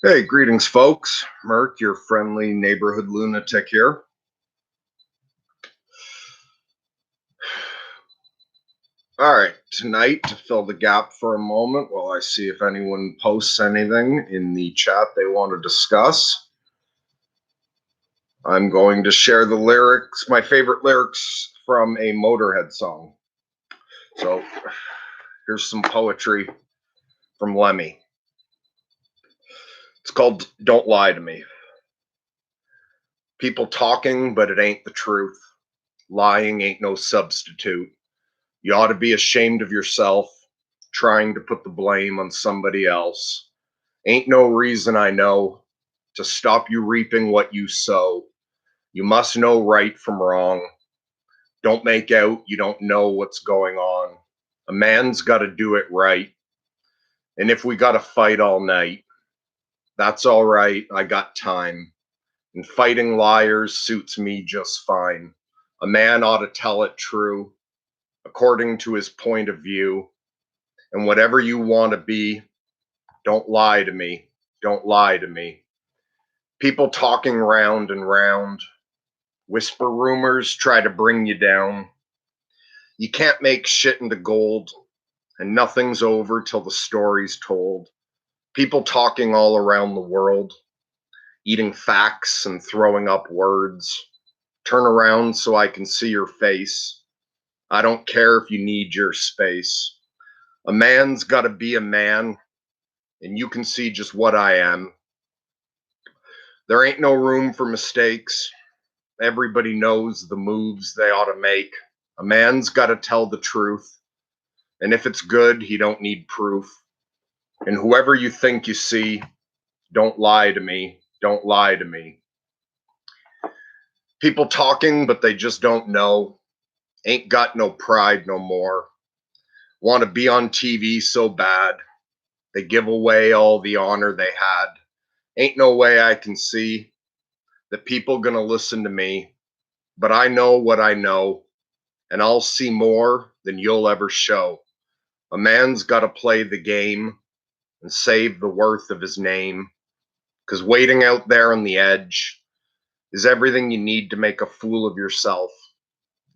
Hey, greetings, folks. Merc, your friendly neighborhood lunatic here. All right, tonight, to fill the gap for a moment while I see if anyone posts anything in the chat they want to discuss, I'm going to share the lyrics, my favorite lyrics from a Motorhead song. So here's some poetry from Lemmy. It's called Don't Lie to Me. People talking, but it ain't the truth. Lying ain't no substitute. You ought to be ashamed of yourself, trying to put the blame on somebody else. Ain't no reason I know to stop you reaping what you sow. You must know right from wrong. Don't make out you don't know what's going on. A man's got to do it right. And if we got to fight all night, that's all right. I got time. And fighting liars suits me just fine. A man ought to tell it true, according to his point of view. And whatever you want to be, don't lie to me. Don't lie to me. People talking round and round, whisper rumors, try to bring you down. You can't make shit into gold, and nothing's over till the story's told. People talking all around the world, eating facts and throwing up words. Turn around so I can see your face. I don't care if you need your space. A man's got to be a man, and you can see just what I am. There ain't no room for mistakes. Everybody knows the moves they ought to make. A man's got to tell the truth. And if it's good, he don't need proof. And whoever you think you see, don't lie to me. Don't lie to me. People talking, but they just don't know. Ain't got no pride no more. Want to be on TV so bad. They give away all the honor they had. Ain't no way I can see that people gonna listen to me. But I know what I know, and I'll see more than you'll ever show. A man's got to play the game and save the worth of his name, because waiting out there on the edge is everything you need to make a fool of yourself.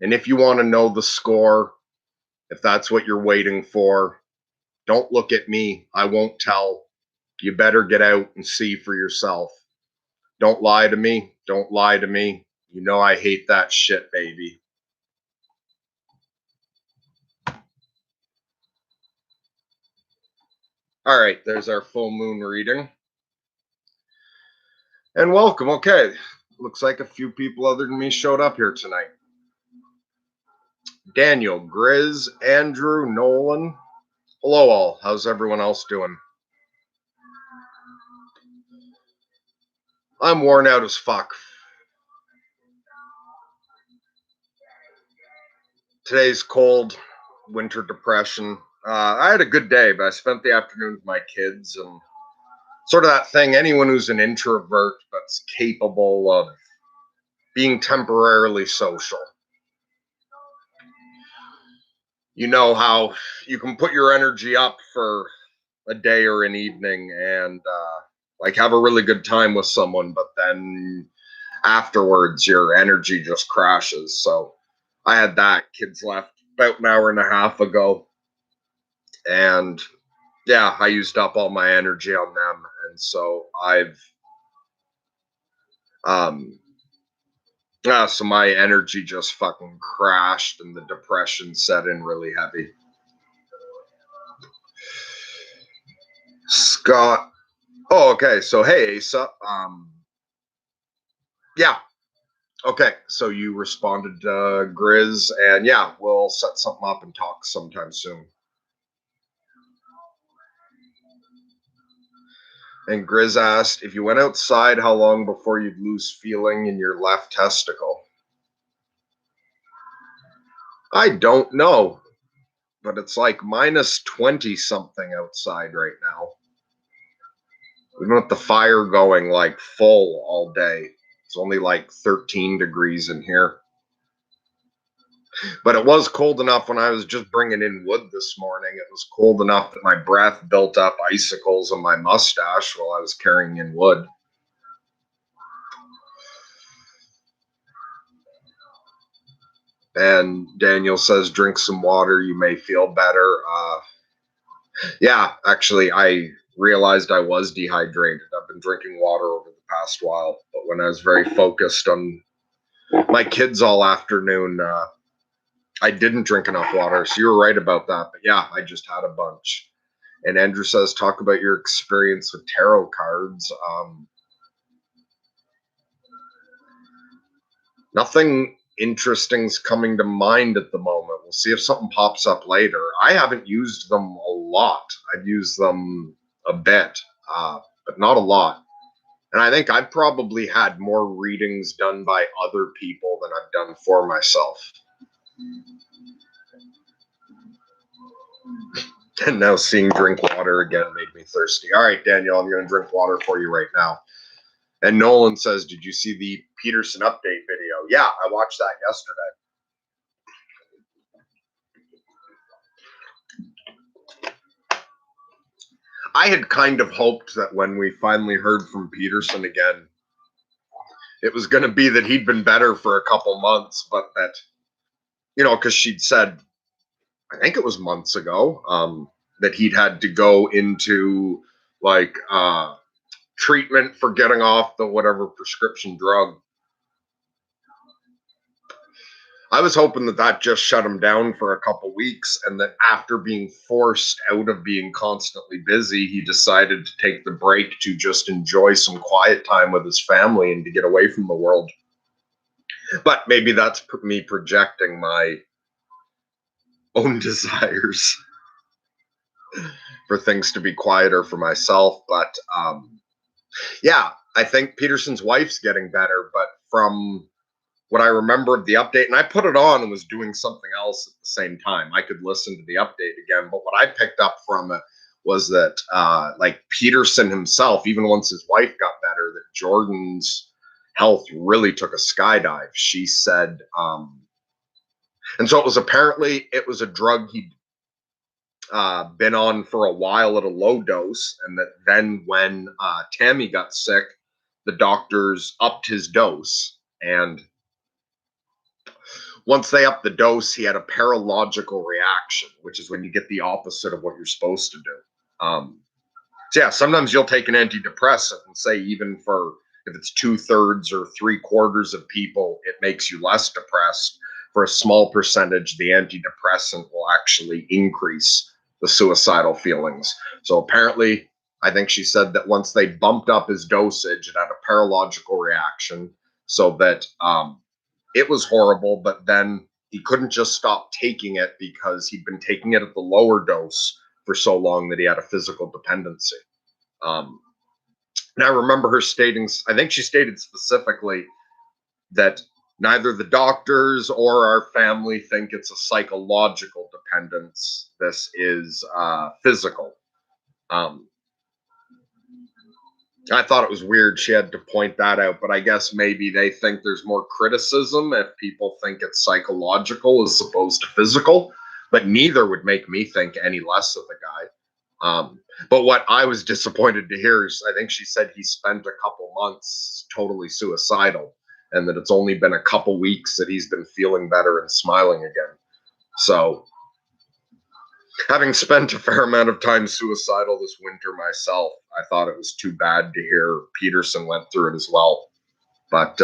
And if you want to know the score, if that's what you're waiting for, don't look at me. I won't tell. You better get out and see for yourself. Don't lie to me. Don't lie to me. You know I hate that shit, baby. All right, there's our full moon reading. And welcome. Okay, looks like a few people other than me showed up here tonight. Daniel, Grizz, Andrew, Nolan. Hello all. How's everyone else doing? I'm worn out as fuck. Today's cold, winter depression. I had a good day, but I spent the afternoon with my kids and sort of that thing, anyone who's an introvert but's capable of being temporarily social. You know how you can put your energy up for a day or an evening and like have a really good time with someone, but then afterwards your energy just crashes. So I had that. Kids left about an hour and a half ago, and yeah, I used up all my energy on them, and so so my energy just fucking crashed and the depression set in really heavy. Scott. Oh, okay. So hey, Asa. Yeah. Okay. So you responded to Grizz, and yeah, we'll set something up and talk sometime soon. And Grizz asked, if you went outside, how long before you'd lose feeling in your left testicle? I don't know, but it's like minus 20 something outside right now. Even with the fire going like full all day, it's only like 13 degrees in here. But it was cold enough when I was just bringing in wood this morning. It was cold enough that my breath built up icicles on my mustache while I was carrying in wood. And Daniel says, drink some water. You may feel better. Yeah, actually, I realized I was dehydrated. I've been drinking water over the past while, but when I was very focused on my kids all afternoon, I didn't drink enough water. So you were right about that. But yeah, I just had a bunch. And Andrew says, talk about your experience with tarot cards. Nothing interesting's coming to mind at the moment. We'll see if something pops up later. I haven't used them a lot. I've used them a bit, but not a lot. And I think I've probably had more readings done by other people than I've done for myself. And now seeing drink water again made me thirsty. All right, Daniel, I'm going to drink water for you right now. And Nolan says, did you see the Peterson update video? Yeah, I watched that yesterday. I had kind of hoped that when we finally heard from Peterson again, it was going to be that he'd been better for a couple months, but that, because she'd said, I think it was months ago, that he'd had to go into like treatment for getting off the whatever prescription drug. I was hoping that just shut him down for a couple weeks, and that after being forced out of being constantly busy, he decided to take the break to just enjoy some quiet time with his family and to get away from the world. But maybe that's me projecting my own desires for things to be quieter for myself. But yeah, I think Peterson's wife's getting better, but from what I remember of the update, and I put it on and was doing something else at the same time. I could listen to the update again, but what I picked up from it was that, like Peterson himself, even once his wife got better, that Jordan's health really took a skydive. She said, and so it was a drug he'd been on for a while at a low dose, and that then when Tammy got sick, the doctors upped his dose, and once they upped the dose, he had a paralogical reaction, which is when you get the opposite of what you're supposed to do. So yeah, sometimes you'll take an antidepressant and say even for if it's 2/3 or 3/4 of people, it makes you less depressed. For a small percentage, the antidepressant will actually increase the suicidal feelings. So apparently, I think she said that once they bumped up his dosage, it had a paralogical reaction, so that it was horrible, but then he couldn't just stop taking it because he'd been taking it at the lower dose for so long that he had a physical dependency. And I remember her stating, I think she stated specifically that neither the doctors or our family think it's a psychological dependence. This is physical. I thought it was weird she had to point that out, but I guess maybe they think there's more criticism if people think it's psychological as opposed to physical, but neither would make me think any less of the guy. But what I was disappointed to hear is I think she said he spent a couple months totally suicidal, and that it's only been a couple weeks that he's been feeling better and smiling again. So having spent a fair amount of time suicidal this winter myself, I thought it was too bad to hear Peterson went through it as well. But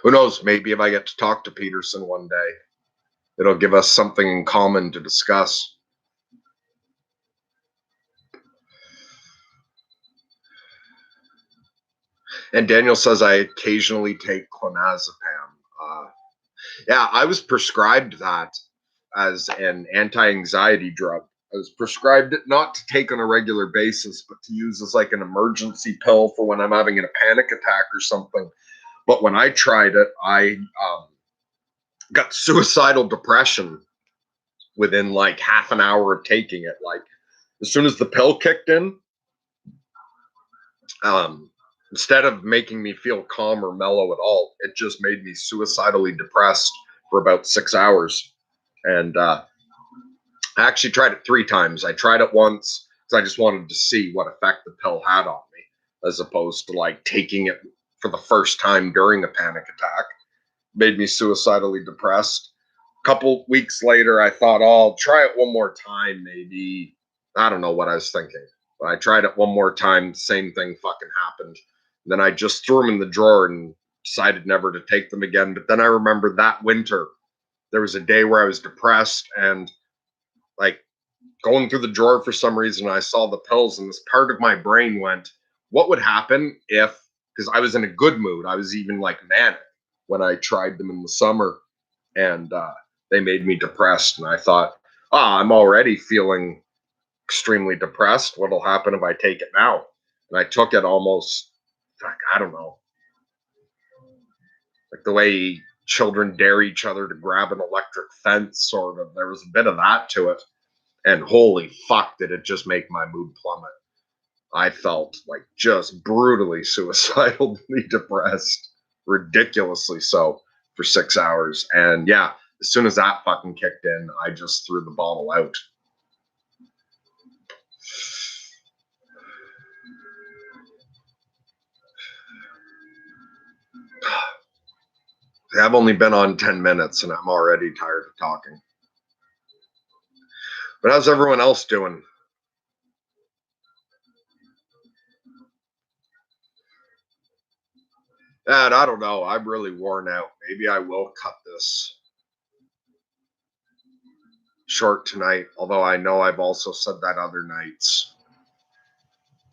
who knows? Maybe if I get to talk to Peterson one day, it'll give us something in common to discuss. And Daniel says I occasionally take clonazepam. Yeah, I was prescribed that as an anti-anxiety drug. I was prescribed it not to take on a regular basis, but to use as like an emergency pill for when I'm having a panic attack or something. But when I tried it, I got suicidal depression within like half an hour of taking it. Like as soon as the pill kicked in, instead of making me feel calm or mellow at all, it just made me suicidally depressed for about 6 hours. And I actually tried it 3 times. I tried it once because I just wanted to see what effect the pill had on me, as opposed to like taking it for the first time during a panic attack. Made me suicidally depressed. A couple weeks later, I thought, oh, I'll try it one more time. Maybe, I don't know what I was thinking. But I tried it one more time. Same thing fucking happened. Then I just threw them in the drawer and decided never to take them again. But then I remember that winter, there was a day where I was depressed and like going through the drawer for some reason. I saw the pills, and this part of my brain went, what would happen if, because I was in a good mood, I was even like manic when I tried them in the summer, and they made me depressed. And I thought, I'm already feeling extremely depressed. What'll happen if I take it now? And I took it almost, like, I don't know, like the way children dare each other to grab an electric fence, sort of. There was a bit of that to it. And holy fuck, did it just make my mood plummet. I felt like just brutally suicidally depressed, ridiculously so, for 6 hours. And yeah, as soon as that fucking kicked in, I just threw the bottle out. I've only been on 10 minutes and I'm already tired of talking. But how's everyone else doing? And I don't know. I'm really worn out. Maybe I will cut this short tonight, although I know I've also said that other nights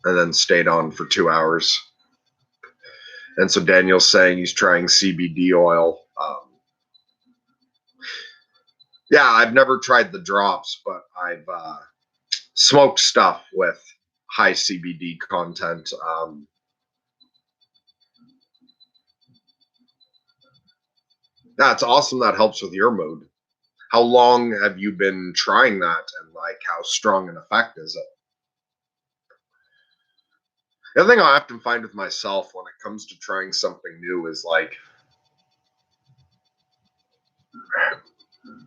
and then stayed on for 2 hours. And so Daniel's saying he's trying CBD oil. Yeah, I've never tried the drops, but I've smoked stuff with high CBD content. That's awesome. That helps with your mood. How long have you been trying that, and like how strong an effect is it? The other thing I often find with myself when it comes to trying something new is like,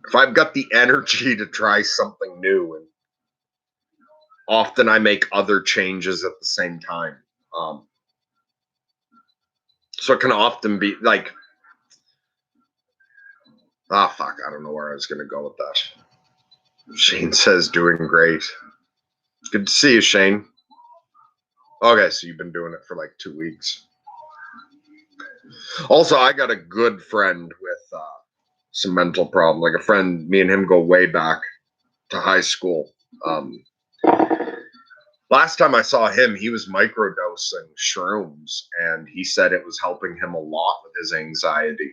if I've got the energy to try something new, and often I make other changes at the same time. Um, so it can often be like, fuck, I don't know where I was going to go with that. Shane says doing great. Good to see you, Shane. Okay, so you've been doing it for like 2 weeks. Also, I got a good friend with some mental problem. Like a friend, me and him go way back to high school. Last time I saw him, he was microdosing shrooms, and he said it was helping him a lot with his anxiety.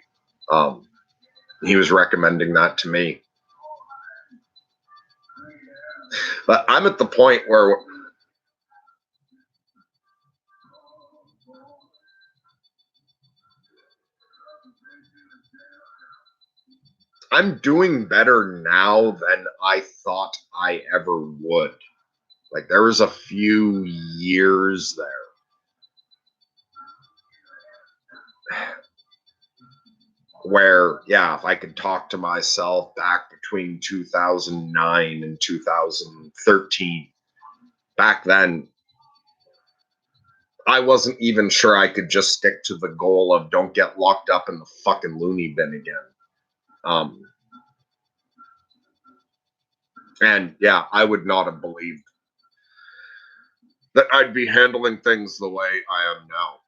He was recommending that to me. But I'm at the point where I'm doing better now than I thought I ever would. Like there was a few years there where, yeah, if I could talk to myself back between 2009 and 2013, back then, I wasn't even sure I could just stick to the goal of don't get locked up in the fucking loony bin again. And yeah, I would not have believed that I'd be handling things the way I am now.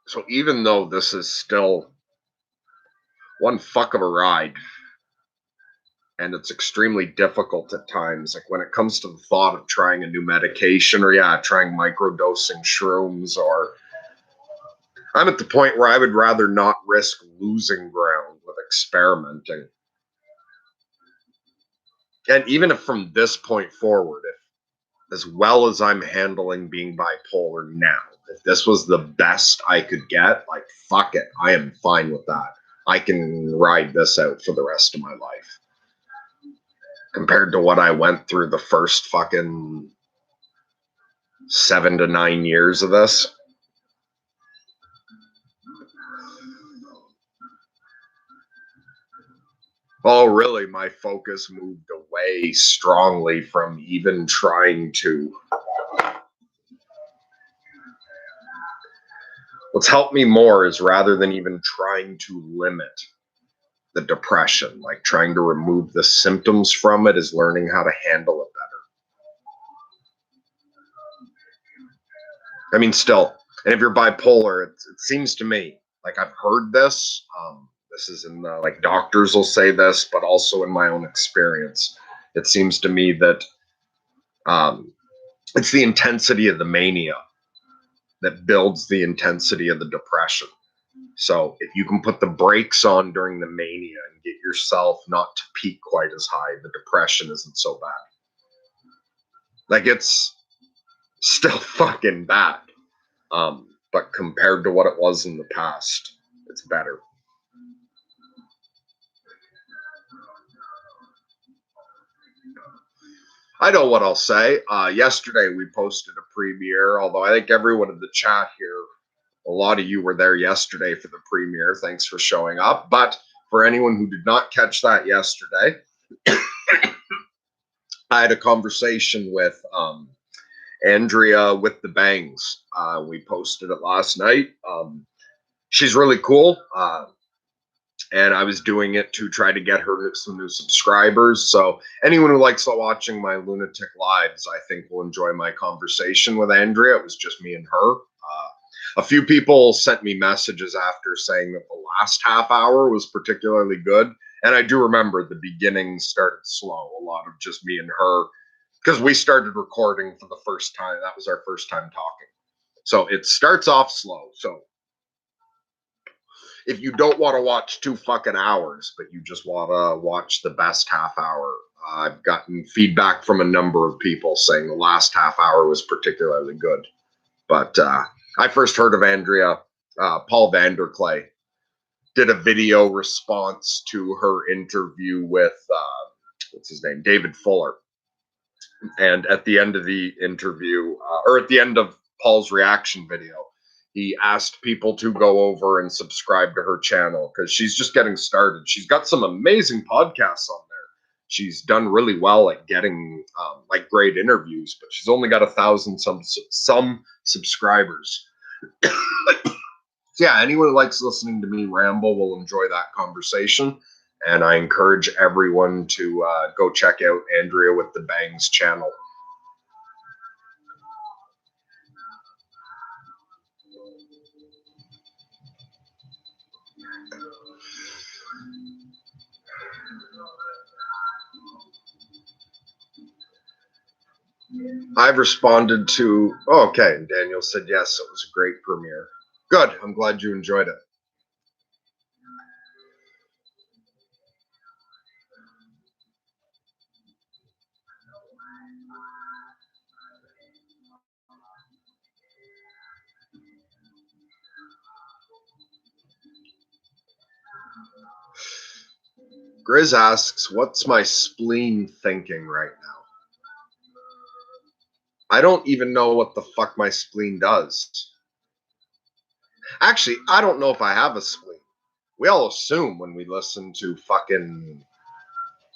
So even though this is still one fuck of a ride, and it's extremely difficult at times, like when it comes to the thought of trying a new medication, or yeah, trying microdosing shrooms, or I'm at the point where I would rather not risk losing ground with experimenting. And even if from this point forward, if as well as I'm handling being bipolar now, if this was the best I could get, like fuck it, I am fine with that. I can ride this out for the rest of my life. Compared to what I went through the first fucking 7 to 9 years of this. Oh, really? My focus moved away strongly from even trying to. What's helped me more is rather than even trying to limit the depression, like trying to remove the symptoms from it, is learning how to handle it better. I mean, still, and if you're bipolar, it seems to me like I've heard this. This is in the, like doctors will say this, but also in my own experience, it seems to me that um, it's the intensity of the mania that builds the intensity of the depression. So if you can put the brakes on during the mania and get yourself not to peak quite as high, the depression isn't so bad. Like it's still fucking bad. But compared to what it was in the past, it's better. I know what I'll say. Yesterday we posted a premiere, although I think everyone in the chat here, a lot of you were there yesterday for the premiere. Thanks for showing up. But for anyone who did not catch that yesterday, I had a conversation with Andrea with the bangs. We posted it last night. She's really cool. And I was doing it to try to get her some new subscribers. So anyone who likes watching my Lunatic lives, I think will enjoy my conversation with Andrea. It was just me and her. A few people sent me messages after saying that the last half hour was particularly good. And I do remember the beginning started slow, a lot of just me and her, because we started recording for the first time. That was our first time talking. So it starts off slow. So if you don't want to watch 2 fucking hours, but you just want to watch the best half hour, I've gotten feedback from a number of people saying the last half hour was particularly good. But I first heard of Andrea. Paul Vanderclay did a video response to her interview with what's his name, David Fuller. And at the end of the interview, or at the end of Paul's reaction video, he asked people to go over and subscribe to her channel because she's just getting started. She's got some amazing podcasts on there. She's done really well at getting like great interviews, but she's only got 1,000 some subscribers. So yeah, anyone who likes listening to me ramble will enjoy that conversation. And I encourage everyone to go check out Andrea with the Bangs channel. I've responded to, oh, okay. And Daniel said, yes, it was a great premiere. Good. I'm glad you enjoyed it. Grizz asks, what's my spleen thinking right now? I don't even know what the fuck my spleen does. Actually, I don't know if I have a spleen. We all assume when we listen to fucking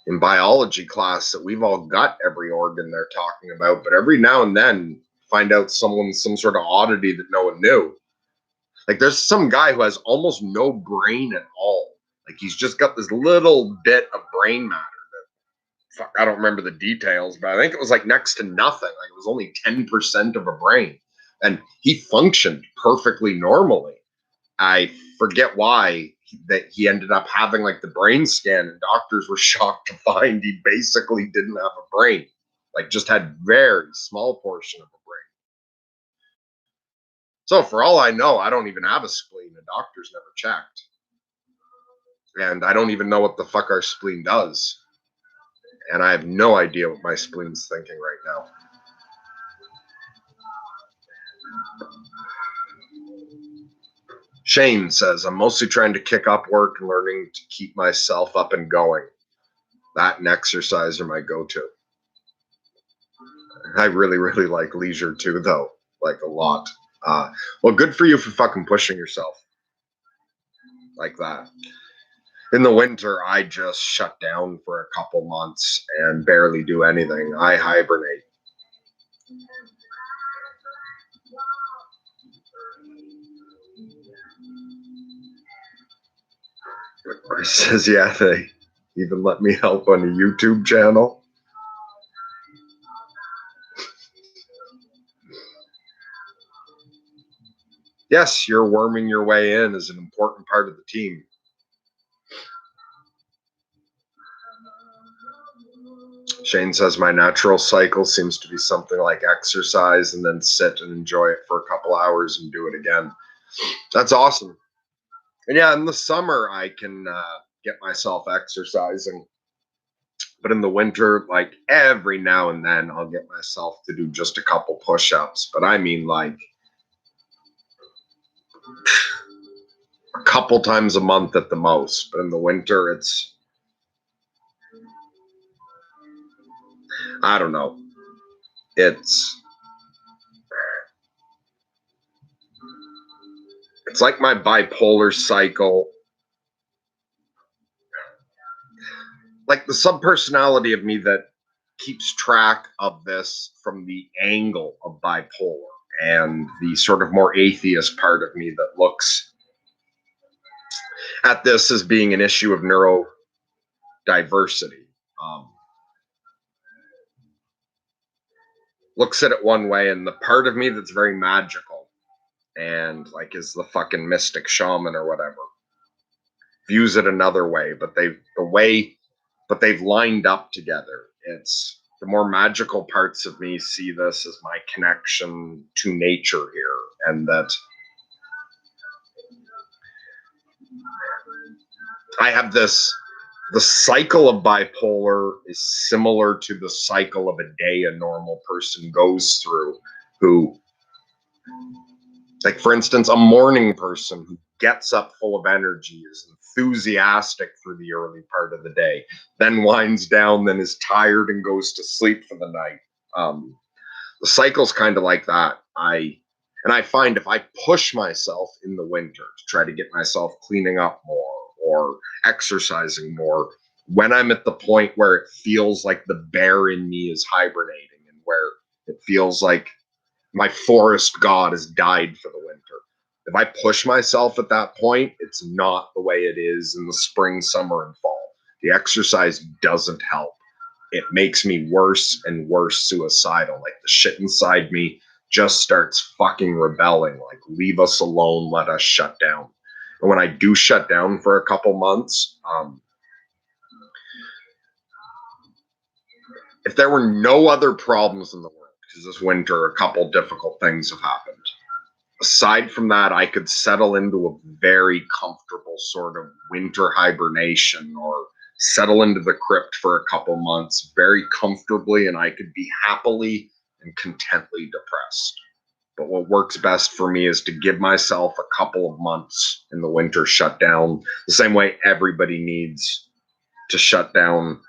in biology class that we've all got every organ they're talking about, but every now and then find out someone's some sort of oddity that no one knew. Like there's some guy who has almost no brain at all. Like he's just got this little bit of brain matter. Fuck, I don't remember the details, but I think it was like next to nothing. Like it was only 10% of a brain. And he functioned perfectly normally. I forget why that he ended up having like the brain scan, and doctors were shocked to find he basically didn't have a brain. Like just had very small portion of a brain. So for all I know, I don't even have a spleen. The doctor's never checked. And I don't even know what the fuck our spleen does. And I have no idea what my spleen's thinking right now. Shane says, I'm mostly trying to kick up work and learning to keep myself up and going. That and exercise are my go-to. I really, really like leisure too, though. Like a lot. Well, good for you for fucking pushing yourself like that. In the winter, I just shut down for a couple months and barely do anything. I hibernate. Chris says, yeah, they even let me help on a YouTube channel. Yes, you're worming your way in as an important part of the team. Shane says my natural cycle seems to be something like exercise and then sit and enjoy it for a couple hours and do it again. That's awesome. And yeah, in the summer, I can get myself exercising. But in the winter, like every now and then, I'll get myself to do just a couple push-ups. But I mean like a couple times a month at the most. But in the winter, it's, I don't know. It's like my bipolar cycle. Like the subpersonality of me that keeps track of this from the angle of bipolar, and the sort of more atheist part of me that looks at this as being an issue of neurodiversity. Looks at it one way, and the part of me that's very magical and like is the fucking mystic shaman or whatever views it another way, but they've lined up together. It's the more magical parts of me see this as my connection to nature here, and that I have this, the cycle of bipolar is similar to the cycle of a day a normal person goes through, who, like for instance, a morning person who gets up full of energy, is enthusiastic through the early part of the day, then winds down, then is tired and goes to sleep for the night. The cycle's kind of like that. I find if I push myself in the winter to try to get myself cleaning up more or exercising more, when I'm at the point where it feels like the bear in me is hibernating and where it feels like my forest god has died for the winter, if I push myself at that point, it's not the way it is in the spring, summer, and fall. The exercise doesn't help. It makes me worse and worse suicidal. Like the shit inside me just starts fucking rebelling. Like, leave us alone, let us shut down. And when I do shut down for a couple months, if there were no other problems in the world, because this winter a couple difficult things have happened. Aside from that, I could settle into a very comfortable sort of winter hibernation, or settle into the crypt for a couple months very comfortably, and I could be happily and contently depressed. But what works best for me is to give myself a couple of months in the winter shutdown, the same way everybody needs to shut down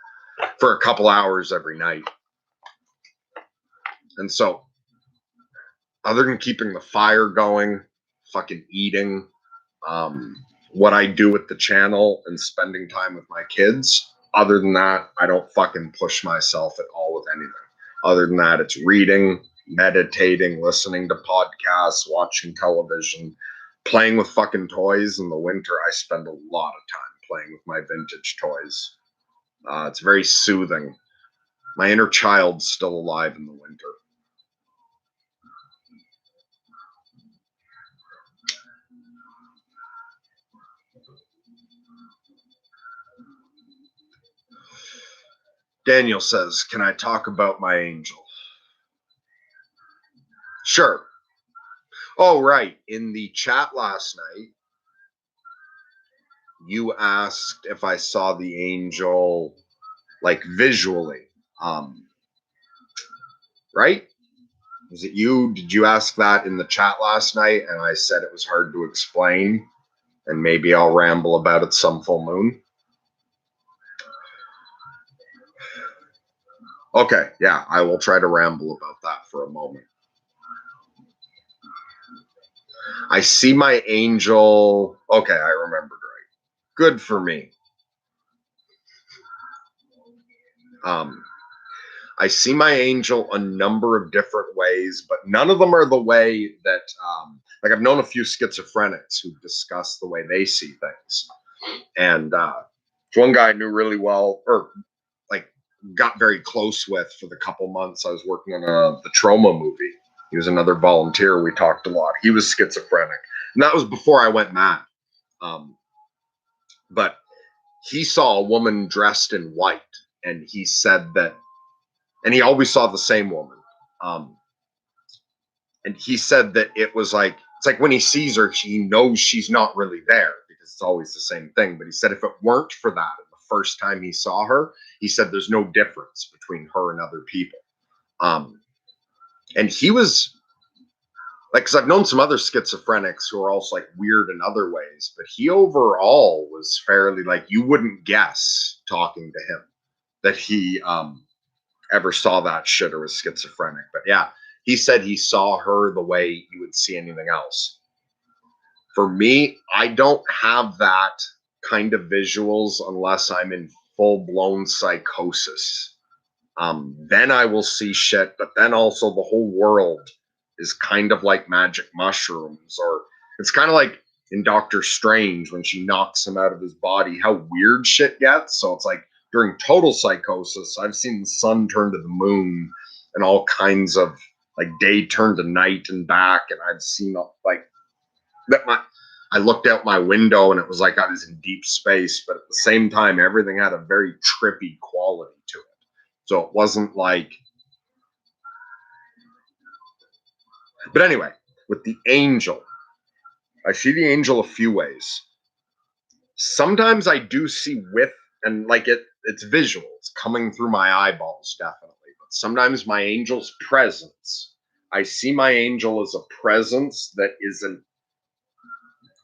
for a couple hours every night. And so, other than keeping the fire going, fucking eating, what I do with the channel, and spending time with my kids, other than that, I don't fucking push myself at all with anything. Other than that, it's reading, meditating, listening to podcasts, watching television, playing with fucking toys. In the winter, I spend a lot of time playing with my vintage toys. It's very soothing. My inner child's still alive in the winter. Daniel says, can I talk about my angel? Sure. Oh, right. In the chat last night, you asked if I saw the angel, like visually. Right? Was it you? Did you ask that in the chat last night? And I said it was hard to explain, and maybe I'll ramble about it some full moon. Okay, yeah, I will try to ramble about that for a moment. I see my angel. Okay, I remembered right. Good for me. I see my angel a number of different ways, but none of them are the way that, like, I've known a few schizophrenics who discuss the way they see things. And one guy I knew really well, or like got very close with for the couple months I was working on the Trauma movie. He was another volunteer. We talked a lot. He was schizophrenic. And that was before I went mad. But he saw a woman dressed in white, and he said that, and he always saw the same woman. And he said that it was like, it's like when he sees her, he knows she's not really there because it's always the same thing. But he said if it weren't for that, the first time he saw her, he said there's no difference between her and other people. And he was like, because I've known some other schizophrenics who are also like weird in other ways, but he overall was fairly like, you wouldn't guess talking to him that he ever saw that shit or was schizophrenic. But yeah, he said he saw her the way you would see anything else. For me, I don't have that kind of visuals unless I'm in full-blown psychosis. Then I will see shit, but then also the whole world is kind of like magic mushrooms, or it's kind of like in Doctor Strange when she knocks him out of his body, how weird shit gets. So it's like during total psychosis, I've seen the sun turn to the moon and all kinds of like day turn to night and back. And I've seen like that I looked out my window and it was like I was in deep space, but at the same time, everything had a very trippy quality to it. So it wasn't like, but anyway, with the angel, I see the angel a few ways. Sometimes I do see with, and like it's visuals coming through my eyeballs, definitely. But sometimes my angel's presence, I see my angel as a presence that isn't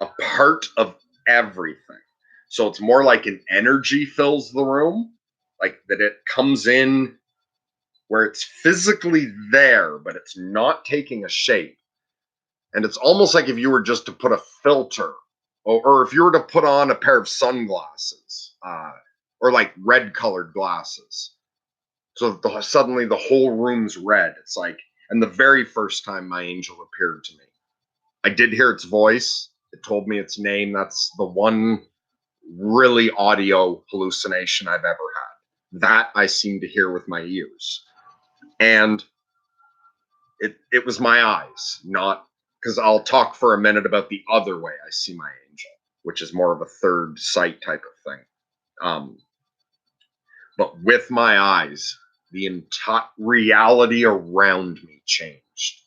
a part of everything. So it's more like an energy fills the room, like that it comes in where it's physically there, but it's not taking a shape. And it's almost like if you were just to put a filter, or if you were to put on a pair of sunglasses, or like red colored glasses. So suddenly the whole room's red. It's like, and the very first time my angel appeared to me, I did hear its voice. It told me its name. That's the one really audio hallucination I've ever had. That I seem to hear with my ears. And it was my eyes, not, because I'll talk for a minute about the other way I see my angel, which is more of a third sight type of thing. But with my eyes, the entire reality around me changed.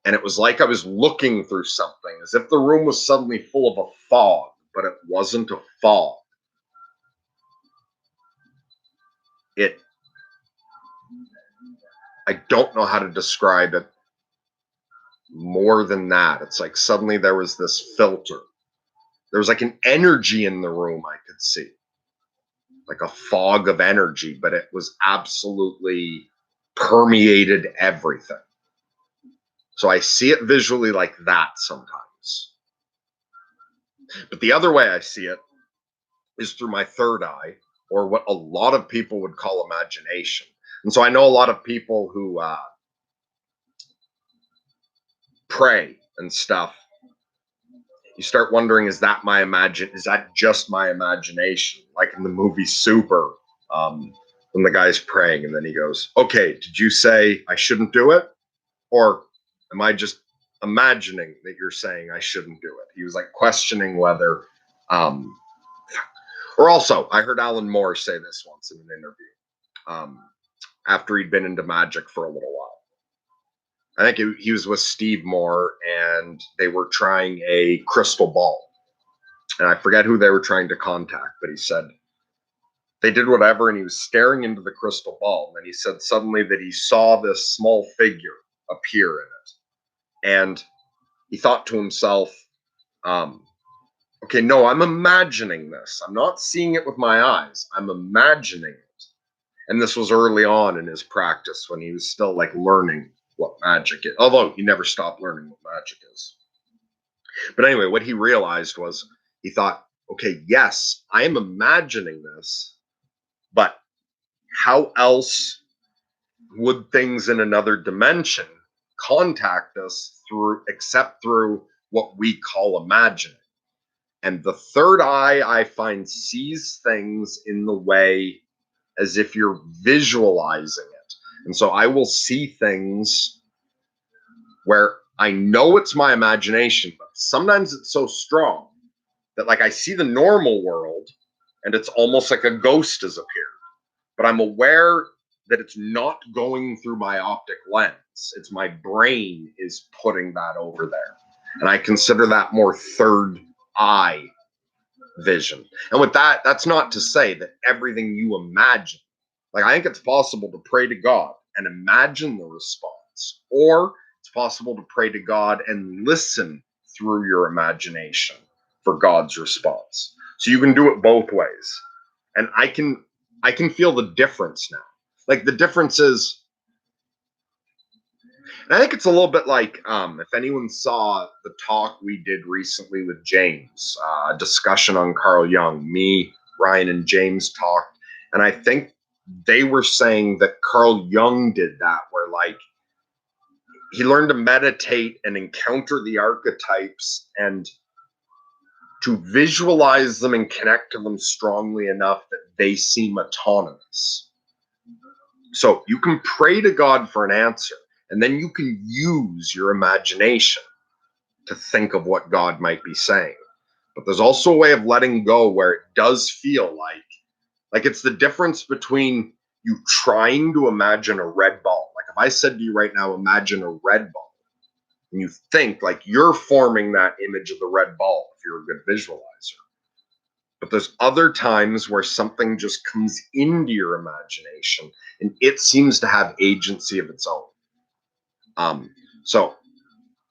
And it was like I was looking through something, as if the room was suddenly full of a fog, but it wasn't a fog. I don't know how to describe it more than that. It's like suddenly there was this filter. There was like an energy in the room I could see, like a fog of energy, but it was absolutely permeated everything. So I see it visually like that sometimes. But the other way I see it is through my third eye, or what a lot of people would call imagination. And so I know a lot of people who pray and stuff. You start wondering, is that just my imagination? Like in the movie Super, when the guy's praying and then he goes, okay, did you say I shouldn't do it? Or am I just imagining that you're saying I shouldn't do it? He was like questioning whether, or also, I heard Alan Moore say this once in an interview, after he'd been into magic for a little while. I think he was with Steve Moore and they were trying a crystal ball. And I forget who they were trying to contact, but he said they did whatever and he was staring into the crystal ball. And then he said suddenly that he saw this small figure appear in it. And he thought to himself, okay, no, I'm imagining this. I'm not seeing it with my eyes. I'm imagining it. And this was early on in his practice when he was still like learning what magic is, although he never stopped learning what magic is. But anyway, what he realized was he thought, okay, yes, I am imagining this, But how else would things in another dimension contact us except through what we call imagining? And the third eye, I find, sees things in the way as if you're visualizing it. And so I will see things where I know it's my imagination, but sometimes it's so strong that, like, I see the normal world and it's almost like a ghost has appeared. But I'm aware that it's not going through my optic lens. It's my brain is putting that over there. And I consider that more third eye vision. And with that, that's not to say that everything you imagine, like, I think it's possible to pray to God and imagine the response, or it's possible to pray to God and listen through your imagination for God's response. So you can do it both ways. And I can feel the difference now. Like, the difference is, and I think it's a little bit like, if anyone saw the talk we did recently with James, a discussion on Carl Jung, me, Ryan, and James talked, and I think they were saying that Carl Jung did that, where, like, he learned to meditate and encounter the archetypes and to visualize them and connect to them strongly enough that they seem autonomous. So you can pray to God for an answer, and then you can use your imagination to think of what God might be saying. But there's also a way of letting go where it does feel like it's the difference between you trying to imagine a red ball. Like, if I said to you right now, imagine a red ball, and you think like you're forming that image of the red ball if you're a good visualizer. But there's other times where something just comes into your imagination and it seems to have agency of its own. So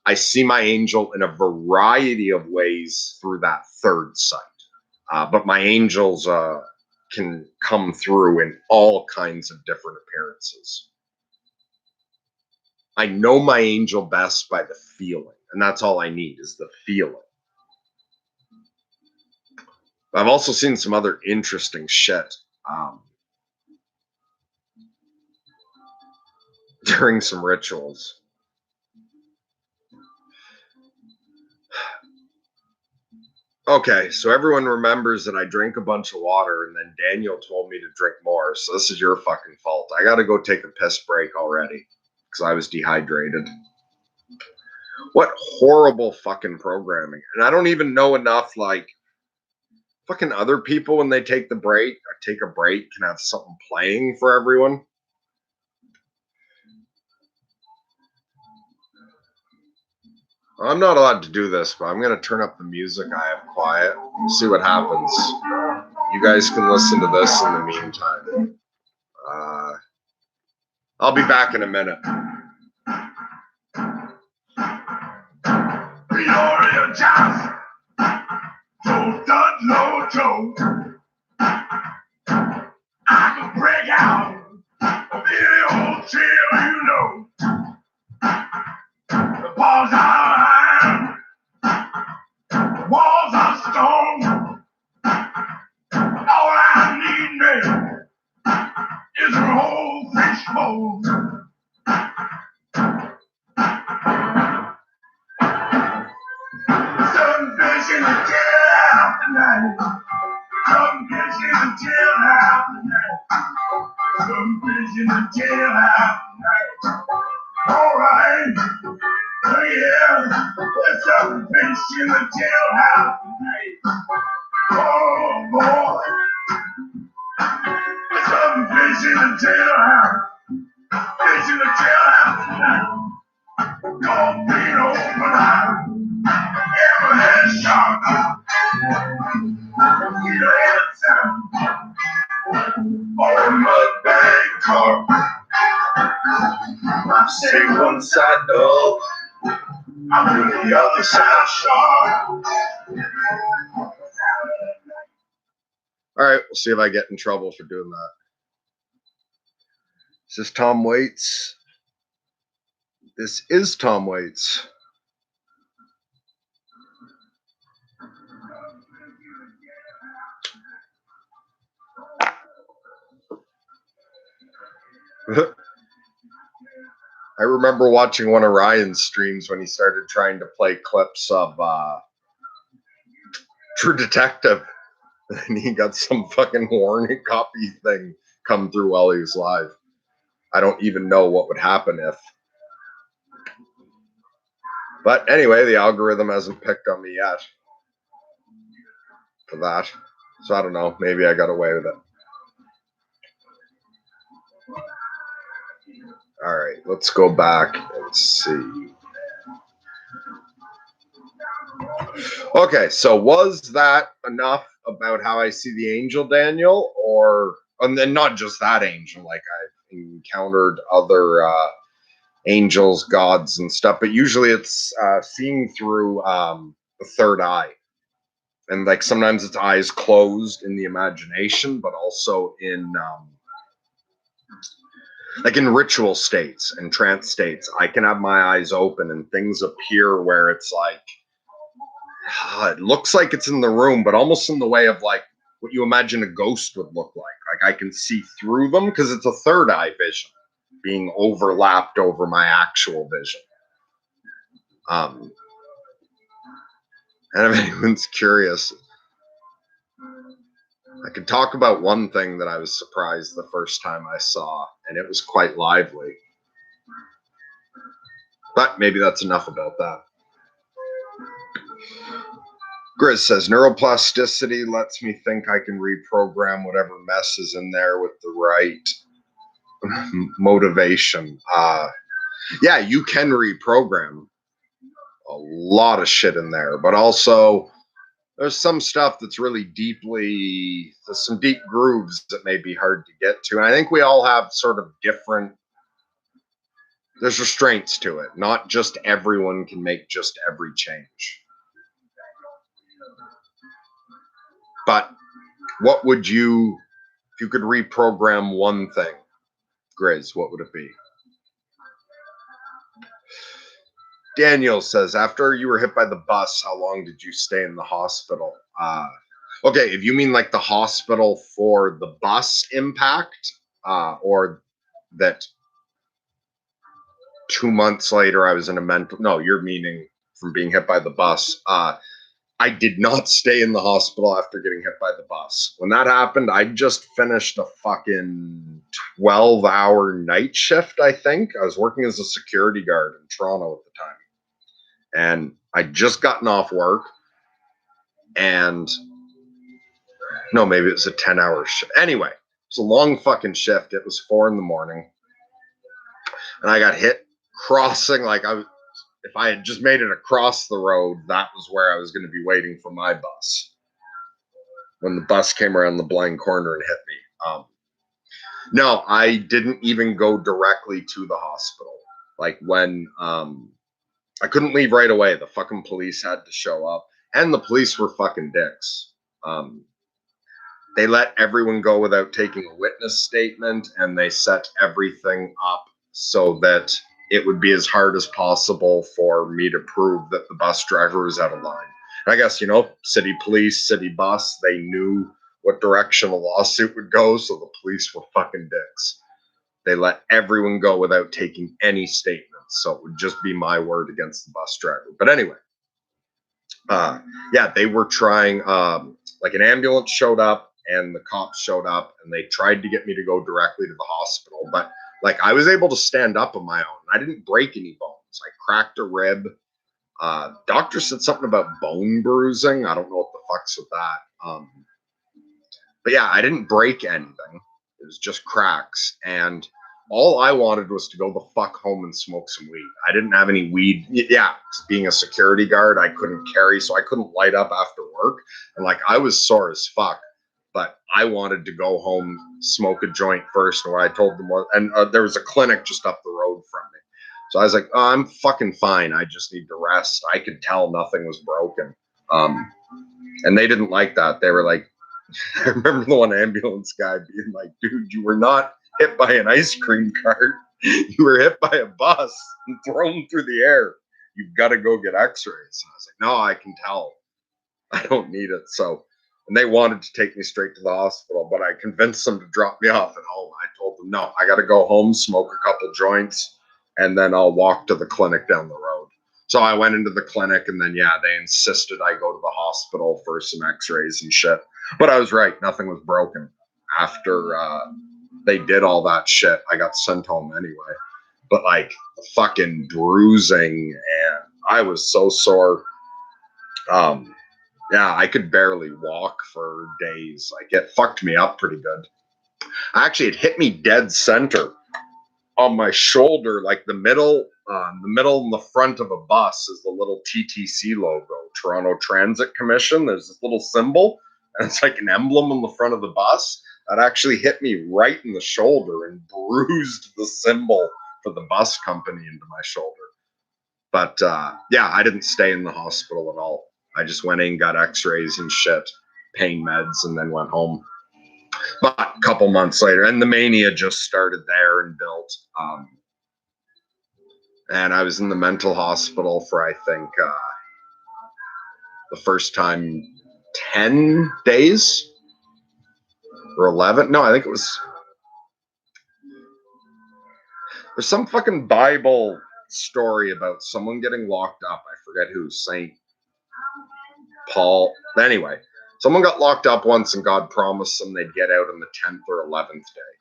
I see my angel in a variety of ways through that third sight. But my angels can come through in all kinds of different appearances. I know my angel best by the feeling, and that's all I need is the feeling. I've also seen some other interesting shit during some rituals. Okay, so everyone remembers that I drink a bunch of water, and then Daniel told me to drink more, so this is your fucking fault. I gotta go take a piss break already, because I was dehydrated. What horrible fucking programming. And I don't even know enough, like, fucking other people, when they take a break, can have something playing for everyone. I'm not allowed to do this, but I'm going to turn up the music I have quiet, see what happens. You guys can listen to this in the meantime. I'll be back in a minute. I can break out of any old jail, you know. The bars are iron, the walls are stone. All I need now is a whole fishbowl. Some fish in the tail out tonight. Some fish in the tail out tonight. Some fish in the tail out tonight. All right. Oh yeah. There's some fish in the jailhouse tonight. Oh boy. There's some fish in the jailhouse. Fish in the jailhouse tonight. Don't be an open eye. Hammerhead shark. Get your head sound. Or a mudbag carp. I'm sitting one side dog. I'm on the other side shark. All right, we'll see if I get in trouble for doing that. This is Tom Waits. This is Tom Waits. I remember watching one of Ryan's streams when he started trying to play clips of True Detective, and he got some fucking warning copy thing come through while he was live. I don't even know what would happen if. But anyway, the algorithm hasn't picked on me yet for that. So I don't know. Maybe I got away with it. All right, let's go back and see. Okay, so was that enough about how I see the angel, Daniel? Or, and then not just that angel, like I've encountered other angels, gods, and stuff, but usually it's seeing through the third eye. And like sometimes it's eyes closed in the imagination, but also in like in ritual states and trance states, I can have my eyes open and things appear where it's like, it looks like it's in the room, but almost in the way of like what you imagine a ghost would look like. Like I can see through them because it's a third eye vision being overlapped over my actual vision. And if anyone's curious, I could talk about one thing that I was surprised the first time I saw, and it was quite lively. But maybe that's enough about that. Grizz says, neuroplasticity lets me think I can reprogram whatever mess is in there with the right motivation. Yeah, you can reprogram a lot of shit in there, but also there's some stuff that's really deeply, there's some deep grooves that may be hard to get to. And I think we all have sort of different, there's restraints to it. Not just everyone can make just every change. But what would you, if you could reprogram one thing, Grizz, what would it be? Daniel says, after you were hit by the bus, how long did you stay in the hospital? Okay, if you mean like the hospital for the bus impact, or that 2 months later I was in a mental, no, you're meaning from being hit by the bus. I did not stay in the hospital after getting hit by the bus. When that happened, I just finished a fucking 12-hour night shift, I think. I was working as a security guard in Toronto at the time. And I'd just gotten off work. And no, maybe it was a 10-hour shift. Anyway, it was a long fucking shift. It was 4 a.m. And I got hit crossing, like if I had just made it across the road, that was where I was going to be waiting for my bus when the bus came around the blind corner and hit me. No, I didn't even go directly to the hospital. Like when I couldn't leave right away. The fucking police had to show up, and the police were fucking dicks. They let everyone go without taking a witness statement, and they set everything up so that it would be as hard as possible for me to prove that the bus driver was out of line. And I guess, city police, city bus, they knew what direction a lawsuit would go, so the police were fucking dicks. They let everyone go without taking any statements, so it would just be my word against the bus driver. But anyway, yeah, they were trying, like an ambulance showed up and the cops showed up and they tried to get me to go directly to the hospital, but like I was able to stand up on my own. I didn't break any bones. I cracked a rib. Doctor said something about bone bruising. I don't know what the fuck's with that. But yeah, I didn't break anything. It was just cracks. And all I wanted was to go the fuck home and smoke some weed. I didn't have any weed. Yeah, being a security guard, I couldn't carry, so I couldn't light up after work. And like I was sore as fuck. But I wanted to go home, smoke a joint first. And what I told them was, and there was a clinic just up the road from me. So I was like, oh, I'm fucking fine. I just need to rest. I could tell nothing was broken. And they didn't like that. They were like, I remember the one ambulance guy being like, dude, you were not hit by an ice cream cart. You were hit by a bus and thrown through the air. You've got to go get x-rays. And I was like, no, I can tell. I don't need it. So, and they wanted to take me straight to the hospital, but I convinced them to drop me off at home. I told them, no, I got to go home, smoke a couple joints, and then I'll walk to the clinic down the road. So I went into the clinic, and then, yeah, they insisted I go to the hospital for some x-rays and shit. But I was right. Nothing was broken. After they did all that shit, I got sent home anyway. But, like, fucking bruising, and I was so sore. Yeah, I could barely walk for days. Like, it fucked me up pretty good. Actually, it hit me dead center on my shoulder, like the middle and the front of a bus is the little TTC logo, Toronto Transit Commission. There's this little symbol, and it's like an emblem on the front of the bus. That actually hit me right in the shoulder and bruised the symbol for the bus company into my shoulder. But yeah, I didn't stay in the hospital at all. I just went in, got x-rays and shit, pain meds, and then went home. But a couple months later, and the mania just started there and built. And I was in the mental hospital for, I think, the first time 10 days or 11. No, I think it was. There's some fucking Bible story about someone getting locked up. I forget who, Saint Paul. Anyway, someone got locked up once and God promised them they'd get out on the 10th or 11th day.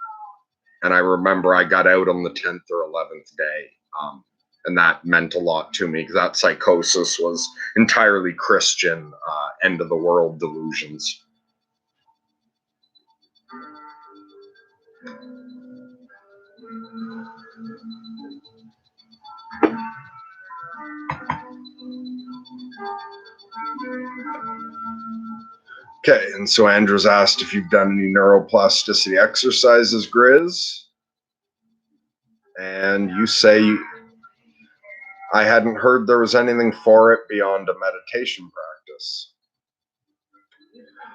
And I remember I got out on the 10th or 11th day. And that meant a lot to me because that psychosis was entirely Christian, end of the world delusions. Okay, and so Andrew's asked if you've done any neuroplasticity exercises, Grizz. And you say I hadn't heard there was anything for it beyond a meditation practice.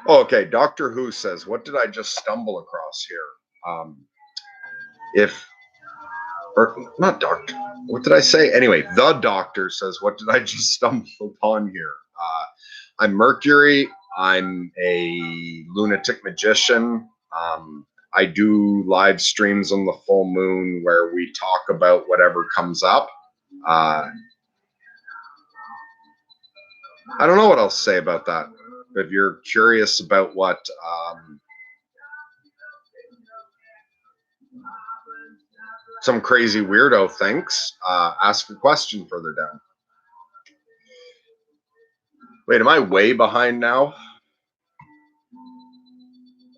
Oh, okay, Doctor Who says, what did I just stumble across here? Or not doctor, what did I say? Anyway, the doctor says, what did I just stumble upon here? I'm Mercury. I'm a lunatic magician. I do live streams on the full moon where we talk about whatever comes up. I don't know what else to say about that. If you're curious about what some crazy weirdo thinks, ask a question further down. Wait, am I way behind now?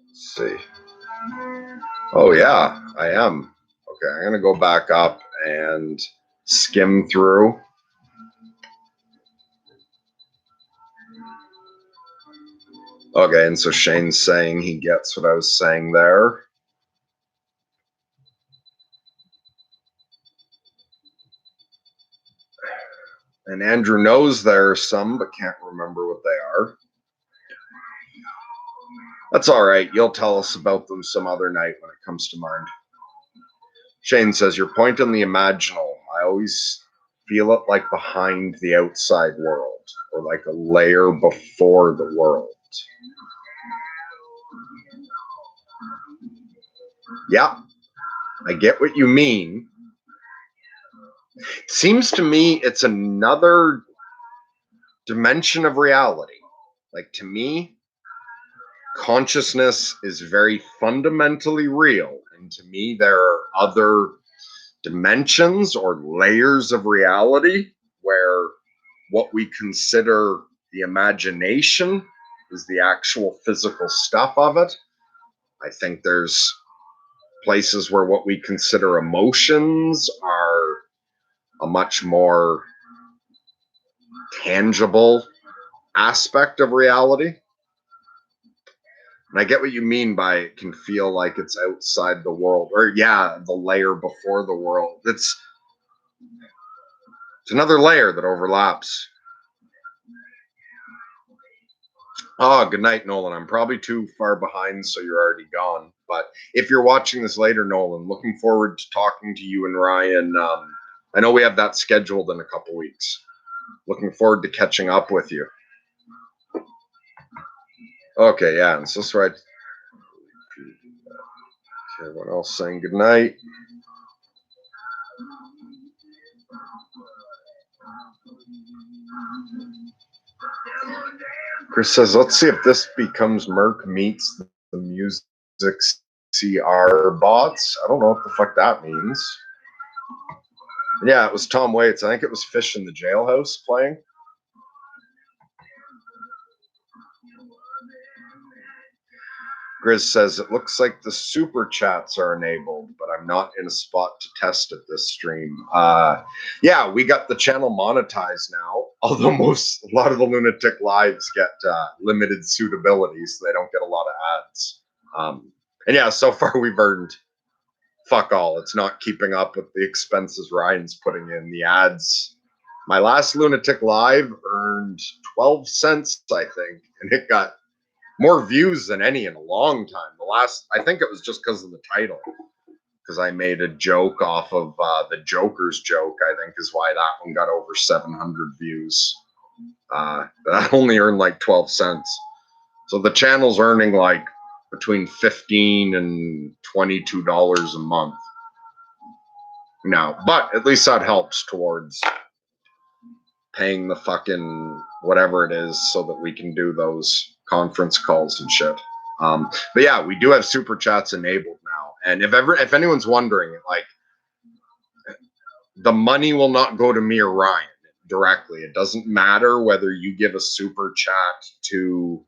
Let's see. Oh, yeah, I am. Okay, I'm going to go back up and skim through. Okay, and so Shane's saying he gets what I was saying there. And Andrew knows there are some, but can't remember what they are. That's all right. You'll tell us about them some other night when it comes to mind. Shane says, your point on the imaginal, I always feel it like behind the outside world, or like a layer before the world. Yeah, I get what you mean. It seems to me it's another dimension of reality. Like, to me, consciousness is very fundamentally real. And to me, there are other dimensions or layers of reality where what we consider the imagination is the actual physical stuff of it. I think there's places where what we consider emotions are a much more tangible aspect of reality. And I get what you mean by it can feel like it's outside the world, or yeah, the layer before the world. It's another layer that overlaps. Oh, good night, Nolan. I'm probably too far behind, so you're already gone. But if you're watching this later, Nolan, looking forward to talking to you and Ryan. I know we have that scheduled in a couple weeks. Looking forward to catching up with you. Okay, yeah, and so that's right. Everyone else saying good night. Chris says, let's see if this becomes Merc meets the music CR bots. I don't know what the fuck that means. Yeah, it was Tom Waits. I think it was Fish in the Jailhouse playing. Grizz says, it looks like the super chats are enabled, but I'm not in a spot to test it this stream. Yeah, we got the channel monetized now, although a lot of the Lunatic lives get limited suitability, so they don't get a lot of ads. And yeah, so far we've earned fuck all. It's not keeping up with the expenses Ryan's putting in. The ads, my last Lunatic live earned 12 cents, I think, and it got more views than any in a long time. The last, I think it was just because of the title, because I made a joke off of the Joker's joke, I think is why that one got over 700 views. That only earned like 12 cents. So the channel's earning like between $15 and $22 a month now, but at least that helps towards paying the fucking whatever it is so that we can do those conference calls and shit. But yeah, we do have super chats enabled now, and if anyone's wondering, like, the money will not go to me or Ryan directly. It doesn't matter whether you give a super chat to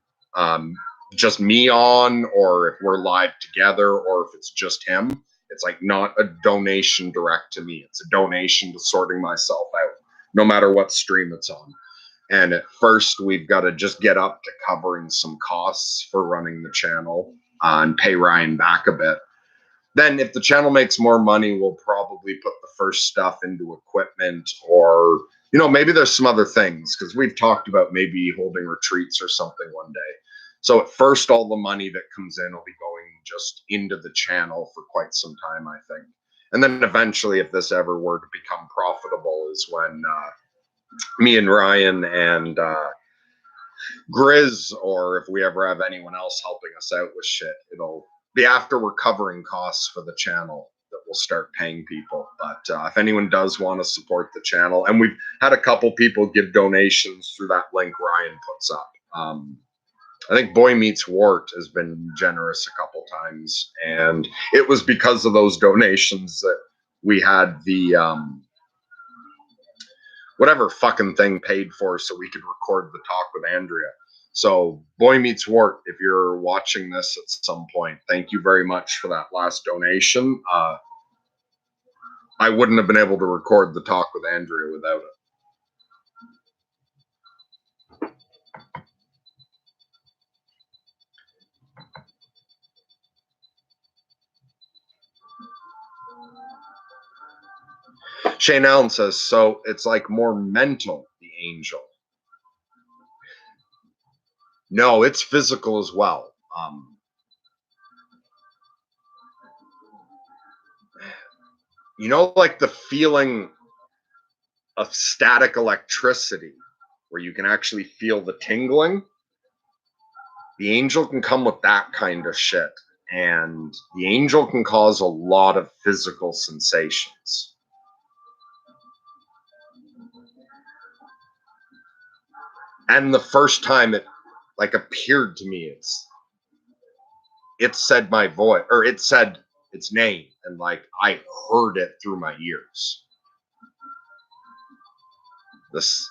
just me on, or if we're live together, or if it's just him. It's like not a donation direct to me. It's a donation to sorting myself out, no matter what stream it's on. And at first, we've got to just get up to covering some costs for running the channel and pay Ryan back a bit. Then if the channel makes more money, we'll probably put the first stuff into equipment, or, you know, maybe there's some other things, because we've talked about maybe holding retreats or something one day. So at first, all the money that comes in will be going just into the channel for quite some time, I think. And then eventually, if this ever were to become profitable, is when me and Ryan and Grizz, or if we ever have anyone else helping us out with shit, it'll be after we're covering costs for the channel that we'll start paying people. But if anyone does want to support the channel, and we've had a couple people give donations through that link Ryan puts up. I think Boy Meets Wart has been generous a couple times, and it was because of those donations that we had the whatever fucking thing paid for so we could record the talk with Andrea. So Boy Meets Wart, if you're watching this at some point, thank you very much for that last donation. I wouldn't have been able to record the talk with Andrea without it. Shane Allen says, so it's like more mental, the angel. No, it's physical as well. You know, like the feeling of static electricity where you can actually feel the tingling? The angel can come with that kind of shit. And the angel can cause a lot of physical sensations. And the first time it like appeared to me, it said my voice, or it said its name, and like I heard it through my ears. This,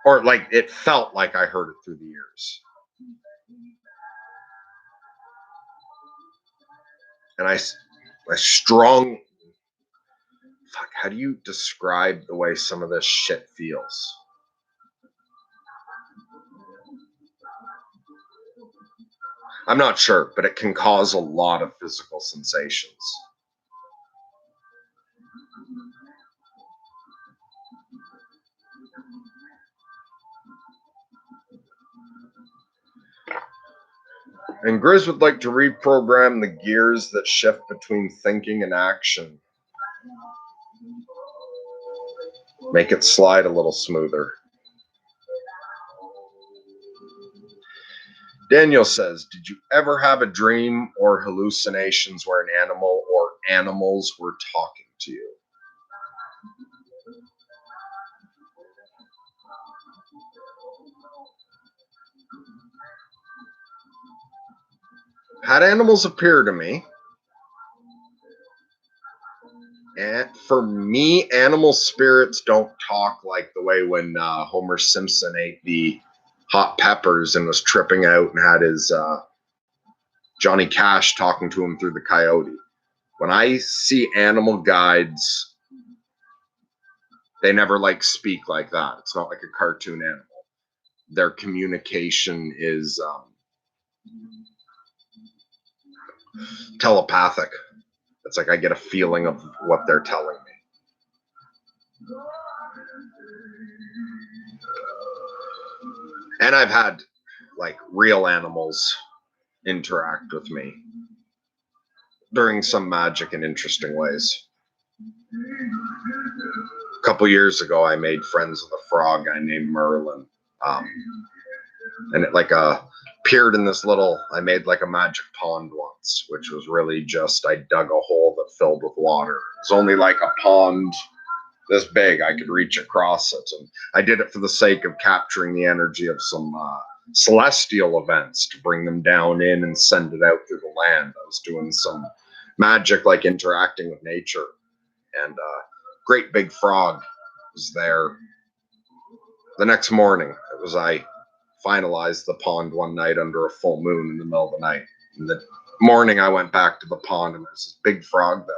or like it felt like I heard it through the ears. And I strong, fuck, how do you describe the way some of this shit feels? I'm not sure, but it can cause a lot of physical sensations. And Grizz would like to reprogram the gears that shift between thinking and action. Make it slide a little smoother. Daniel says, did you ever have a dream or hallucinations where an animal or animals were talking to you? Had animals appear to me. And for me, animal spirits don't talk like the way when Homer Simpson ate the hot peppers and was tripping out and had his Johnny Cash talking to him through the coyote. When I see animal guides, they never like speak like that. It's not like a cartoon animal. Their communication is telepathic. It's like I get a feeling of what they're telling me. And I've had like real animals interact with me during some magic and interesting ways. A couple years ago, I made friends with a frog I named Merlin. And it like appeared in this little, I made like a magic pond once, which was really just, I dug a hole that filled with water. It was only like a pond this big, I could reach across it. And I did it for the sake of capturing the energy of some celestial events to bring them down in and send it out through the land. I was doing some magic, like interacting with nature. And great big frog was there. The next morning, it was I finalized the pond one night under a full moon in the middle of the night. In the morning, I went back to the pond and there's this big frog there.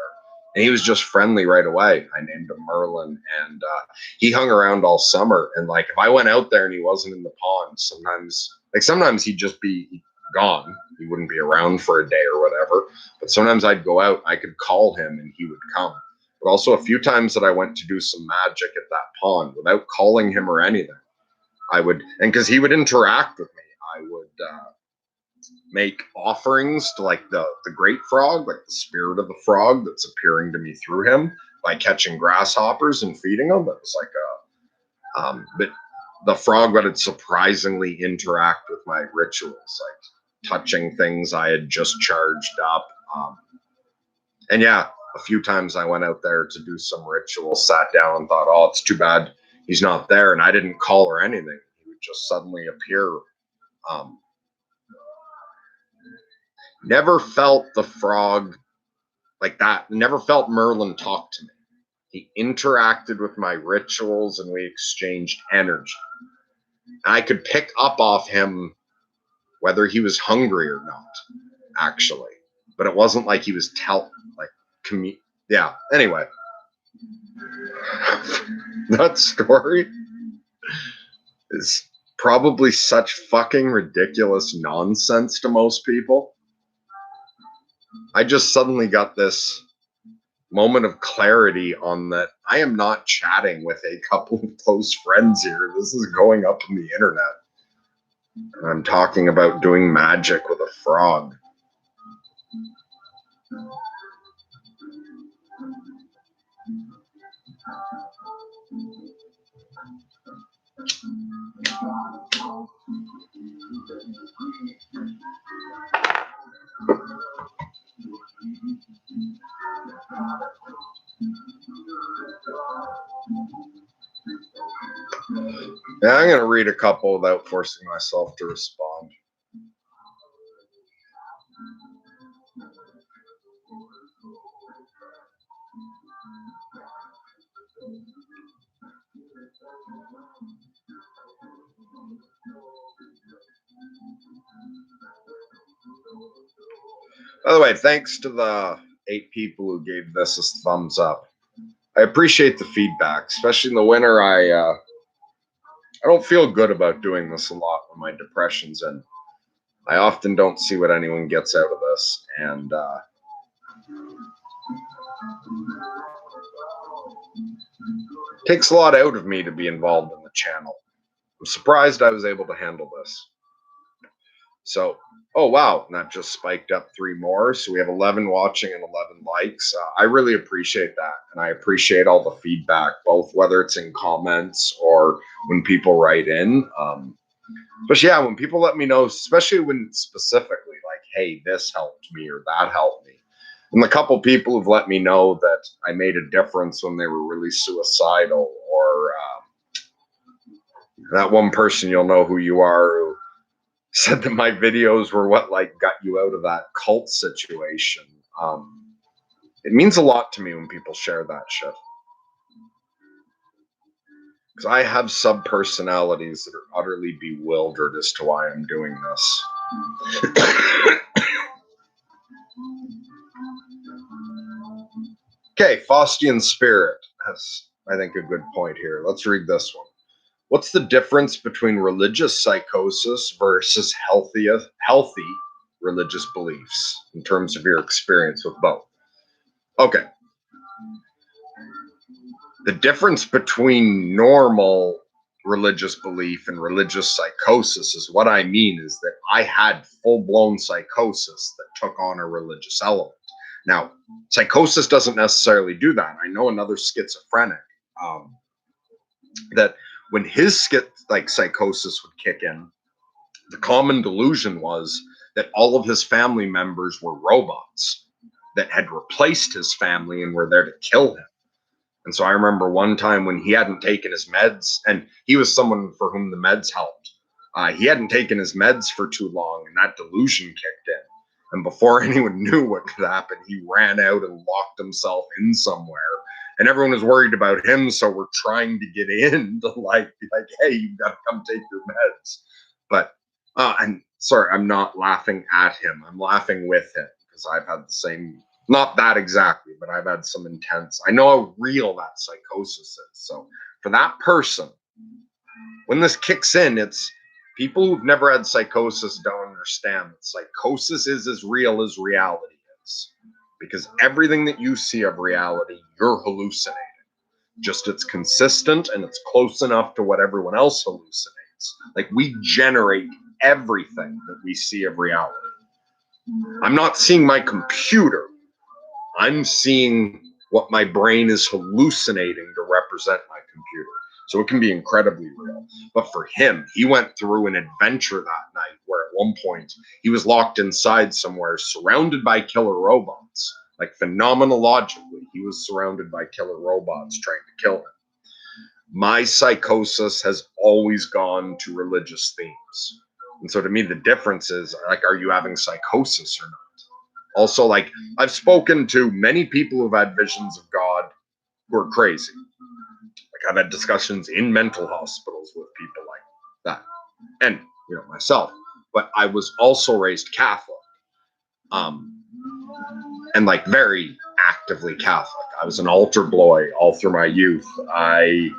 And he was just friendly right away. I named him Merlin, and he hung around all summer. And like, if I went out there and he wasn't in the pond, sometimes he'd just be gone. He wouldn't be around for a day or whatever. But sometimes I'd go out, I could call him, and he would come. But also a few times that I went to do some magic at that pond without calling him or anything, I would, and because he would interact with me, I would make offerings to like the great frog, like the spirit of the frog that's appearing to me through him by catching grasshoppers and feeding them. It was like but the frog would surprisingly interact with my rituals, like touching things I had just charged up. And yeah, a few times I went out there to do some ritual, sat down and thought, oh, it's too bad he's not there. And I didn't call or anything. He would just suddenly appear. Never felt the frog like that. Never felt Merlin talk to me. He interacted with my rituals and we exchanged energy. And I could pick up off him whether he was hungry or not, actually. But it wasn't like he was yeah. Anyway, that story is probably such fucking ridiculous nonsense to most people. I just suddenly got this moment of clarity on that I am not chatting with a couple of close friends here. This is going up on the internet. And I'm talking about doing magic with a frog. Yeah, I'm going to read a couple without forcing myself to respond. By the way, thanks to the 8 people who gave this a thumbs up. I appreciate the feedback, especially in the winter. I don't feel good about doing this a lot when my depression's in. I often don't see what anyone gets out of this, and it takes a lot out of me to be involved in the channel. I'm surprised I was able to handle this. So, oh wow, and that just spiked up 3 more. So we have 11 watching and 11 likes. I really appreciate that. And I appreciate all the feedback, both whether it's in comments or when people write in. But yeah, when people let me know, especially when specifically like, hey, this helped me or that helped me. And the couple people who've let me know that I made a difference when they were really suicidal, or that one person, you'll know who you are, who said that my videos were what like got you out of that cult situation. It means a lot to me when people share that shit. Because I have sub personalities that are utterly bewildered as to why I'm doing this. Okay, Faustian Spirit has, I think, a good point here. Let's read this one. What's the difference between religious psychosis versus healthy religious beliefs in terms of your experience with both? Okay. The difference between normal religious belief and religious psychosis is what I mean is that I had full-blown psychosis that took on a religious element. Now, psychosis doesn't necessarily do that. I know another schizophrenic that when his psychosis would kick in, the common delusion was that all of his family members were robots that had replaced his family and were there to kill him. And so I remember one time when he hadn't taken his meds, and he was someone for whom the meds helped. He hadn't taken his meds for too long, and that delusion kicked in. And before anyone knew what could happen, he ran out and locked himself in somewhere. And everyone was worried about him, so we're trying to get in to be like, hey, you've got to come take your meds. But and sorry, I'm not laughing at him. I'm laughing with him because I've had the same, not that exactly, but I've had some intense, I know how real that psychosis is. So for that person, when this kicks in, it's people who've never had psychosis don't understand that psychosis is as real as reality is. Because everything that you see of reality, you're hallucinating. Just it's consistent and it's close enough to what everyone else hallucinates. Like we generate everything that we see of reality. I'm not seeing my computer. I'm seeing what my brain is hallucinating to represent my computer. So it can be incredibly real. But for him, he went through an adventure that night where at one point he was locked inside somewhere surrounded by killer robots. Like phenomenologically, he was surrounded by killer robots trying to kill him. My psychosis has always gone to religious themes. And so to me, the difference is like, are you having psychosis or not? Also, like, I've spoken to many people who've had visions of God who are crazy. Like, I've had discussions in mental hospitals with people like that. And, you know, myself. But I was also raised Catholic. And, like, very actively Catholic. I was an altar boy all through my youth. There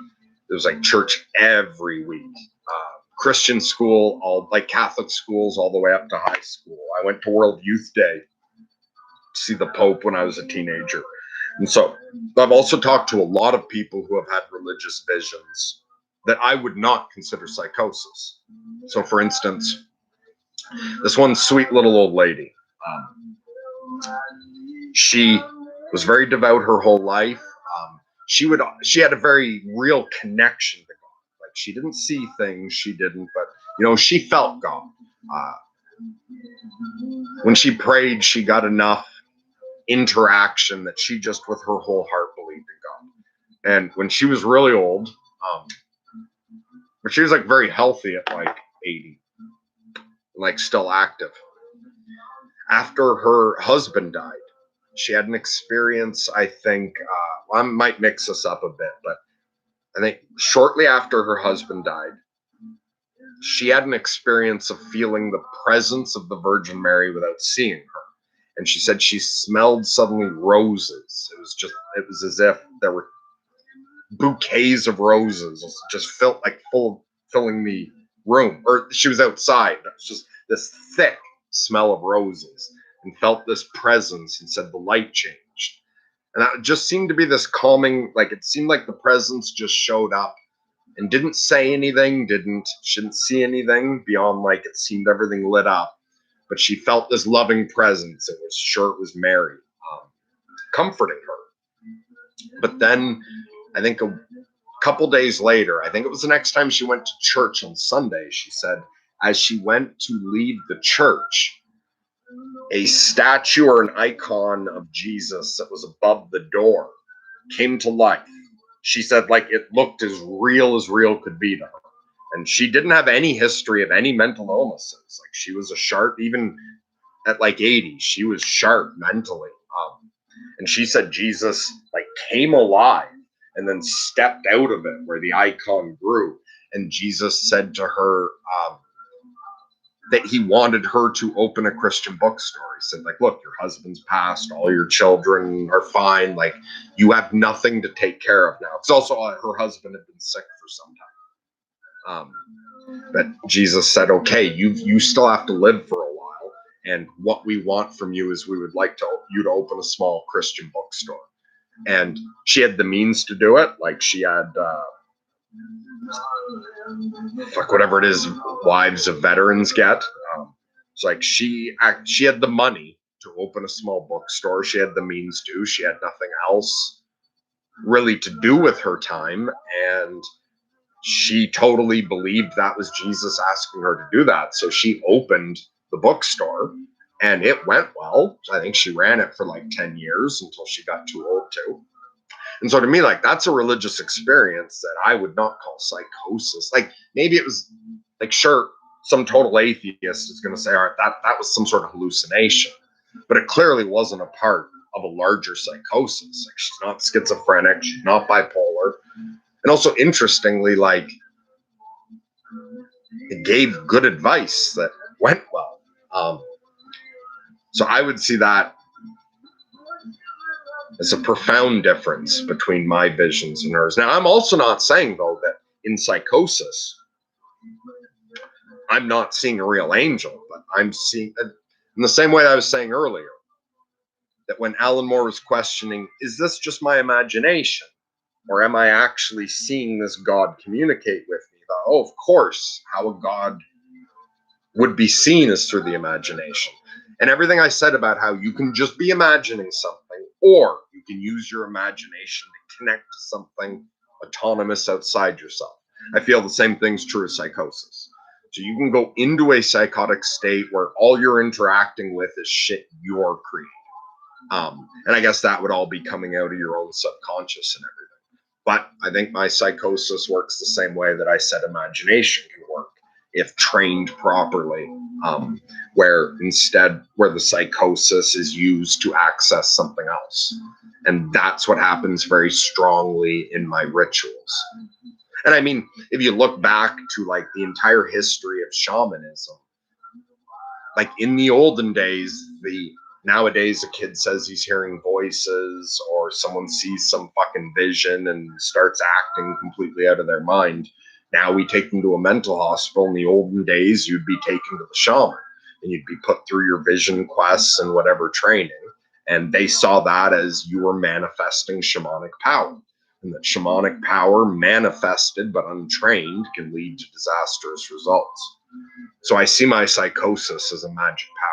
was, like, church every week. Christian school, all like Catholic schools all the way up to high school. I went to World Youth Day see the Pope when I was a teenager. And so I've also talked to a lot of people who have had religious visions that I would not consider psychosis. So for instance, this one sweet little old lady, she was very devout her whole life. She had a very real connection to God. Like she didn't see things, she didn't, but you know, she felt God. When she prayed, she got enough interaction that she just with her whole heart believed in God. And when she was really old, but she was like very healthy at like 80, like still active. After her husband died, she had an experience, I think, I might mix this up a bit, but I think shortly after her husband died, she had an experience of feeling the presence of the Virgin Mary without seeing her. And she said she smelled suddenly roses. It was as if there were bouquets of roses just filling the room. Or she was outside. It was just this thick smell of roses and felt this presence and said the light changed. And that just seemed to be this calming, like it seemed like the presence just showed up and didn't say anything, she didn't see anything beyond like it seemed everything lit up. But she felt this loving presence and was sure it was Mary comforting her. But then I think a couple days later, I think it was the next time she went to church on Sunday, she said, as she went to leave the church, a statue or an icon of Jesus that was above the door came to life. She said, like, it looked as real could be to her. And she didn't have any history of any mental illnesses. Like, she was a sharp, even at like 80, she was sharp mentally. And she said Jesus like came alive and then stepped out of it where the icon grew. And Jesus said to her that he wanted her to open a Christian bookstore. He said, like, look, your husband's passed, all your children are fine. Like, you have nothing to take care of now. It's also her husband had been sick for some time. But Jesus said, okay, you still have to live for a while. And what we want from you is we would like you to open a small Christian bookstore. And she had the means to do it. Like, she had, whatever it is, wives of veterans get. It's like she had the money to open a small bookstore. She had the means to. She had nothing else really to do with her time. And she totally believed that was Jesus asking her to do that. So she opened the bookstore and it went well. I think she ran it for like 10 years until she got too old to. And so to me, like, that's a religious experience that I would not call psychosis. Like, maybe it was like, sure, some total atheist is going to say, all right, that was some sort of hallucination, but it clearly wasn't a part of a larger psychosis. Like, she's not schizophrenic. She's not bipolar. And also, interestingly, like, it gave good advice that went well. So I would see that as a profound difference between my visions and hers. Now, I'm also not saying, though, that in psychosis, I'm not seeing a real angel, but I'm seeing, in the same way I was saying earlier, that when Alan Moore was questioning, is this just my imagination? Or am I actually seeing this God communicate with me? That, oh, of course, how a God would be seen is through the imagination. And everything I said about how you can just be imagining something, or you can use your imagination to connect to something autonomous outside yourself. I feel the same thing's true of psychosis. So you can go into a psychotic state where all you're interacting with is shit you're creating. And I guess that would all be coming out of your own subconscious and everything. But I think my psychosis works the same way that I said imagination can work if trained properly, where the psychosis is used to access something else. And that's what happens very strongly in my rituals. And I mean, if you look back to like the entire history of shamanism, like in the olden days, nowadays a kid says he's hearing voices or someone sees some fucking vision and starts acting completely out of their mind. Now we take them to a mental hospital. In the olden days, you'd be taken to the shaman and you'd be put through your vision quests and whatever training. And they saw that as you were manifesting shamanic power. And that shamanic power manifested but untrained can lead to disastrous results. So I see my psychosis as a magic power.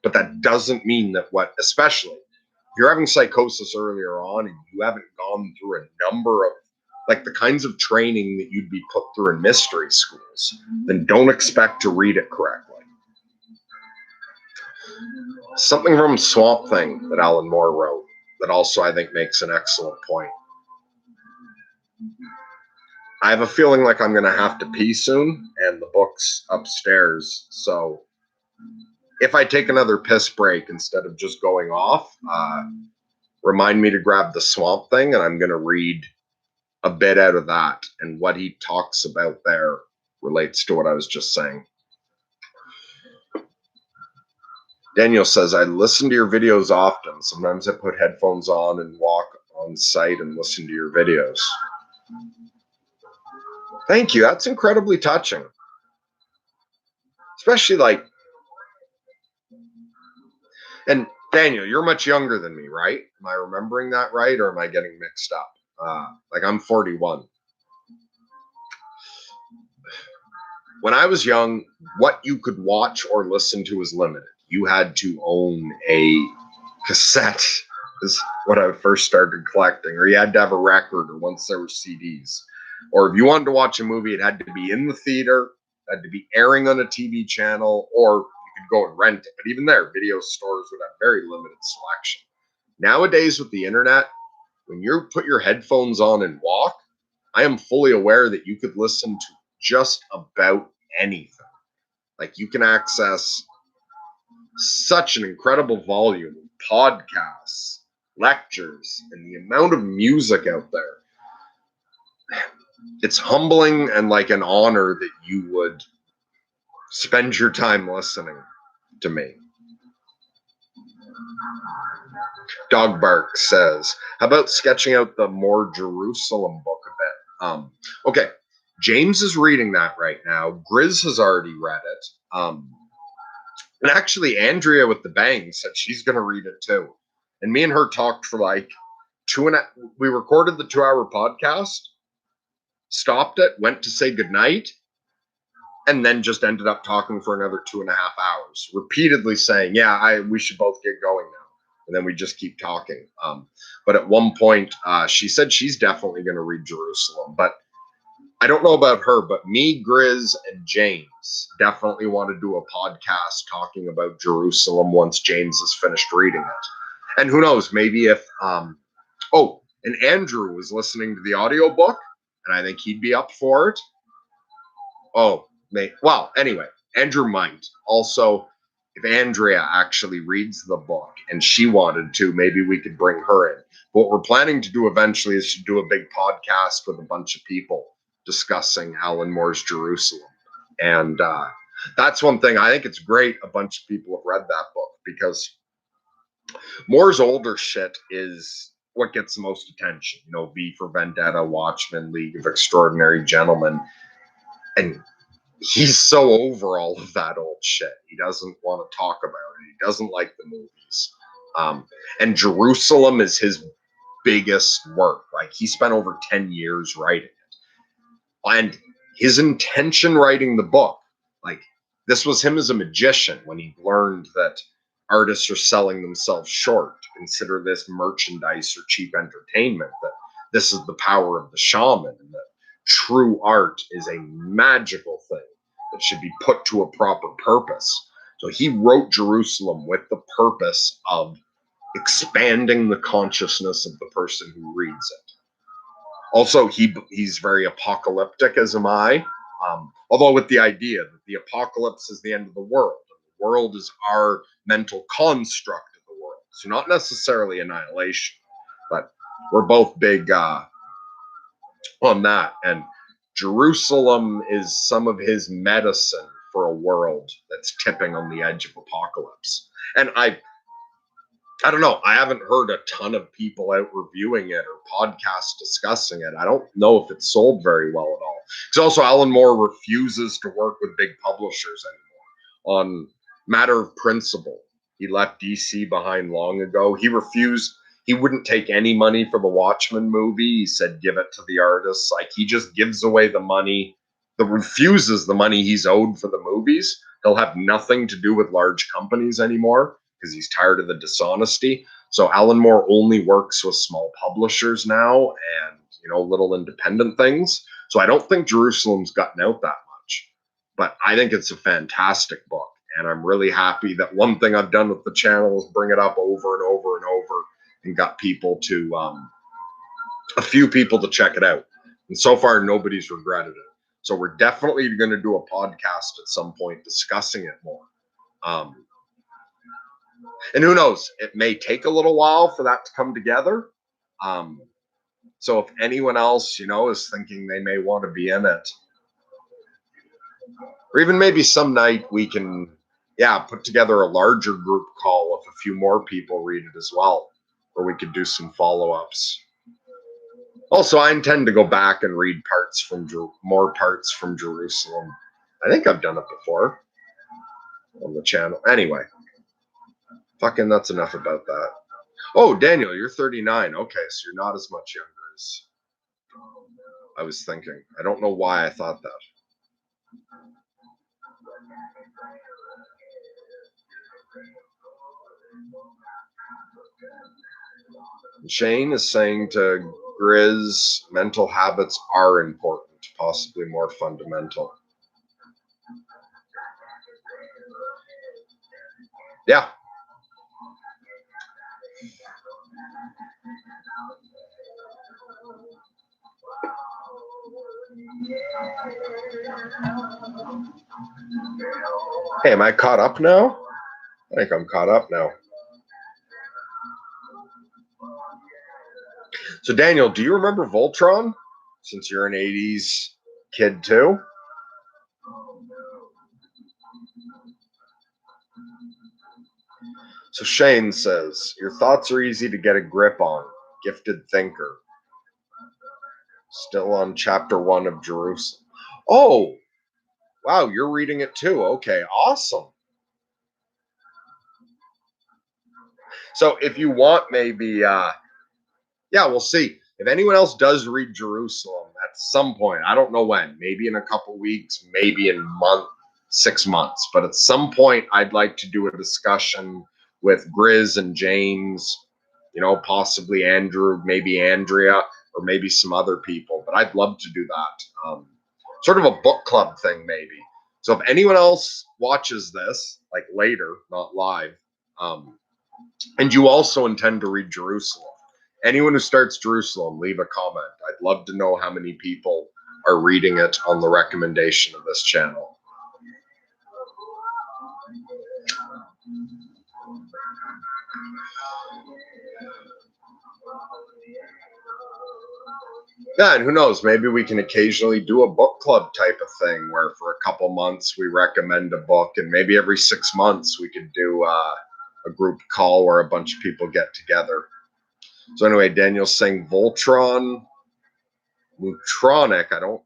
But that doesn't mean that especially if you're having psychosis earlier on and you haven't gone through a number of, like, the kinds of training that you'd be put through in mystery schools, then don't expect to read it correctly. Something from Swamp Thing that Alan Moore wrote that also I think makes an excellent point. I have a feeling like I'm going to have to pee soon, and the book's upstairs. So if I take another piss break instead of just going off, remind me to grab the Swamp Thing, and I'm going to read a bit out of that. And what he talks about there relates to what I was just saying. Daniel says, I listen to your videos often. Sometimes I put headphones on and walk on site and listen to your videos. Thank you. That's incredibly touching. Especially like, and Daniel, you're much younger than me, right? Am I remembering that right? Or am I getting mixed up? Like, I'm 41. When I was young, what you could watch or listen to was limited. You had to own a cassette, is what I first started collecting, or you had to have a record, or once there were CDs. Or if you wanted to watch a movie, it had to be in the theater Had to be airing on a TV channel, or you could go and rent it. But even there, video stores would have very limited selection. Nowadays, with the internet, when you put your headphones on and walk, I am fully aware that you could listen to just about anything. Like, you can access such an incredible volume of podcasts, lectures, and the amount of music out there. It's humbling and like an honor that you would spend your time listening to me. Dog Bark says, how about sketching out the More Jerusalem book a bit? Okay, James is reading that right now. Grizz has already read it. And actually, Andrea with the bang said she's going to read it too. And me and her talked for like we recorded the 2-hour podcast, stopped it, went to say goodnight, and then just ended up talking for another 2.5 hours, repeatedly saying, yeah, we should both get going now. And then we just keep talking. But at one point, she said she's definitely going to read Jerusalem. But I don't know about her, but me, Grizz, and James definitely want to do a podcast talking about Jerusalem once James has finished reading it. And who knows, maybe if, and Andrew was listening to the audiobook, and I think he'd be up for it. Well, anyway, Andrew might. Also, if Andrea actually reads the book and she wanted to, maybe we could bring her in. What we're planning to do eventually is to do a big podcast with a bunch of people discussing Alan Moore's Jerusalem. And that's one thing. I think it's great a bunch of people have read that book, because Moore's older shit is what gets the most attention. You know, V for Vendetta, Watchmen, League of Extraordinary Gentlemen. And he's so over all of that old shit. He doesn't want to talk about it. He doesn't like the movies. And Jerusalem is his biggest work. Like, he spent over 10 years writing it. And his intention writing the book, like, this was him as a magician when he learned that artists are selling themselves short, to consider this merchandise or cheap entertainment, that this is the power of the shaman, and that true art is a magical thing that should be put to a proper purpose. So he wrote Jerusalem with the purpose of expanding the consciousness of the person who reads it. Also, he's very apocalyptic, as am I, although with the idea that the apocalypse is the end of the world. The world is our mental construct of the world. So not necessarily annihilation, but we're both big on that. And Jerusalem is some of his medicine for a world that's tipping on the edge of apocalypse. And I don't know. I haven't heard a ton of people out reviewing it or podcasts discussing it. I don't know if it's sold very well at all. Because also, Alan Moore refuses to work with big publishers anymore on matter of principle. He left DC behind long ago. He refused. He wouldn't take any money for the Watchmen movie. He said, give it to the artists. Like, he just gives away the money, refuses the money he's owed for the movies. He'll have nothing to do with large companies anymore, because he's tired of the dishonesty. So Alan Moore only works with small publishers now and, little independent things. So I don't think Jerusalem's gotten out that much. But I think it's a fantastic book. And I'm really happy that one thing I've done with the channel is bring it up over and over and over and got people to, a few people to check it out. And so far, nobody's regretted it. So we're definitely going to do a podcast at some point discussing it more. And who knows, it may take a little while for that to come together. So if anyone else, is thinking they may want to be in it, or even maybe some night we can, put together a larger group call if a few more people read it as well, or we could do some follow-ups. Also, I intend to go back and read more parts from Jerusalem. I think I've done it before on the channel. Anyway. Fucking, that's enough about that. Oh, Daniel, you're 39. Okay, so you're not as much younger as I was thinking. I don't know why I thought that. Shane is saying to Grizz, mental habits are important, possibly more fundamental. Yeah. Hey, am I caught up now? I think I'm caught up now. So, Daniel, do you remember Voltron? Since you're an 80s kid too? So Shane says, your thoughts are easy to get a grip on. Gifted thinker. Still on chapter 1 of Jerusalem. Oh, wow, you're reading it too. Okay, awesome. So if you want, maybe, yeah, we'll see. If anyone else does read Jerusalem at some point, I don't know when, maybe in a couple weeks, maybe in 6 months, but at some point, I'd like to do a discussion with Grizz and James, possibly Andrew, maybe Andrea, or maybe some other people. But I'd love to do that. Sort of a book club thing, maybe. So if anyone else watches this, like later, not live, and you also intend to read Jerusalem, anyone who starts Jerusalem, leave a comment. I'd love to know how many people are reading it on the recommendation of this channel. Yeah, and who knows, maybe we can occasionally do a book club type of thing where for a couple months we recommend a book, and maybe every 6 months we could do a group call where a bunch of people get together. So anyway, Daniel's saying Voltron, Neutronic. I don't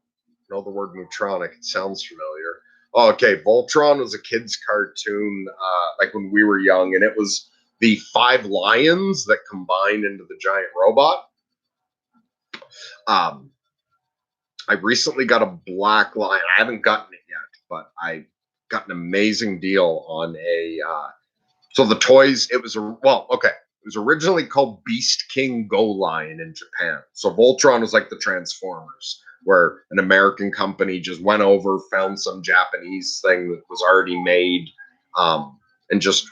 know the word Neutronic. It sounds familiar. Oh, okay, Voltron was a kid's cartoon like when we were young, and it was the 5 lions that combined into the giant robot. I recently got a black lion. I haven't gotten it yet, but I got an amazing deal on a. So the toys, it was it was originally called Beast King Go Lion in Japan. So Voltron was like the Transformers, where an American company just went over, found some Japanese thing that was already made, and just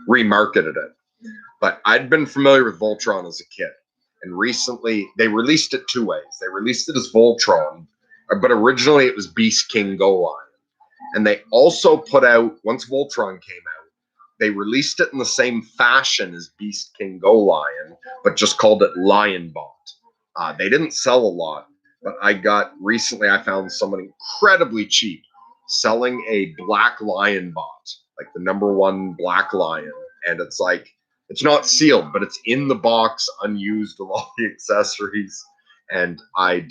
remarketed it. But I'd been familiar with Voltron as a kid. And recently, they released it 2 ways. They released it as Voltron, but originally it was Beast King Go Lion. And they also put out, once Voltron came out, they released it in the same fashion as Beast King Go Lion, but just called it Lion Bot. They didn't sell a lot, but recently I found someone incredibly cheap selling a black lion bot, like the #1 black lion. And it's not sealed, but it's in the box, unused with all the accessories. And I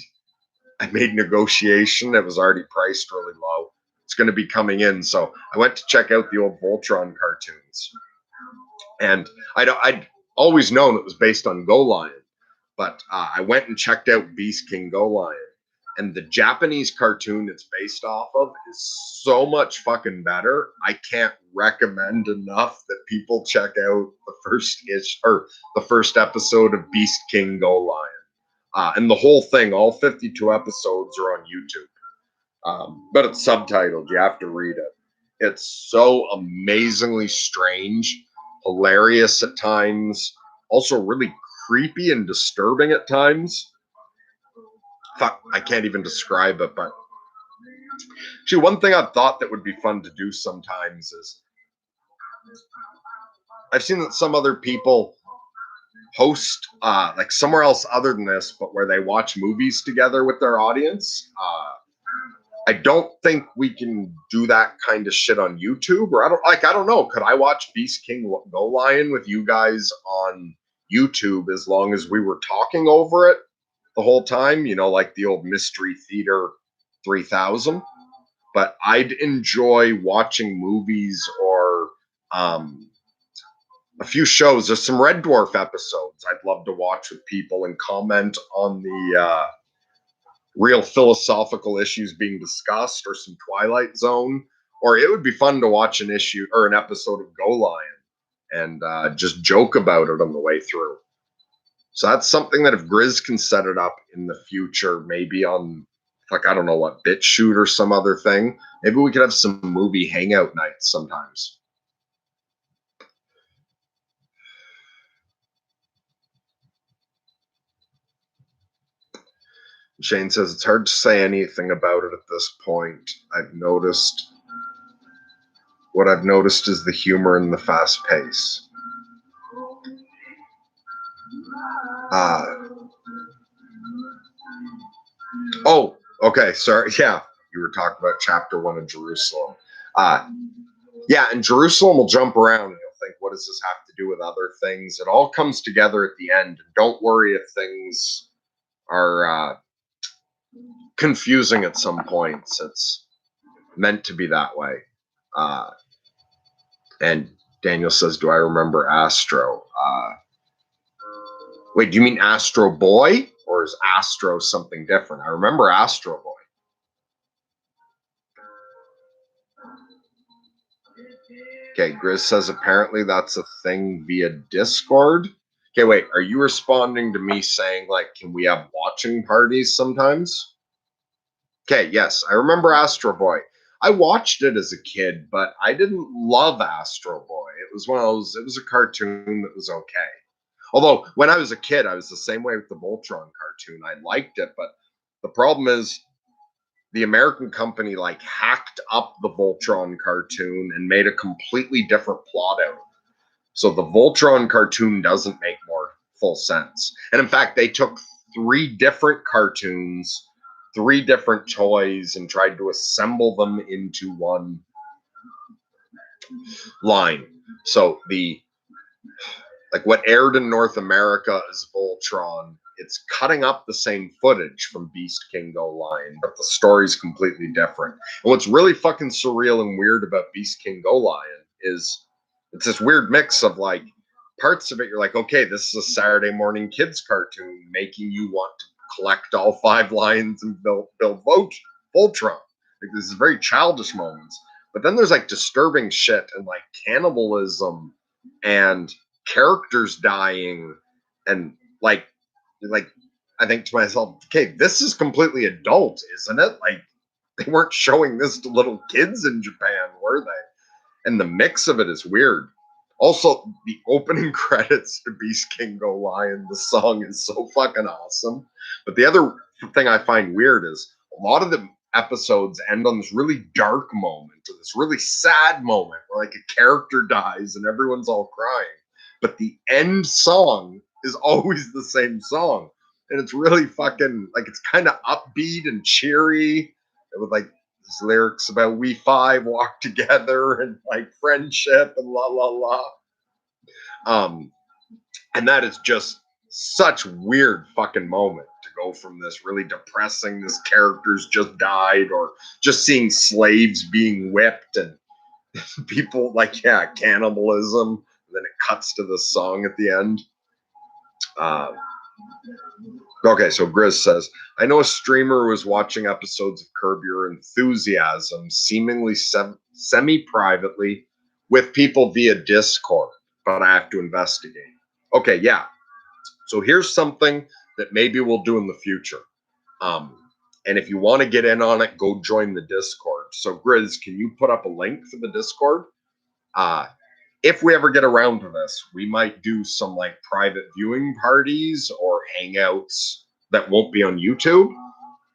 made negotiation. It was already priced really low. It's going to be coming in. So I went to check out the old Voltron cartoons. And I'd always known it was based on Go Lion, but I went and checked out Beast King Go Lion. And the Japanese cartoon it's based off of is so much fucking better. I can't recommend enough that people check out the first episode of Beast King Go Lion. And the whole thing, all 52 episodes are on YouTube. But it's subtitled. You have to read it. It's so amazingly strange, hilarious at times, also really creepy and disturbing at times. I can't even describe it, but actually, one thing I've thought that would be fun to do sometimes is I've seen that some other people host like somewhere else other than this, but where they watch movies together with their audience. I don't think we can do that kind of shit on YouTube, or I don't know. Could I watch Beast King Go Lion with you guys on YouTube as long as we were talking over it the whole time? Like the old Mystery Theater 3000. But I'd enjoy watching movies or a few shows. There's some Red Dwarf episodes I'd love to watch with people and comment on the real philosophical issues being discussed, or some Twilight Zone. Or it would be fun to watch an issue or an episode of Go Lion and just joke about it on the way through. So that's something that if Grizz can set it up in the future, maybe on like, I don't know what, BitChute or some other thing. Maybe we could have some movie hangout nights sometimes. Shane says it's hard to say anything about it at this point. What I've noticed is the humor and the fast pace. Oh, okay. Sorry. Yeah, you were talking about chapter 1 of Jerusalem. Yeah, and Jerusalem will jump around and you'll think, what does this have to do with other things? It all comes together at the end. And don't worry if things are confusing at some points. It's meant to be that way. And Daniel says, do I remember Astro? Wait, do you mean Astro Boy? Or is Astro something different? I remember Astro Boy. Okay, Grizz says apparently that's a thing via Discord. Okay, wait, are you responding to me saying, like, can we have watching parties sometimes? Okay, yes, I remember Astro Boy. I watched it as a kid, but I didn't love Astro Boy. It was it was a cartoon that was okay. Although, when I was a kid, I was the same way with the Voltron cartoon. I liked it, but the problem is the American company like hacked up the Voltron cartoon and made a completely different plot out. So the Voltron cartoon doesn't make more full sense. And in fact, they took 3 different cartoons, 3 different toys, and tried to assemble them into one line. So what aired in North America is Voltron. It's cutting up the same footage from Beast King Go Lyin, but the story's completely different. And what's really fucking surreal and weird about Beast King Go Lyin is it's this weird mix of like parts of it you're like, okay, this is a Saturday morning kids cartoon making you want to collect all 5 lions and build Voltron. Like this is very childish moments. But then there's like disturbing shit and like cannibalism and characters dying and like I think to myself, okay, this is completely adult, isn't it? Like they weren't showing this to little kids in Japan, were they? And the mix of it is weird. Also, the opening credits to Beast King Go Lyin, the song is so fucking awesome. But the other thing I find weird is a lot of the episodes end on this really dark moment or this really sad moment where like a character dies and everyone's all crying. But the end song is always the same song. And it's really fucking like it's kind of upbeat and cheery with like these lyrics about we 5 walk together and like friendship and la la la. And that is just such weird fucking moment to go from this really depressing, this character's just died, or just seeing slaves being whipped and people like, yeah, cannibalism. And then it cuts to the song at the end. Okay, so Grizz says, I know a streamer who was watching episodes of Curb Your Enthusiasm, seemingly semi-privately, with people via Discord, but I have to investigate. Okay, yeah. So here's something that maybe we'll do in the future. And if you want to get in on it, go join the Discord. So Grizz, can you put up a link for the Discord? If we ever get around to this, we might do some like private viewing parties or hangouts that won't be on YouTube.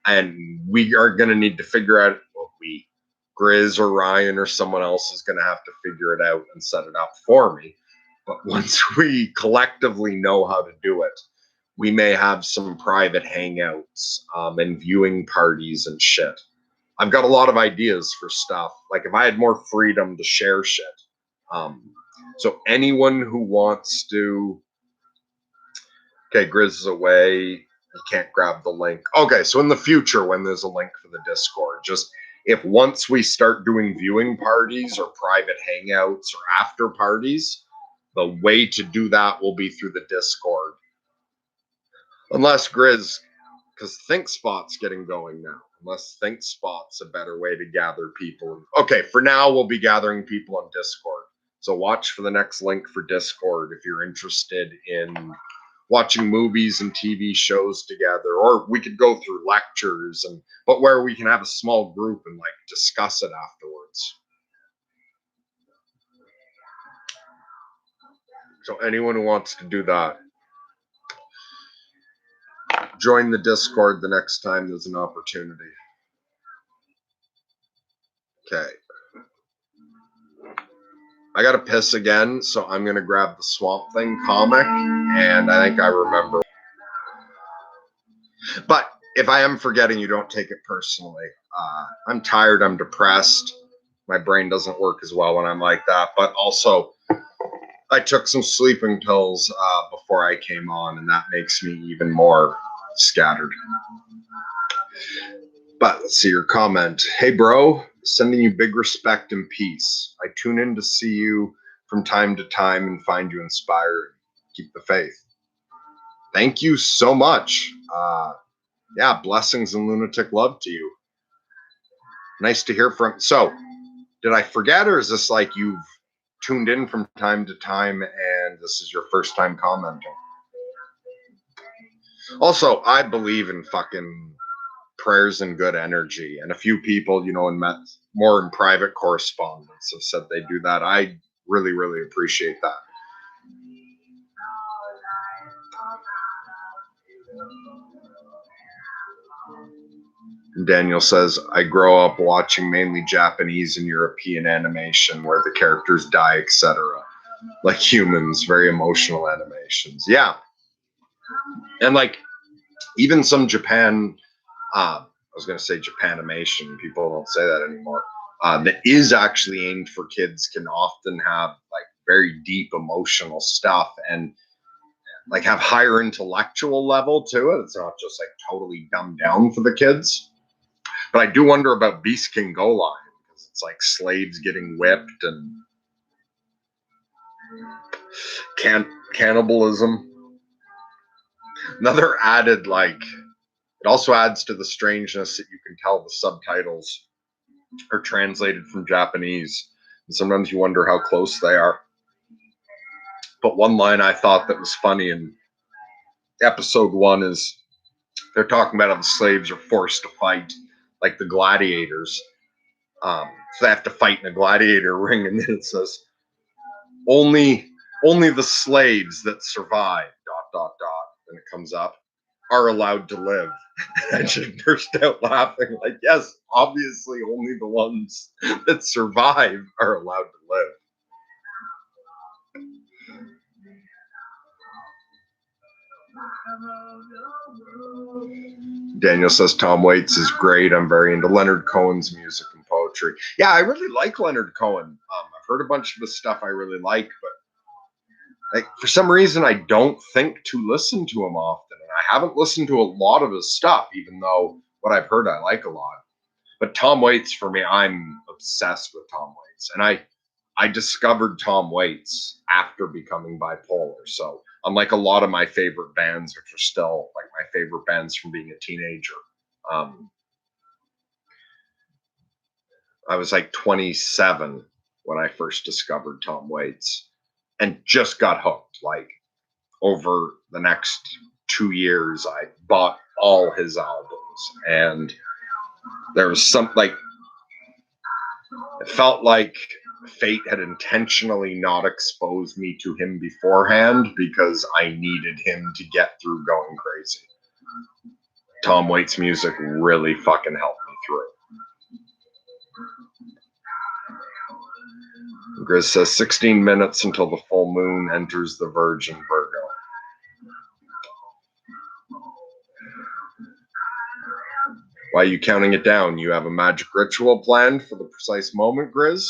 And we are going to need to figure out what Grizz or Ryan or someone else is going to have to figure it out and set it up for me. But once we collectively know how to do it, we may have some private hangouts and viewing parties and shit. I've got a lot of ideas for stuff. Like if I had more freedom to share shit. So anyone who wants to, okay, Grizz is away. You can't grab the link. Okay, so in the future, when there's a link for the Discord, just if once we start doing viewing parties or private hangouts or after parties, the way to do that will be through the Discord. Unless Grizz, because ThinkSpot's getting going now. Unless ThinkSpot's a better way to gather people. Okay, for now, we'll be gathering people on Discord. So watch for the next link for Discord if you're interested in watching movies and TV shows together, or we could go through lectures, but where we can have a small group and like discuss it afterwards. So anyone who wants to do that, join the Discord the next time there's an opportunity. Okay. I gotta piss again, so I'm gonna grab the Swamp Thing comic, and I think I remember. But if I am forgetting, you don't take it personally. I'm tired, I'm depressed. My brain doesn't work as well when I'm like that. But also, I took some sleeping pills before I came on, and that makes me even more scattered. But let's see your comment. Hey, bro, sending you big respect and peace. I tune in to see you from time to time and find you inspired. Keep the faith. Thank you so much. Yeah, blessings and lunatic love to you. Nice to hear from. So, did I forget, or is this like you've tuned in from time to time and this is your first time commenting? Also, I believe in fucking prayers and good energy, and a few people, you know, and met more in private correspondence have said they do that. I really, really appreciate that. Daniel says, I grow up watching mainly Japanese and European animation where the characters die, etc. Like humans, very emotional animations. Yeah. And like even some Japan, I was going to say Japanimation, people don't say that anymore, that is actually aimed for kids can often have like very deep emotional stuff and like have higher intellectual level to it. It's not just like totally dumbed down for the kids. But I do wonder about Beast King Go Lion, because it's like slaves getting whipped and cannibalism. Another added, like, it also adds to the strangeness that you can tell the subtitles are translated from Japanese. And sometimes you wonder how close they are. But one line I thought that was funny in episode 1 is they're talking about how the slaves are forced to fight like the gladiators. So they have to fight in a gladiator ring, and then it says, only the slaves that survive, ... and it comes up, are allowed to live. I just burst out laughing, like, yes, obviously only the ones that survive are allowed to live. Daniel says Tom Waits is great. I'm very into Leonard Cohen's music and poetry. Yeah, I really like Leonard Cohen. I've heard a bunch of his stuff I really like, but like for some reason I don't think to listen to him often. And I haven't listened to a lot of his stuff, even though what I've heard I like a lot. But Tom Waits, for me, I'm obsessed with Tom Waits. And I discovered Tom Waits after becoming bipolar. So unlike a lot of my favorite bands, which are still like my favorite bands from being a teenager, I was like 27 when I first discovered Tom Waits and just got hooked. Like over the next 2 years, I bought all his albums, and there was some like, it felt like fate had intentionally not exposed me to him beforehand because I needed him to get through going crazy. Tom Waits' music really fucking helped me through. Grizz says 16 minutes until the full moon enters the Virgin Virgo. Why are you counting it down? You have a magic ritual planned for the precise moment, Grizz?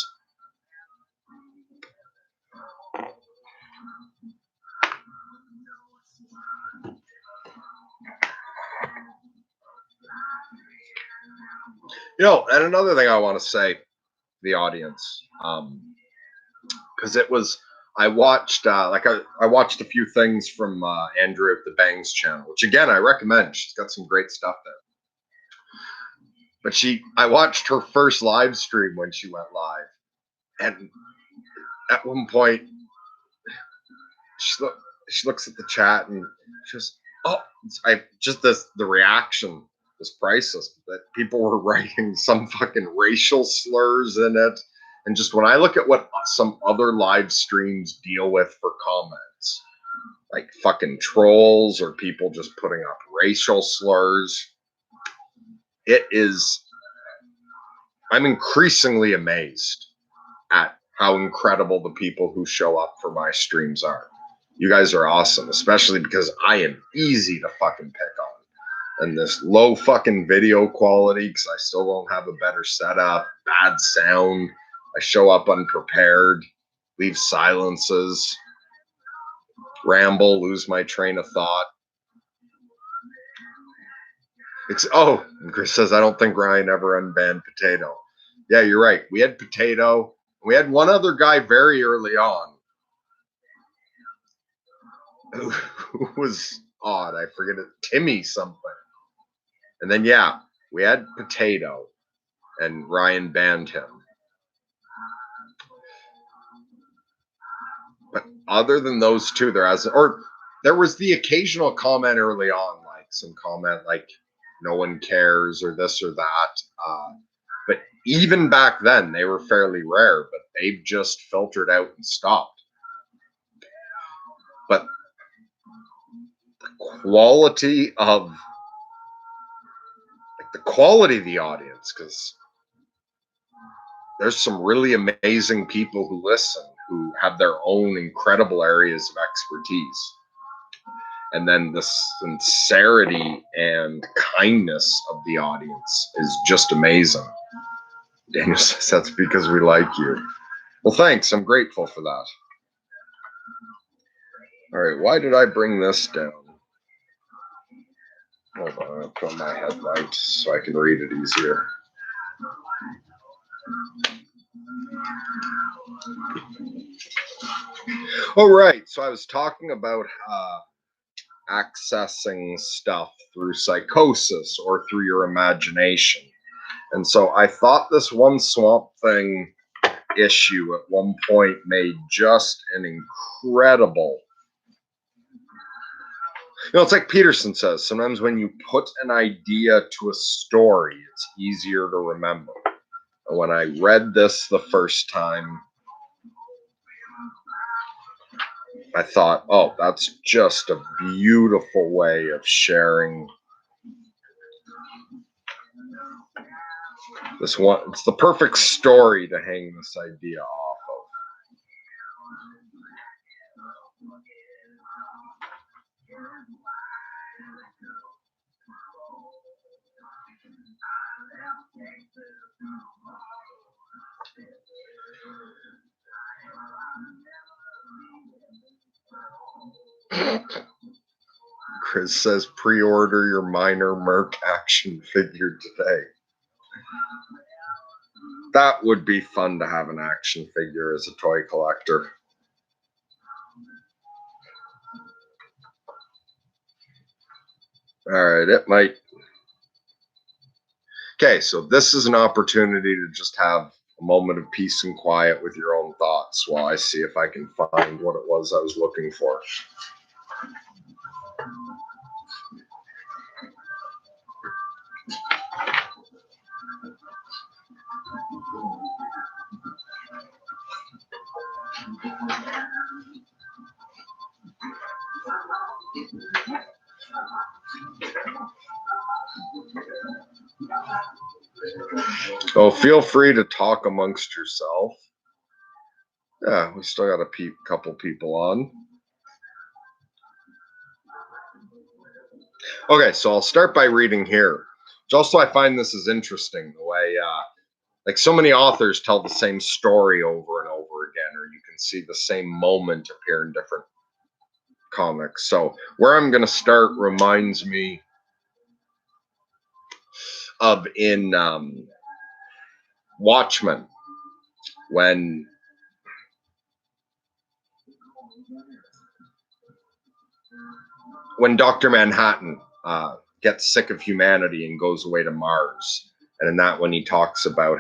You know, and another thing I want to say to the audience, because it was, I watched I watched a few things from Andrew of the Bangs channel, which again I recommend. She's got some great stuff there. But I watched her first live stream when she went live, and at one point, she looks at the chat and just, oh, I just the reaction was priceless. That people were writing some fucking racial slurs in it, and just when I look at what some other live streams deal with for comments, like fucking trolls or people just putting up racial slurs, it is. I'm increasingly amazed at how incredible the people who show up for my streams are. You guys are awesome, especially because I am easy to fucking pick on. And this low fucking video quality, because I still don't have a better setup, bad sound. I show up unprepared, leave silences, ramble, lose my train of thought. Oh, and Chris says, I don't think Ryan ever unbanned Potato. Yeah, you're right. We had Potato. We had one other guy very early on who was odd. I forget it. Timmy something. And then, yeah, we had Potato, and Ryan banned him. But other than those two, there was the occasional comment early on, like some comment like, no one cares or this or that. But even back then, they were fairly rare, but they've just filtered out and stopped. But the quality of the audience, because there's some really amazing people who listen, who have their own incredible areas of expertise. And then the sincerity and kindness of the audience is just amazing. Daniel says that's because we like you. Well, thanks. I'm grateful for that. All right, why did I bring this down? Hold on, I'll put on my headlight so I can read it easier. All right, so I was talking about accessing stuff through psychosis or through your imagination. And so I thought this one Swamp Thing issue at one point made just an incredible. It's like Peterson says, sometimes when you put an idea to a story, it's easier to remember. And when I read this the first time, I thought, oh, that's just a beautiful way of sharing this one. It's the perfect story to hang this idea off of. Chris says, pre-order your minor Merc action figure today. That would be fun to have an action figure as a toy collector. All right, it might. Okay, so this is an opportunity to just have a moment of peace and quiet with your own thoughts while I see if I can find what it was I was looking for. So feel free to talk amongst yourself. Yeah, we still got a couple people on. Okay, so I'll start by reading here. Which also I find this is interesting, the way like so many authors tell the same story over and over again, or you can see the same moment appear in different comics. So where I'm going to start reminds me of in Watchmen, when Dr. Manhattan gets sick of humanity and goes away to Mars. And in that one, he talks about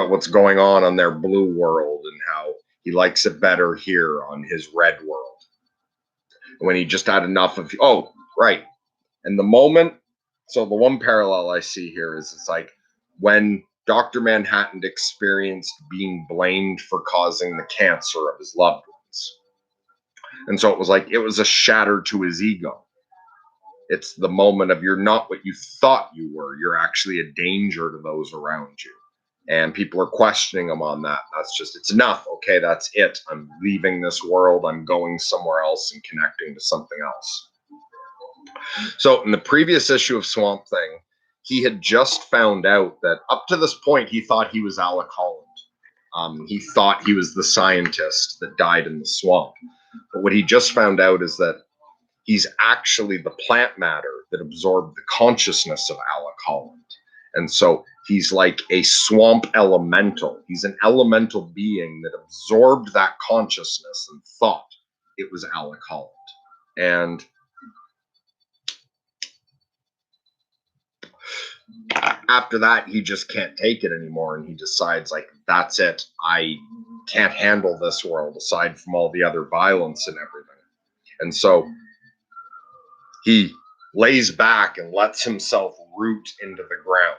what's going on their blue world, and how He likes it better here on his red world. And when he just had enough of, oh, right. And the moment, so the one parallel I see here is it's like when Dr. Manhattan experienced being blamed for causing the cancer of his loved ones. And so it was like, it was a shatter to his ego. It's the moment of you're not what you thought you were. You're actually a danger to those around you. And people are questioning him on that. That's just, it's enough. Okay, that's it. I'm leaving this world. I'm going somewhere else and connecting to something else. So in the previous issue of Swamp Thing, he had just found out that up to this point, he thought he was Alec Holland. He thought he was the scientist that died in the swamp. But what he just found out is that he's actually the plant matter that absorbed the consciousness of Alec Holland. And so he's like a swamp elemental. He's an elemental being that absorbed that consciousness and thought it was Alec Holland. And after that, he just can't take it anymore. And he decides, like, that's it. I can't handle this world aside from all the other violence and everything. And so he lays back and lets himself root into the ground.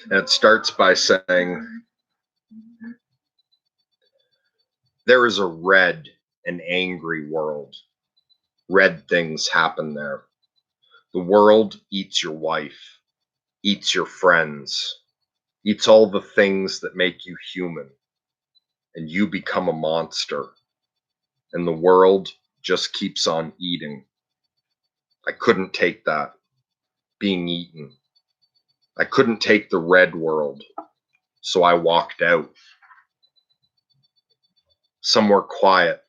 And it starts by saying, there is a red and angry world. Red things happen there. The world eats your wife, eats your friends, eats all the things that make you human. And you become a monster. And the world just keeps on eating. I couldn't take that, being eaten. I couldn't take the red world, so I walked out. Somewhere quiet,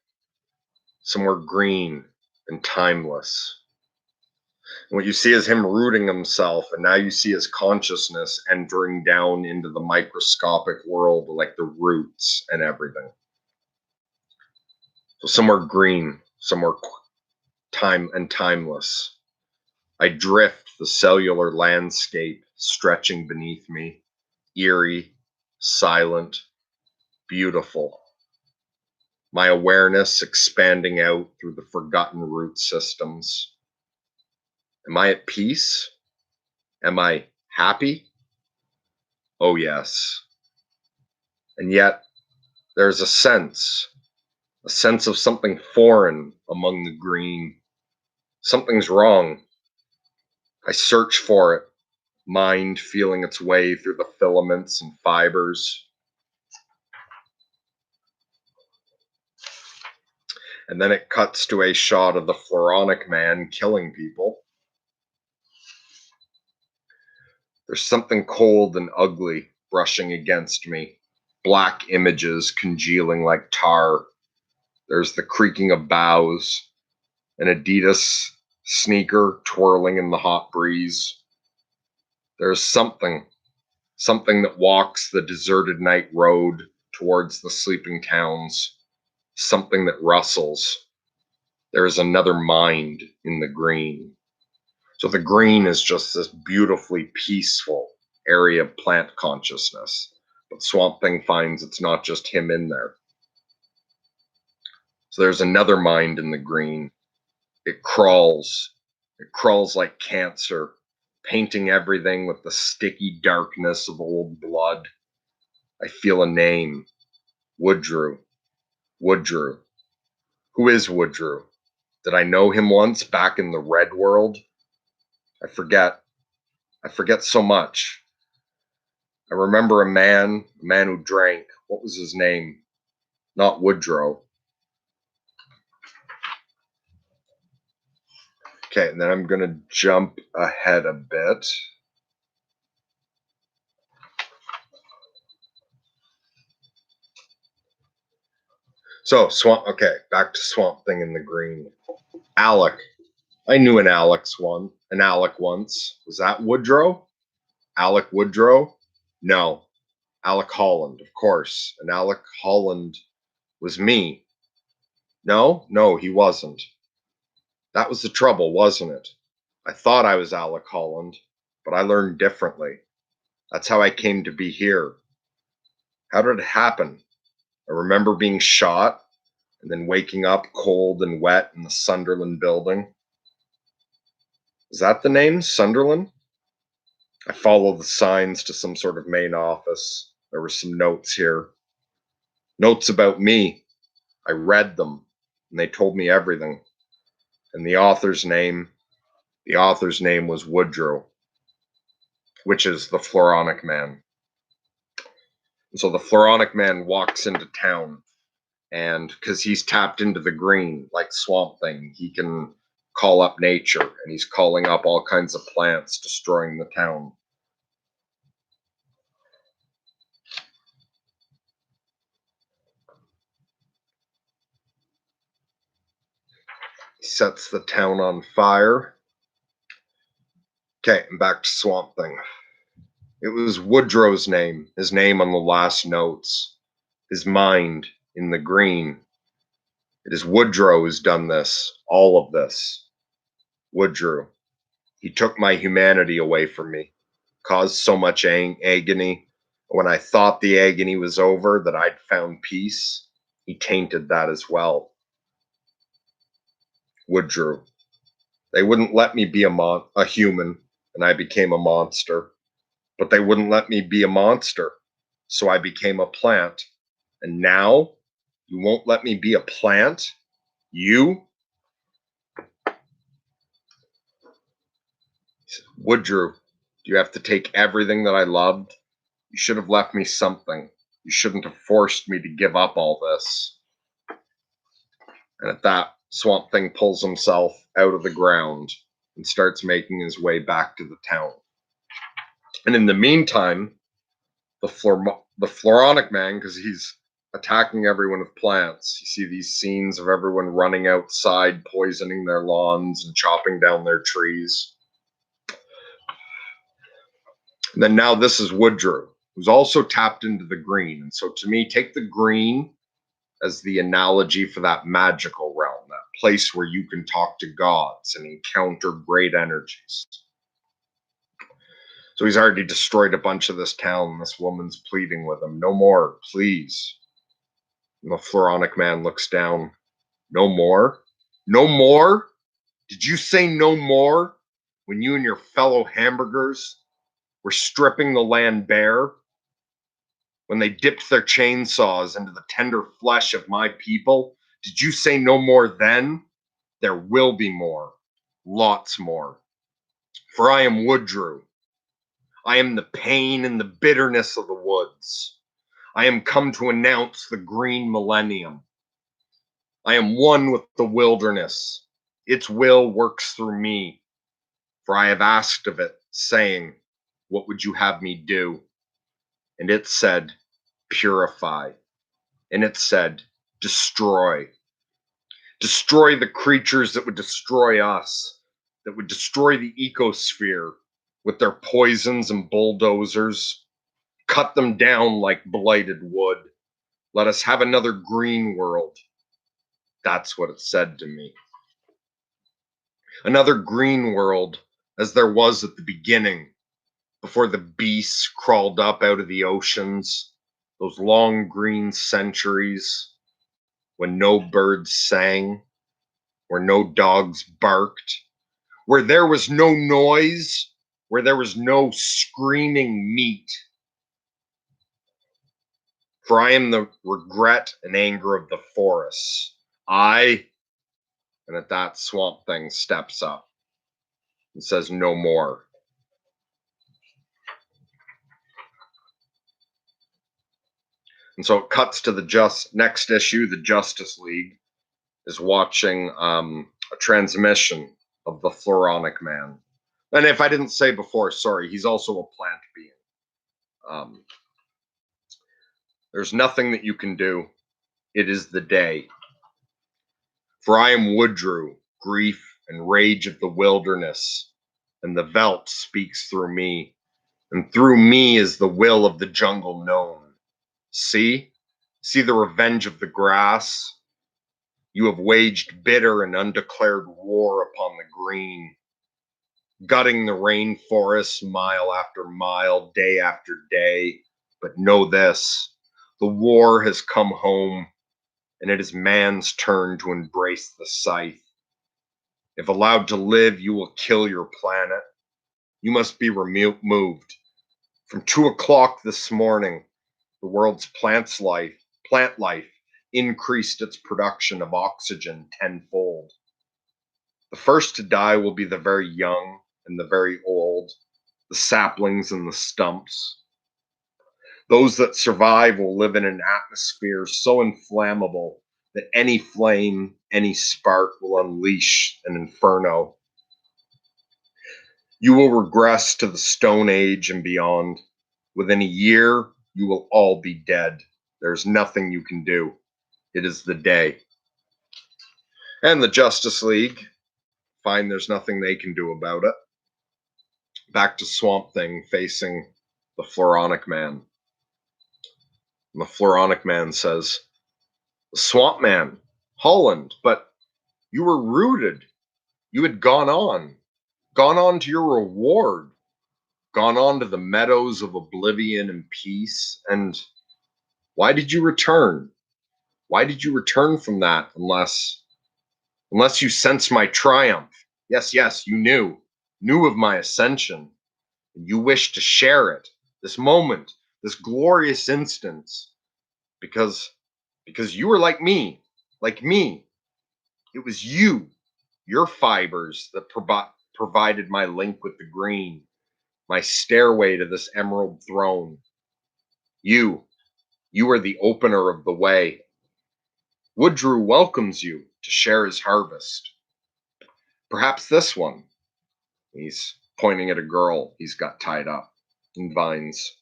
somewhere green and timeless. And what you see is him rooting himself, and now you see his consciousness entering down into the microscopic world, like the roots and everything. So somewhere green, somewhere time and timeless. I drift the cellular landscape stretching beneath me, eerie, silent, beautiful. My awareness expanding out through the forgotten root systems. Am I at peace? Am I happy? Oh, yes. And yet, there's a sense of something foreign among the green. Something's wrong. I search for it, mind feeling its way through the filaments and fibers. And then it cuts to a shot of the Floronic man killing people. There's something cold and ugly brushing against me. Black images congealing like tar. There's the creaking of boughs, an Adidas sneaker twirling in the hot breeze. There's something that walks the deserted night road towards the sleeping towns, something that rustles. There is another mind in the green. So the green is just this beautifully peaceful area of plant consciousness. But Swamp Thing finds it's not just him in there. So there's another mind in the green. It crawls. It crawls like cancer, painting everything with the sticky darkness of old blood. I feel a name. Woodrew. Woodrew. Who is Woodrew? Did I know him once back in the red world? I forget. I forget so much. I remember a man who drank. What was his name? Not Woodrow. Okay, and then I'm going to jump ahead a bit. So, back to Swamp Thing in the green. Alec. I knew an Alec once. Was that Woodrow? Alec Woodrow? No. Alec Holland, of course. And Alec Holland was me. No, he wasn't. That was the trouble, wasn't it? I thought I was Alec Holland, but I learned differently. That's how I came to be here. How did it happen? I remember being shot and then waking up cold and wet in the Sunderland building. Is that the name, Sunderland? I followed the signs to some sort of main office. There were some notes here. Notes about me. I read them, and they told me everything. And the author's name was Woodrow, which is the Floronic Man. And so the Floronic Man walks into town, and because he's tapped into the green, like Swamp Thing, he can call up nature, and he's calling up all kinds of plants, destroying the town. He sets the town on fire. Okay, and back to Swamp Thing. It was Woodrow's name, his name on the last notes, his mind in the green. It is Woodrow who's done this, all of this. Woodrow. He took my humanity away from me, caused so much agony. When I thought the agony was over, that I'd found peace, he tainted that as well. Woodrow. They wouldn't let me be a human, and I became a monster. But they wouldn't let me be a monster, so I became a plant. And now you won't let me be a plant? You? Woodrow, do you have to take everything that I loved? You should have left me something. You shouldn't have forced me to give up all this. And at that, Swamp Thing pulls himself out of the ground and starts making his way back to the town. And in the meantime, the Floronic Man, because he's attacking everyone with plants. You see these scenes of everyone running outside, poisoning their lawns and chopping down their trees. And then now this is Woodrow, who's also tapped into the green. And so to me, take the green as the analogy for that magical realm, that place where you can talk to gods and encounter great energies. So he's already destroyed a bunch of this town. And this woman's pleading with him, no more, please. And the Floronic Man looks down. No more? No more? Did you say no more when you and your fellow hamburgers were stripping the land bare? When they dipped their chainsaws into the tender flesh of my people? Did you say no more then? There will be more. Lots more. For I am Woodrow. I am the pain and the bitterness of the woods. I am come to announce the green millennium. I am one with the wilderness. Its will works through me. For I have asked of it, saying, what would you have me do? And it said, purify. And it said, destroy. Destroy the creatures that would destroy us, that would destroy the ecosphere with their poisons and bulldozers. Cut them down like blighted wood. Let us have another green world. That's what it said to me. Another green world, as there was at the beginning, before the beasts crawled up out of the oceans, those long green centuries when no birds sang, where no dogs barked, where there was no noise, where there was no screaming meat. For I am the regret and anger of the forests. And at that, Swamp Thing steps up and says, no more. And so it cuts to the next issue. The Justice League is watching a transmission of the Floronic Man. And if I didn't say before, sorry, he's also a plant being. There's nothing that you can do. It is the day. For I am Woodrow, grief and rage of the wilderness, and the veldt speaks through me, and through me is the will of the jungle known. See the revenge of the grass. You have waged bitter and undeclared war upon the green, gutting the rainforests mile after mile, day after day. But know this, The war has come home, and it is man's turn to embrace the scythe. If allowed to live, you will kill your planet. You must be removed. From 2 o'clock this morning, the world's plant life increased its production of oxygen tenfold. The first to die will be the very young and the very old, the saplings and the stumps. Those that survive will live in an atmosphere so inflammable that any flame, any spark will unleash an inferno. You will regress to the Stone Age and beyond. Within a year, you will all be dead. There's nothing you can do. It is the day. And the Justice League find there's nothing they can do about it. Back to Swamp Thing facing the Floronic Man. And the Floronic Man says, Swamp Man, Holland, but you were rooted. You had gone on to your reward, gone on to the meadows of oblivion and peace. And why did you return? Why did you return from that unless you sensed my triumph? Yes, you knew of my ascension, and you wished to share it, this moment, this glorious instance, because you were like me. It was your fibers that provided my link with the green, my stairway to this emerald throne. You are the opener of the way. Woodrue welcomes you to share his harvest. Perhaps this one. He's pointing at a girl he's got tied up in vines.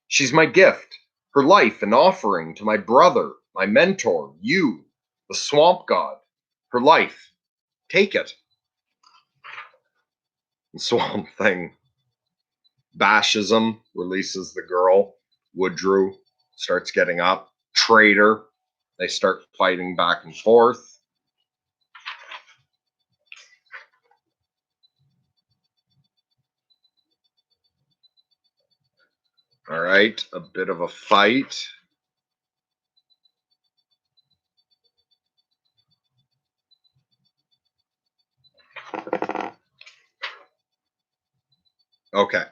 She's my gift, her life an offering to my brother, my mentor, you, the swamp god. Her life. Take it. And Swamp Thing bashes him, releases the girl. Woodrue starts getting up. Traitor. They start fighting back and forth. All right, a bit of a fight. Okay.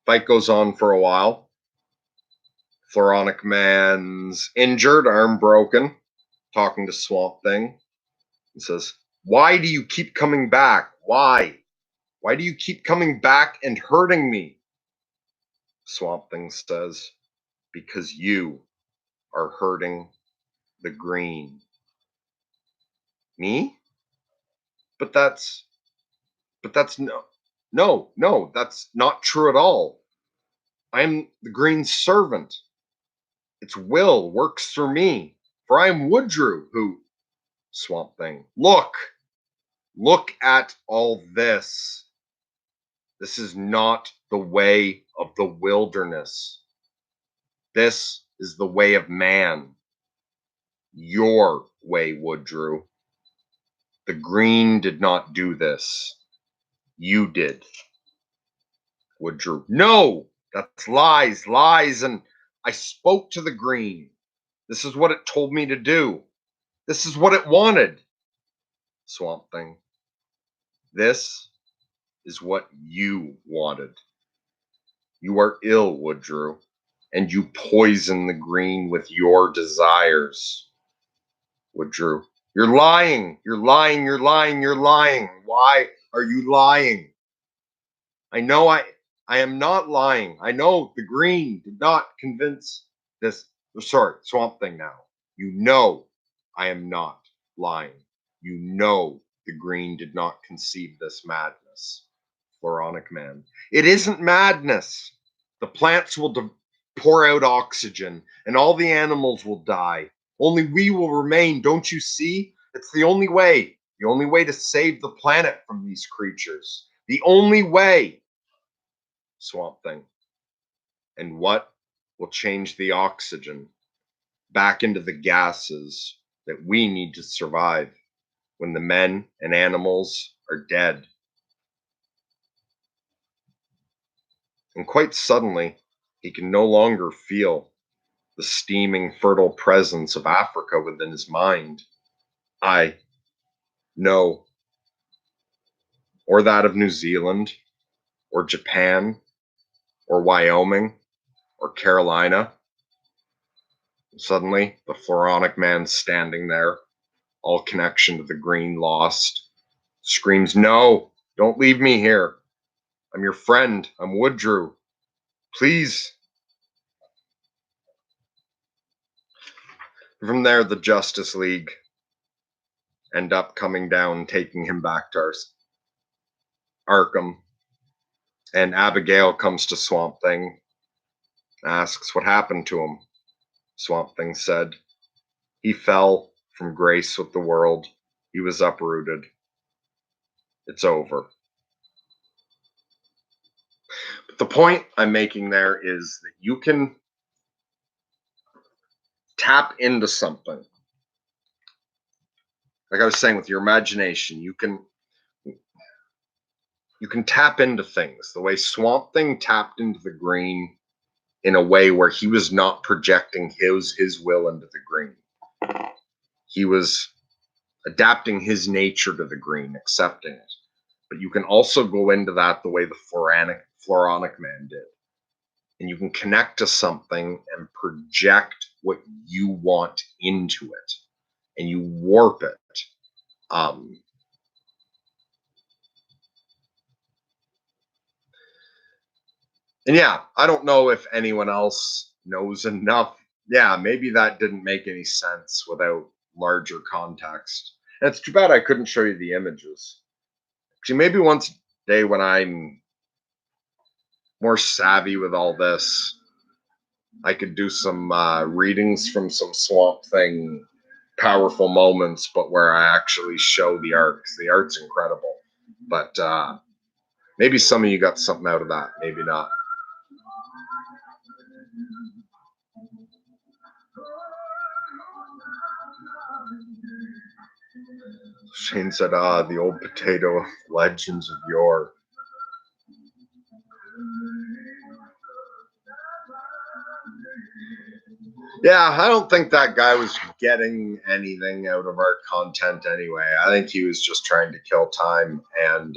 Fight goes on for a while. Floronic Man's injured, arm broken, talking to Swamp Thing. He says, why do you keep coming back? Why? Why do you keep coming back and hurting me? Swamp Thing says, because you are hurting the green. Me? But that's no, that's not true at all. I am the green's servant. Its will works through me, for I am Woodrue, who Swamp Thing. Look at all this. This is not the way of the wilderness. This is the way of man. Your way, Woodrue. The green did not do this. You did. Woodrue. No, that's lies. And I spoke to the green. This is what it told me to do. This is what it wanted. Swamp Thing. This is what you wanted. You are ill, Woodrue, and you poison the green with your desires. Woodrue. You're lying. Why are you lying? I am not lying. I know the green did not convince this. Sorry, Swamp Thing now. You know I am not lying. You know the green did not conceive this madness. Floronic Man. It isn't madness. The plants will pour out oxygen and all the animals will die. Only we will remain. Don't you see? It's the only way. The only way to save the planet from these creatures. The only way. Swamp Thing. And what will change the oxygen back into the gases that we need to survive when the men and animals are dead? And quite suddenly, he can no longer feel the steaming, fertile presence of Africa within his mind. No. Or that of New Zealand, or Japan, or Wyoming, or Carolina. Suddenly, the Floronic man standing there, all connection to the green lost, screams, "No, don't leave me here. I'm your friend. I'm Woodrew. Please." From there, the Justice League end up coming down, taking him back to Arkham. And Abigail comes to Swamp Thing, asks what happened to him. Swamp Thing said, "He fell from grace with the world. He was uprooted. It's over." But the point I'm making there is that you can tap into something. Like I was saying, with your imagination, you can tap into things the way Swamp Thing tapped into the green, in a way where he was not projecting his will into the green. He was adapting his nature to the green, accepting it. But you can also go into that the way the Floronic man did. And you can connect to something and project what you want into it. And you warp it. And yeah, I don't know if anyone else knows enough. Yeah, maybe that didn't make any sense without larger context. And it's too bad I couldn't show you the images. See, maybe once a day when I'm more savvy with all this, I could do some readings from some Swamp Thing powerful moments, but where I actually show the art. 'Cause the art's incredible. But maybe some of you got something out of that. Maybe not. Shane said, the old potato legends of yore. Yeah, I don't think that guy was getting anything out of our content anyway. I think he was just trying to kill time. And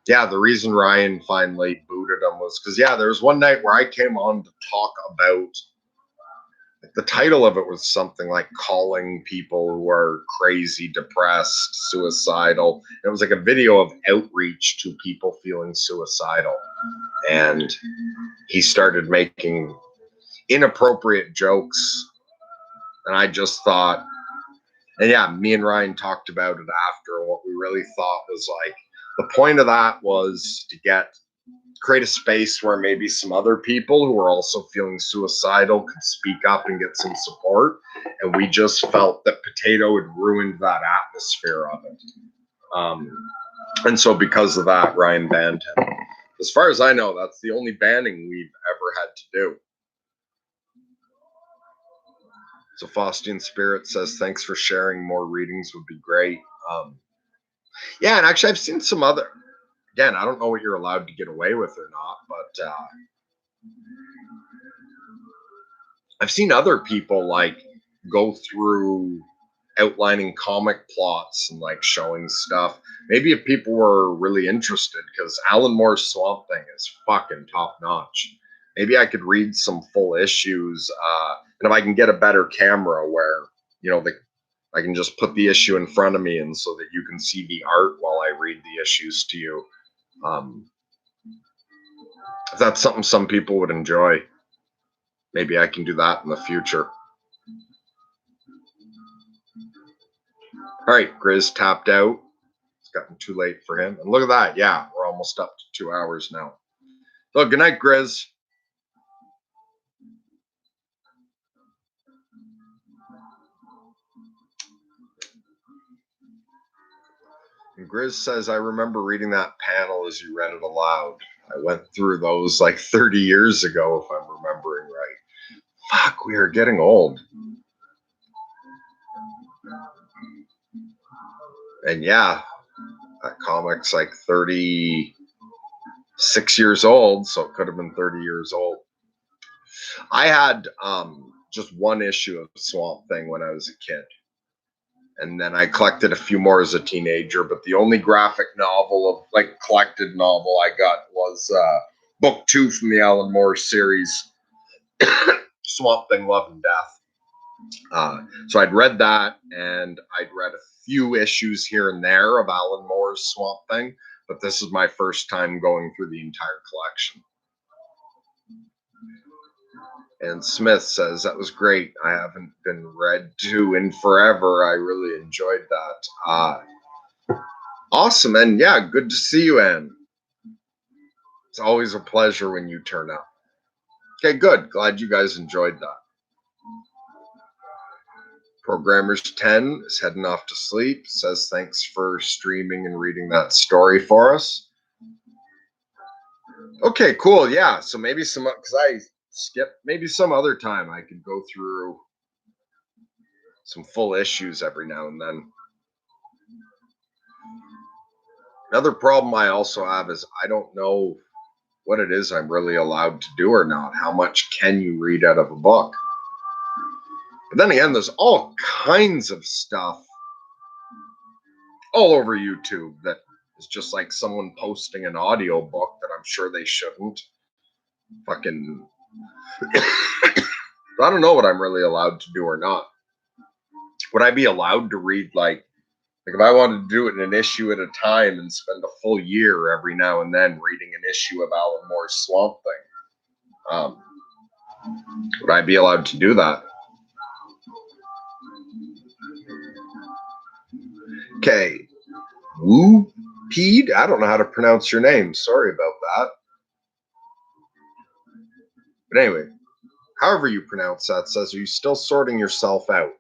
yeah, the reason Ryan finally booted him was because, yeah, there was one night where I came on to talk about, the title of it was something like calling people who are crazy, depressed, suicidal. It was like a video of outreach to people feeling suicidal. And he started making inappropriate jokes. And I just thought, and yeah, me and Ryan talked about it after. And what we really thought was like, the point of that was to create a space where maybe some other people who are also feeling suicidal could speak up and get some support. And we just felt that Potato had ruined that atmosphere of it. And so because of that, Ryan banned him. As far as I know, that's the only banning we've ever had to do. So Faustian Spirit says, thanks for sharing. More readings would be great. Yeah, and actually I've seen some other, again, I don't know what you're allowed to get away with or not, but I've seen other people like go through outlining comic plots and like showing stuff. Maybe if people were really interested, because Alan Moore's Swamp Thing is fucking top notch. Maybe I could read some full issues, and if I can get a better camera where, I can just put the issue in front of me, and so that you can see the art while I read the issues to you. If that's something some people would enjoy, maybe I can do that in the future. All right, Grizz tapped out. It's gotten too late for him. And look at that. Yeah, we're almost up to 2 hours now. So good night, Grizz. And Grizz says, I remember reading that panel as you read it aloud. I went through those like 30 years ago, if I'm remembering right. Fuck, we are getting old. And yeah, that comic's like 36 years old, so it could have been 30 years old. I had just one issue of Swamp Thing when I was a kid. And then I collected a few more as a teenager, but the only graphic novel of like collected novel I got was book 2 from the Alan Moore series, Swamp Thing, Love and Death. So I'd read that, and I'd read a few issues here and there of Alan Moore's Swamp Thing, but this is my first time going through the entire collection. And Smith says, that was great. I haven't been read to in forever. I really enjoyed that. Awesome. And yeah, good to see you, Anne. It's always a pleasure when you turn up. Okay, good. Glad you guys enjoyed that. Programmers 10 is heading off to sleep. Says thanks for streaming and reading that story for us. Okay, cool. Yeah, so maybe some, because I skipped, maybe some other time I could go through some full issues every now and then. Another problem I also have is I don't know what it is I'm really allowed to do or not. How much can you read out of a book? But then again, there's all kinds of stuff all over YouTube that is just like someone posting an audio book that I'm sure they shouldn't. Fucking I don't know what I'm really allowed to do or not. Would I be allowed to read like if I wanted to do it in an issue at a time and spend a full year every now and then reading an issue of Alan Moore's Swamp Thing? Would I be allowed to do that? Okay. Woo Peed? I don't know how to pronounce your name. Sorry about that. But anyway, however you pronounce that, says, are you still sorting yourself out?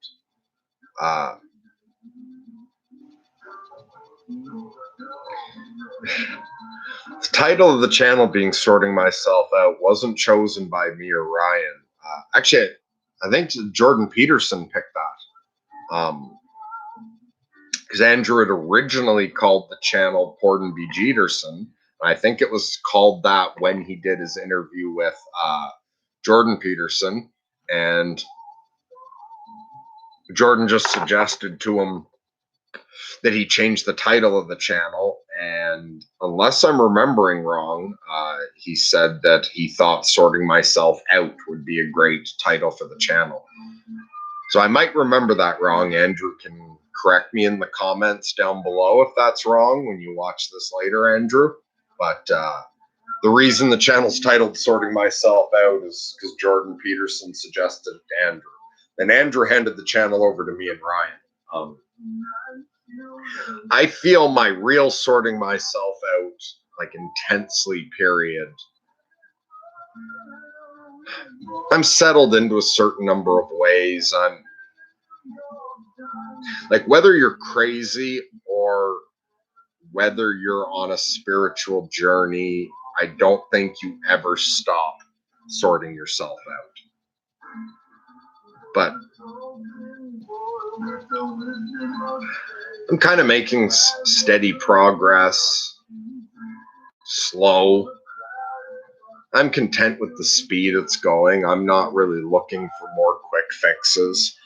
The title of the channel being Sorting Myself Out wasn't chosen by me or Ryan. Actually, I think Jordan Peterson picked that. Because Andrew had originally called the channel Porden B. Jeterson. I think it was called that when he did his interview with Jordan Peterson. And Jordan just suggested to him that he changed the title of the channel. And unless I'm remembering wrong, he said that he thought Sorting Myself Out would be a great title for the channel. So I might remember that wrong. Andrew can correct me in the comments down below if that's wrong when you watch this later, Andrew. But the reason the channel's titled Sorting Myself Out is because Jordan Peterson suggested it to Andrew. And Andrew handed the channel over to me and Ryan. I feel my real sorting myself out, like intensely, period. I'm settled into a certain number of ways. I'm like, whether you're crazy or whether you're on a spiritual journey, I don't think you ever stop sorting yourself out. But I'm kind of making steady progress, slow. I'm content with the speed it's going. I'm not really looking for more quick fixes.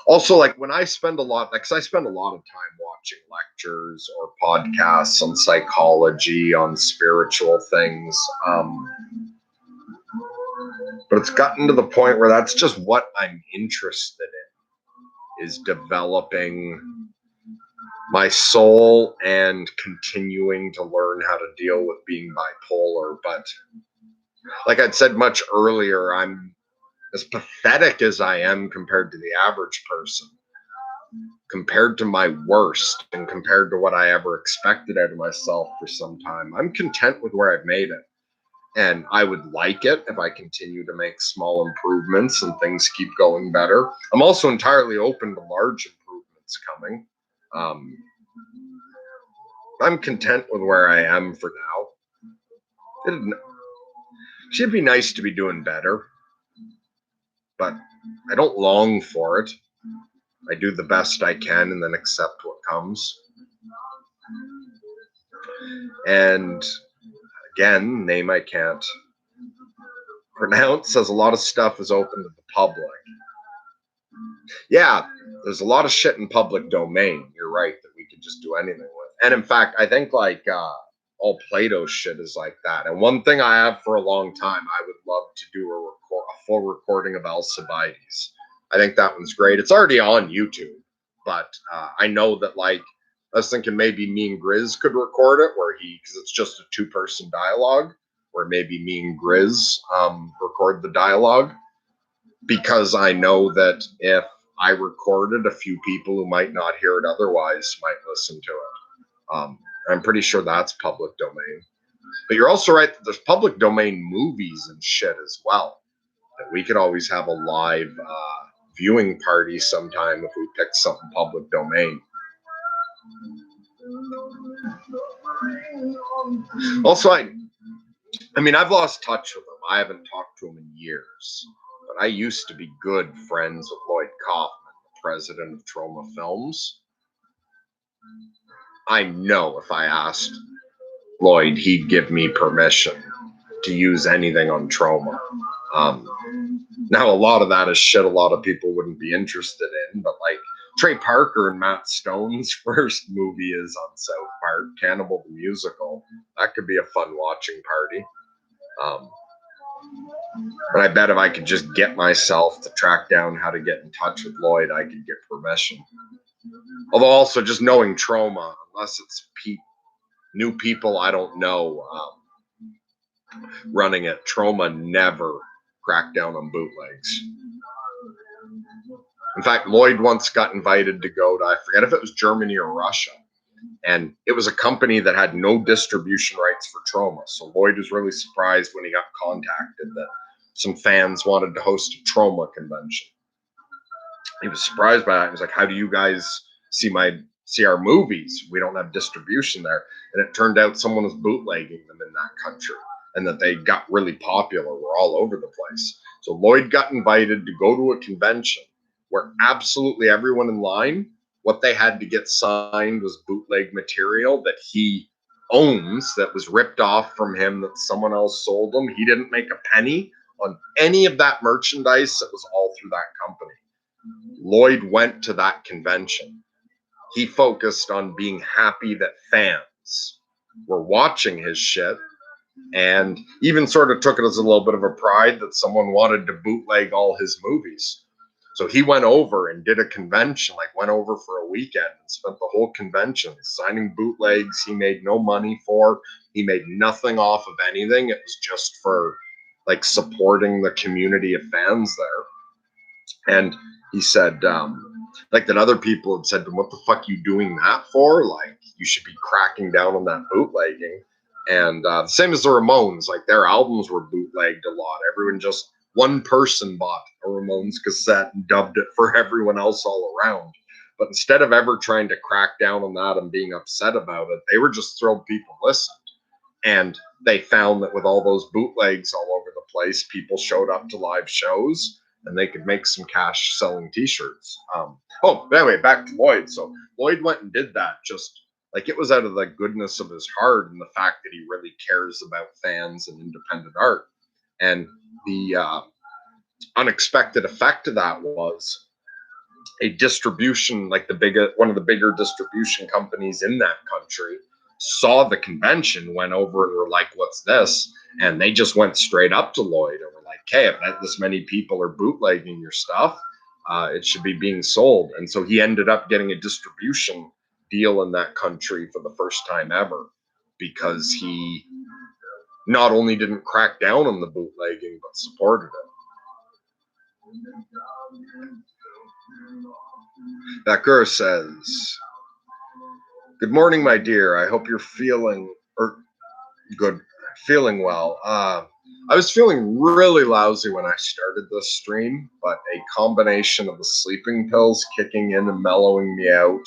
Also, like when I spend a lot, like, 'cause I spend a lot of time watching lectures or podcasts on psychology, on spiritual things. But it's gotten to the point where that's just what I'm interested in, is developing my soul and continuing to learn how to deal with being bipolar. But like I'd said much earlier, I'm as pathetic as I am compared to the average person, compared to my worst and compared to what I ever expected out of myself for some time. I'm content with where I've made it. And I would like it if I continue to make small improvements and things keep going better. I'm also entirely open to large improvements coming. I'm content with where I am for now. It should be nice to be doing better, but I don't long for it. I do the best I can and then accept what comes. And again, name I can't pronounce, says a lot of stuff is open to the public. Yeah, there's a lot of shit in public domain. You're right that we could just do anything with. And in fact, I think like all Plato's shit is like that. And one thing I have for a long time, I would love to do a full recording of Alcibiades. I think that one's great. It's already on YouTube, but I know that like I was thinking maybe me and Grizz could record it where because it's just a two-person dialogue, where maybe me and Grizz record the dialogue because I know that if I recorded, a few people who might not hear it otherwise might listen to it. I'm pretty sure that's public domain. But you're also right that there's public domain movies and shit as well. That we could always have a live viewing party sometime if we pick something public domain. Also, I mean, I've lost touch with him. I haven't talked to him in years. But I used to be good friends with Lloyd Kaufman, the president of Troma Films. I know if I asked Lloyd, he'd give me permission to use anything on Troma. Now, a lot of that is shit a lot of people wouldn't be interested in, but like Trey Parker and Matt Stone's first movie is on South Park, Cannibal the Musical. That could be a fun watching party. But I bet if I could just get myself to track down how to get in touch with Lloyd, I could get permission. Although also just knowing Troma, unless it's new people I don't know running it, Troma never cracked down on bootlegs. In fact, Lloyd once got invited to go to, I forget if it was Germany or Russia, and it was a company that had no distribution rights for Troma. So Lloyd was really surprised when he got contacted that some fans wanted to host a Troma convention. He was surprised by that. He was like, "How do you guys see our movies? We don't have distribution there." And it turned out someone was bootlegging them in that country, and that they got really popular. Were all over the place. So Lloyd got invited to go to a convention where absolutely everyone in line, what they had to get signed was bootleg material that he owns, that was ripped off from him, that someone else sold him. He didn't make a penny on any of that merchandise. It was all through that company. Lloyd went to that convention. He focused on being happy that fans were watching his shit, and even sort of took it as a little bit of a pride that someone wanted to bootleg all his movies. So he went over and did a convention, like went over for a weekend and spent the whole convention signing bootlegs he made no money for. He made nothing off of anything. It was just for like supporting the community of fans there. And he said, like that other people had said to him, "What the fuck you doing that for? Like you should be cracking down on that bootlegging." And same as the Ramones, like their albums were bootlegged a lot. One person bought a Ramones cassette and dubbed it for everyone else all around. But instead of ever trying to crack down on that and being upset about it, they were just thrilled people listened. And they found that with all those bootlegs all over the place, people showed up to live shows and they could make some cash selling t-shirts. Anyway, back to Lloyd. So Lloyd went and did that just like it was out of the goodness of his heart and the fact that he really cares about fans and independent art. And the unexpected effect of that was a distribution, like one of the bigger distribution companies in that country saw the convention, went over and were like, "What's this?" And they just went straight up to Lloyd and were like, "Hey, if this many people are bootlegging your stuff, it should be being sold." And so he ended up getting a distribution deal in that country for the first time ever, because he not only didn't crack down on the bootlegging, but supported it. Becker says, "Good morning, my dear. I hope you're feeling well. I was feeling really lousy when I started this stream, but a combination of the sleeping pills kicking in and mellowing me out,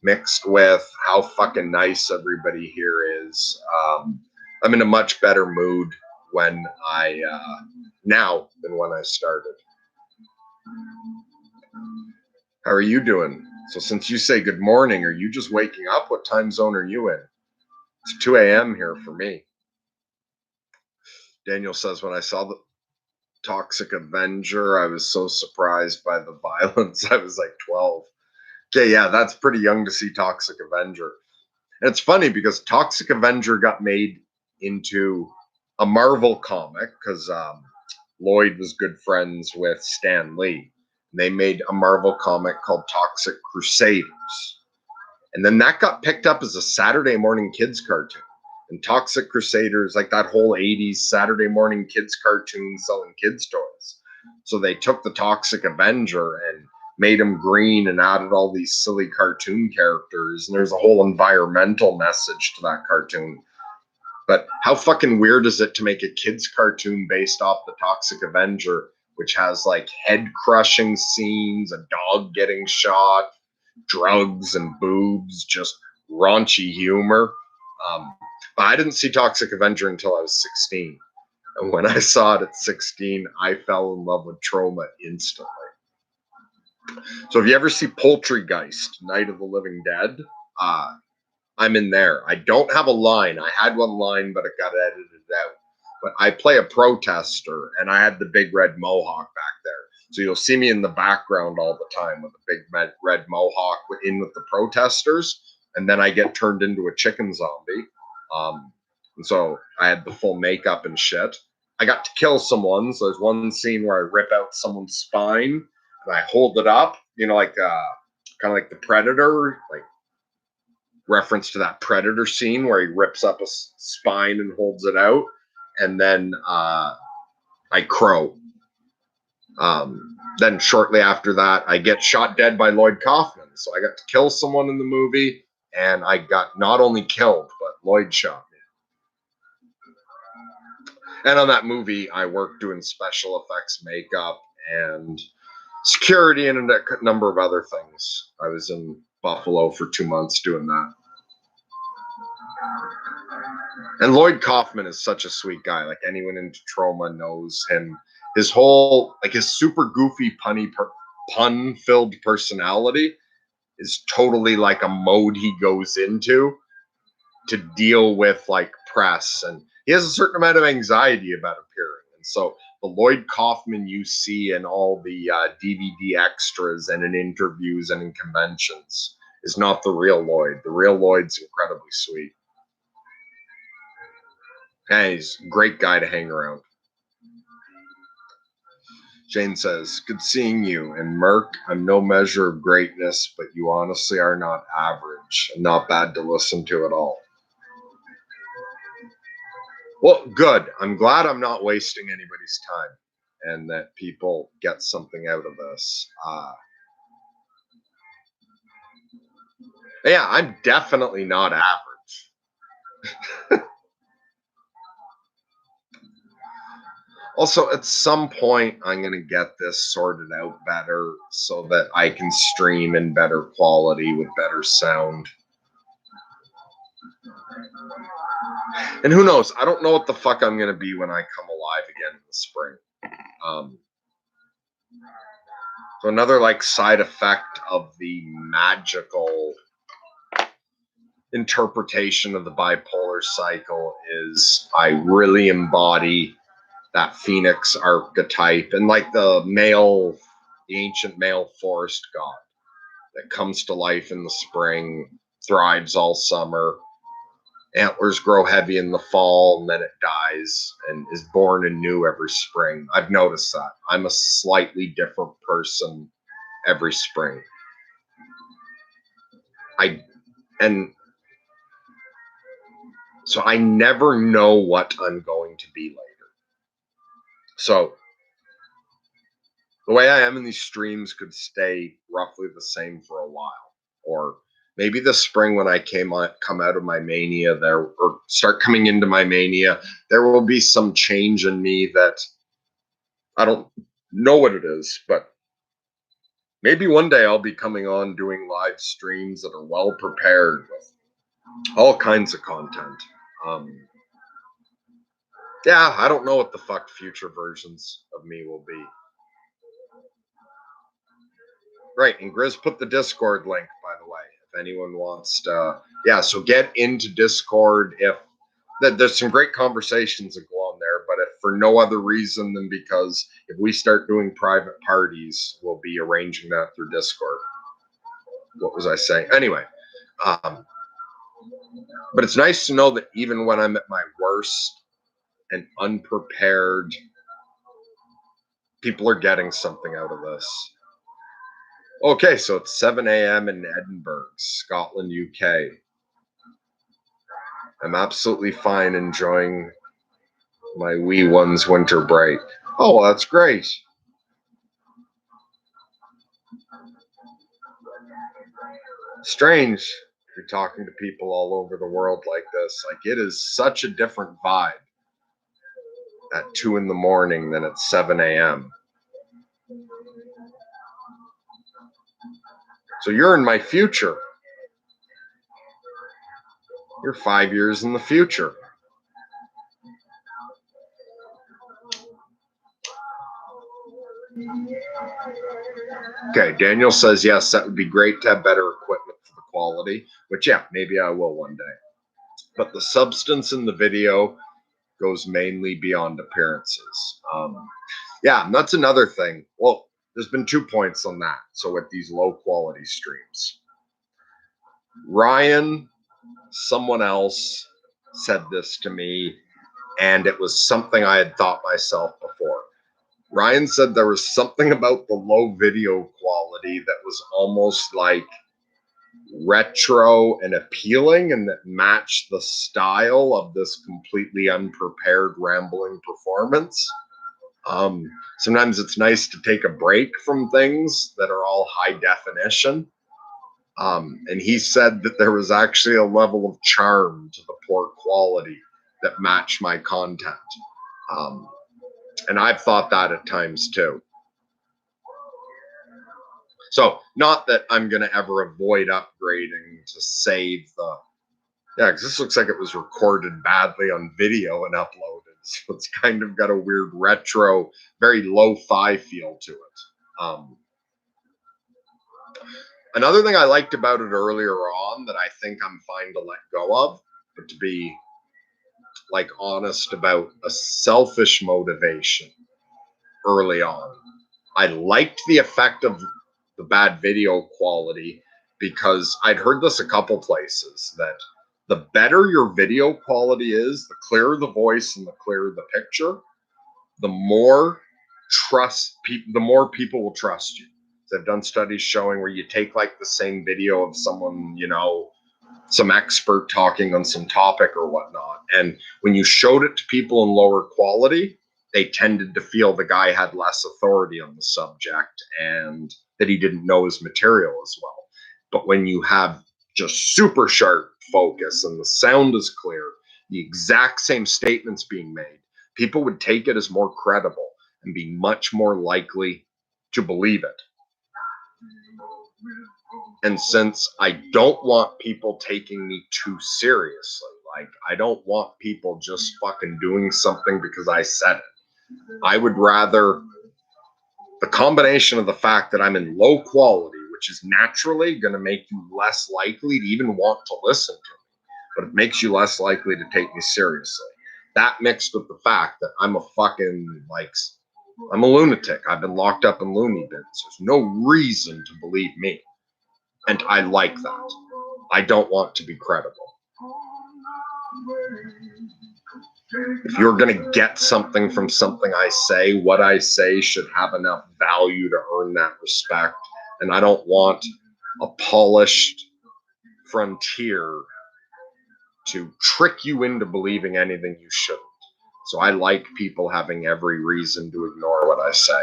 mixed with how fucking nice everybody here is, I'm in a much better mood now than when I started. How are you doing? So since you say good morning, are you just waking up? What time zone are you in? It's 2 a.m. here for me." Daniel says, "When I saw Toxic Avenger. I was so surprised by the violence. I was like 12. Okay, yeah, that's pretty young to see Toxic Avenger. And it's funny because Toxic Avenger got made into a Marvel comic because Lloyd was good friends with Stan Lee. They made a Marvel comic called Toxic Crusaders. And then that got picked up as a Saturday morning kids cartoon. And Toxic Crusaders, like that whole 80s Saturday morning kids cartoon selling kids toys. So they took the Toxic Avenger and made him green and added all these silly cartoon characters. And there's a whole environmental message to that cartoon. But how fucking weird is it to make a kids cartoon based off the Toxic Avenger, which has like head crushing scenes, a dog getting shot, drugs and boobs, just raunchy humor. But I didn't see Toxic Avenger until I was 16. And when I saw it at 16, I fell in love with Troma instantly. So if you ever see Poultrygeist, Night of the Living Dead, I'm in there. I don't have a line. I had one line, but it got edited out. But I play a protester, and I had the big red mohawk back there. So you'll see me in the background all the time with a big red mohawk in with the protesters, and then I get turned into a chicken zombie. And so I had the full makeup and shit. I got to kill someone. So there's one scene where I rip out someone's spine and I hold it up, like kind of like the Predator, like reference to that Predator scene where he rips up a spine and holds it out. And then I crow. Then shortly after that, I get shot dead by Lloyd Kaufman. So I got to kill someone in the movie, and I got not only killed, but Lloyd shot me. And on that movie, I worked doing special effects, makeup, and security, and a number of other things. I was in Buffalo for 2 months doing that. And Lloyd Kaufman is such a sweet guy. Like anyone into Troma knows him. His whole, like his super goofy, pun-filled personality is totally like a mode he goes into to deal with like press. And he has a certain amount of anxiety about appearing. And so the Lloyd Kaufman you see in all the DVD extras and in interviews and in conventions is not the real Lloyd. The real Lloyd's incredibly sweet. And he's a great guy to hang around. Jane says, good seeing you. And Merc, I'm no measure of greatness, but you honestly are not average and not bad to listen to at all. Well, good. I'm glad I'm not wasting anybody's time and that people get something out of this. Yeah, I'm definitely not average. Also, at some point, I'm going to get this sorted out better so that I can stream in better quality with better sound. And who knows? I don't know what the fuck I'm going to be when I come alive again in the spring. So another like side effect of the magical interpretation of the bipolar cycle is I really embody that phoenix archetype and like the ancient male forest god that comes to life in the spring, thrives all summer, antlers grow heavy in the fall, and then it dies and is born anew every spring. I've noticed that. I'm a slightly different person every spring. So I never know what I'm going to be later. So the way I am in these streams could stay roughly the same for a while. Or maybe this spring when I come out of my mania there, or start coming into my mania, there will be some change in me that I don't know what it is, but maybe one day I'll be coming on doing live streams that are well prepared with all kinds of content. Yeah, I don't know what the fuck future versions of me will be. Right, and Grizz put the Discord link, by the way, if anyone wants to. Yeah, so get into Discord. If there's some great conversations that go on there, but if for no other reason than because if we start doing private parties, we'll be arranging that through Discord. What was I saying? Anyway, but it's nice to know that even when I'm at my worst and unprepared, people are getting something out of this. Okay, so it's 7 a.m. in Edinburgh, Scotland, UK. I'm absolutely fine enjoying my wee one's winter break. Oh, well, that's great. Strange. You're talking to people all over the world like this. Like, it is such a different vibe at 2 in the morning than at 7 a.m. So you're in my future. You're 5 years in the future. Okay, Daniel says, yes, that would be great to have better equipment for the quality, which, yeah, maybe I will one day. But the substance in the video goes mainly beyond appearances. Yeah, and that's another thing. Well, there's been 2 points on that. So with these low quality streams, Ryan, someone else said this to me, and it was something I had thought myself before. Ryan said there was something about the low video quality that was almost like retro and appealing, and that matched the style of this completely unprepared rambling performance. Sometimes it's nice to take a break from things that are all high definition. And he said that there was actually a level of charm to the poor quality that matched my content. And I've thought that at times too. So not that I'm going to ever avoid upgrading to save the, yeah, because this looks like it was recorded badly on video and uploaded. So it's kind of got a weird retro, very lo-fi feel to it. Another thing I liked about it earlier on that I think I'm fine to let go of, but to be like honest about a selfish motivation early on. I liked the effect of the bad video quality because I'd heard this a couple places that the better your video quality is, the clearer the voice and the clearer the picture, the more the more people will trust you. So I've done studies showing where you take like the same video of someone, you know, some expert talking on some topic or whatnot, and when you showed it to people in lower quality, they tended to feel the guy had less authority on the subject and that he didn't know his material as well. But when you have just super sharp focus and the sound is clear, the exact same statements being made, people would take it as more credible and be much more likely to believe it. And since I don't want people taking me too seriously, like I don't want people just fucking doing something because I said it. I would rather the combination of the fact that I'm in low quality, which is naturally going to make you less likely to even want to listen to me, but it makes you less likely to take me seriously. That mixed with the fact that I'm a fucking, like, I'm a lunatic. I've been locked up in loony bins. There's no reason to believe me. And I like that. I don't want to be credible. If you're going to get something from something I say, what I say should have enough value to earn that respect. And I don't want a polished frontier to trick you into believing anything you shouldn't. So I like people having every reason to ignore what I say.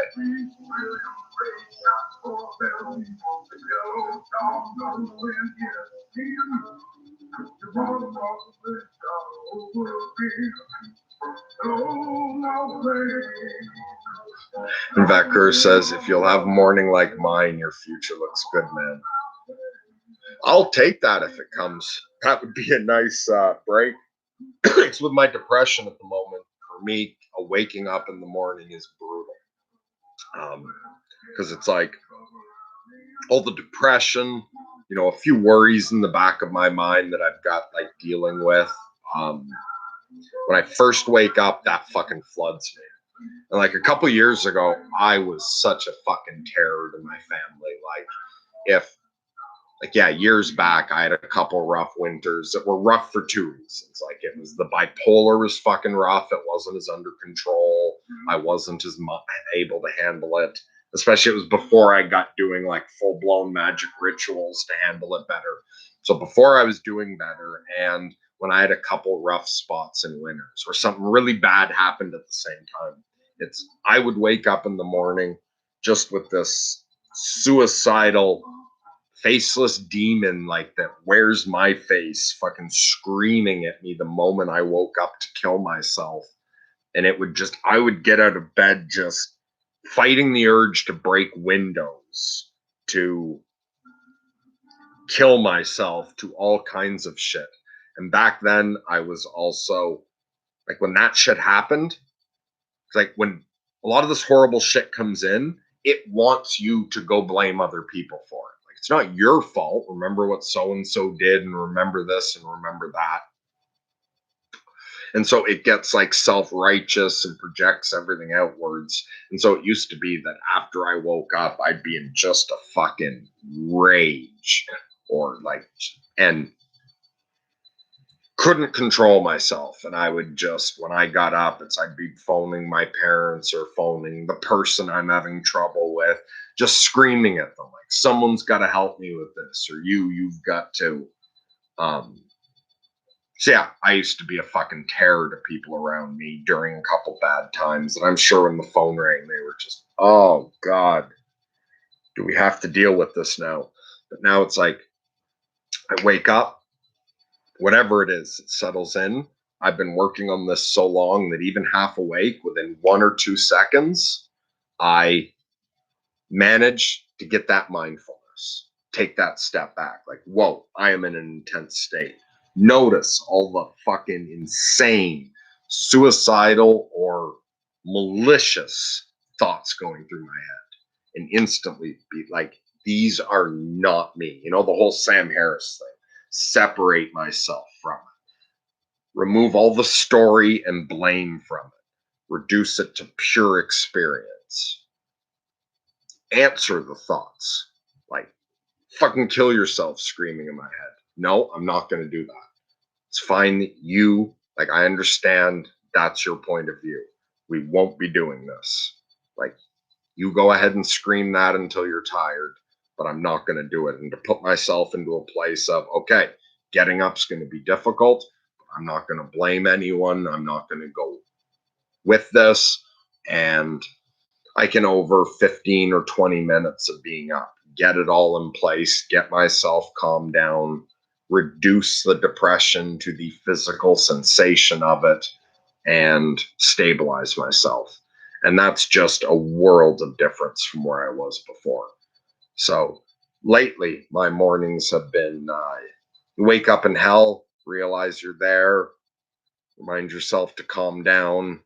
And Vacker says, if you'll have morning like mine, your future looks good, man. I'll take that if it comes. That would be a nice break. It's with my depression at the moment. For me, waking up in the morning is brutal. Because it's like all the depression, you know, a few worries in the back of my mind that I've got like dealing with. When I first wake up, that fucking floods me. And like a couple years ago, I was such a fucking terror to my family. Like if like yeah, years back I had a couple rough winters that were rough for two reasons. Like it was the bipolar was fucking rough. It wasn't as under control. I wasn't as able to handle it. Especially it was before I got doing like full blown magic rituals to handle it better. So before I was doing better, and when I had a couple rough spots in winters or something really bad happened at the same time, it's I would wake up in the morning just with this suicidal faceless demon like that wears my face fucking screaming at me the moment I woke up to kill myself. And it would just, I would get out of bed just fighting the urge to break windows, to kill myself, to all kinds of shit. And back then, I was also like, when that shit happened, it's like when a lot of this horrible shit comes in, it wants you to go blame other people for it. Like, it's not your fault. Remember what so and so did, and remember this, and remember that. And so it gets like self-righteous and projects everything outwards. And so it used to be that after I woke up, I'd be in just a fucking rage or like, and couldn't control myself. And I would just, when I got up, I'd be phoning my parents or phoning the person I'm having trouble with, just screaming at them like, someone's got to help me with this, or you've got to. So yeah, I used to be a fucking terror to people around me during a couple bad times. And I'm sure when the phone rang, they were just, oh God, do we have to deal with this now? But now it's like, I wake up, whatever it is, it settles in. I've been working on this so long that even half awake, within 1 or 2 seconds, I manage to get that mindfulness, take that step back. Like, whoa, I am in an intense state. Notice all the fucking insane, suicidal, or malicious thoughts going through my head, and instantly be like, these are not me. You know, the whole Sam Harris thing. Separate myself from it. Remove all the story and blame from it. Reduce it to pure experience. Answer the thoughts. Like, fucking kill yourself screaming in my head. No, I'm not going to do that. It's fine that you, like, I understand that's your point of view. We won't be doing this. Like, you go ahead and scream that until you're tired, but I'm not going to do it. And to put myself into a place of, okay, getting up's going to be difficult. I'm not going to blame anyone. I'm not going to go with this. And I can, over 15 or 20 minutes of being up, get it all in place, get myself calmed down, reduce the depression to the physical sensation of it, and stabilize myself. And that's just a world of difference from where I was before. So lately, my mornings have been wake up in hell, realize you're there, remind yourself to calm down,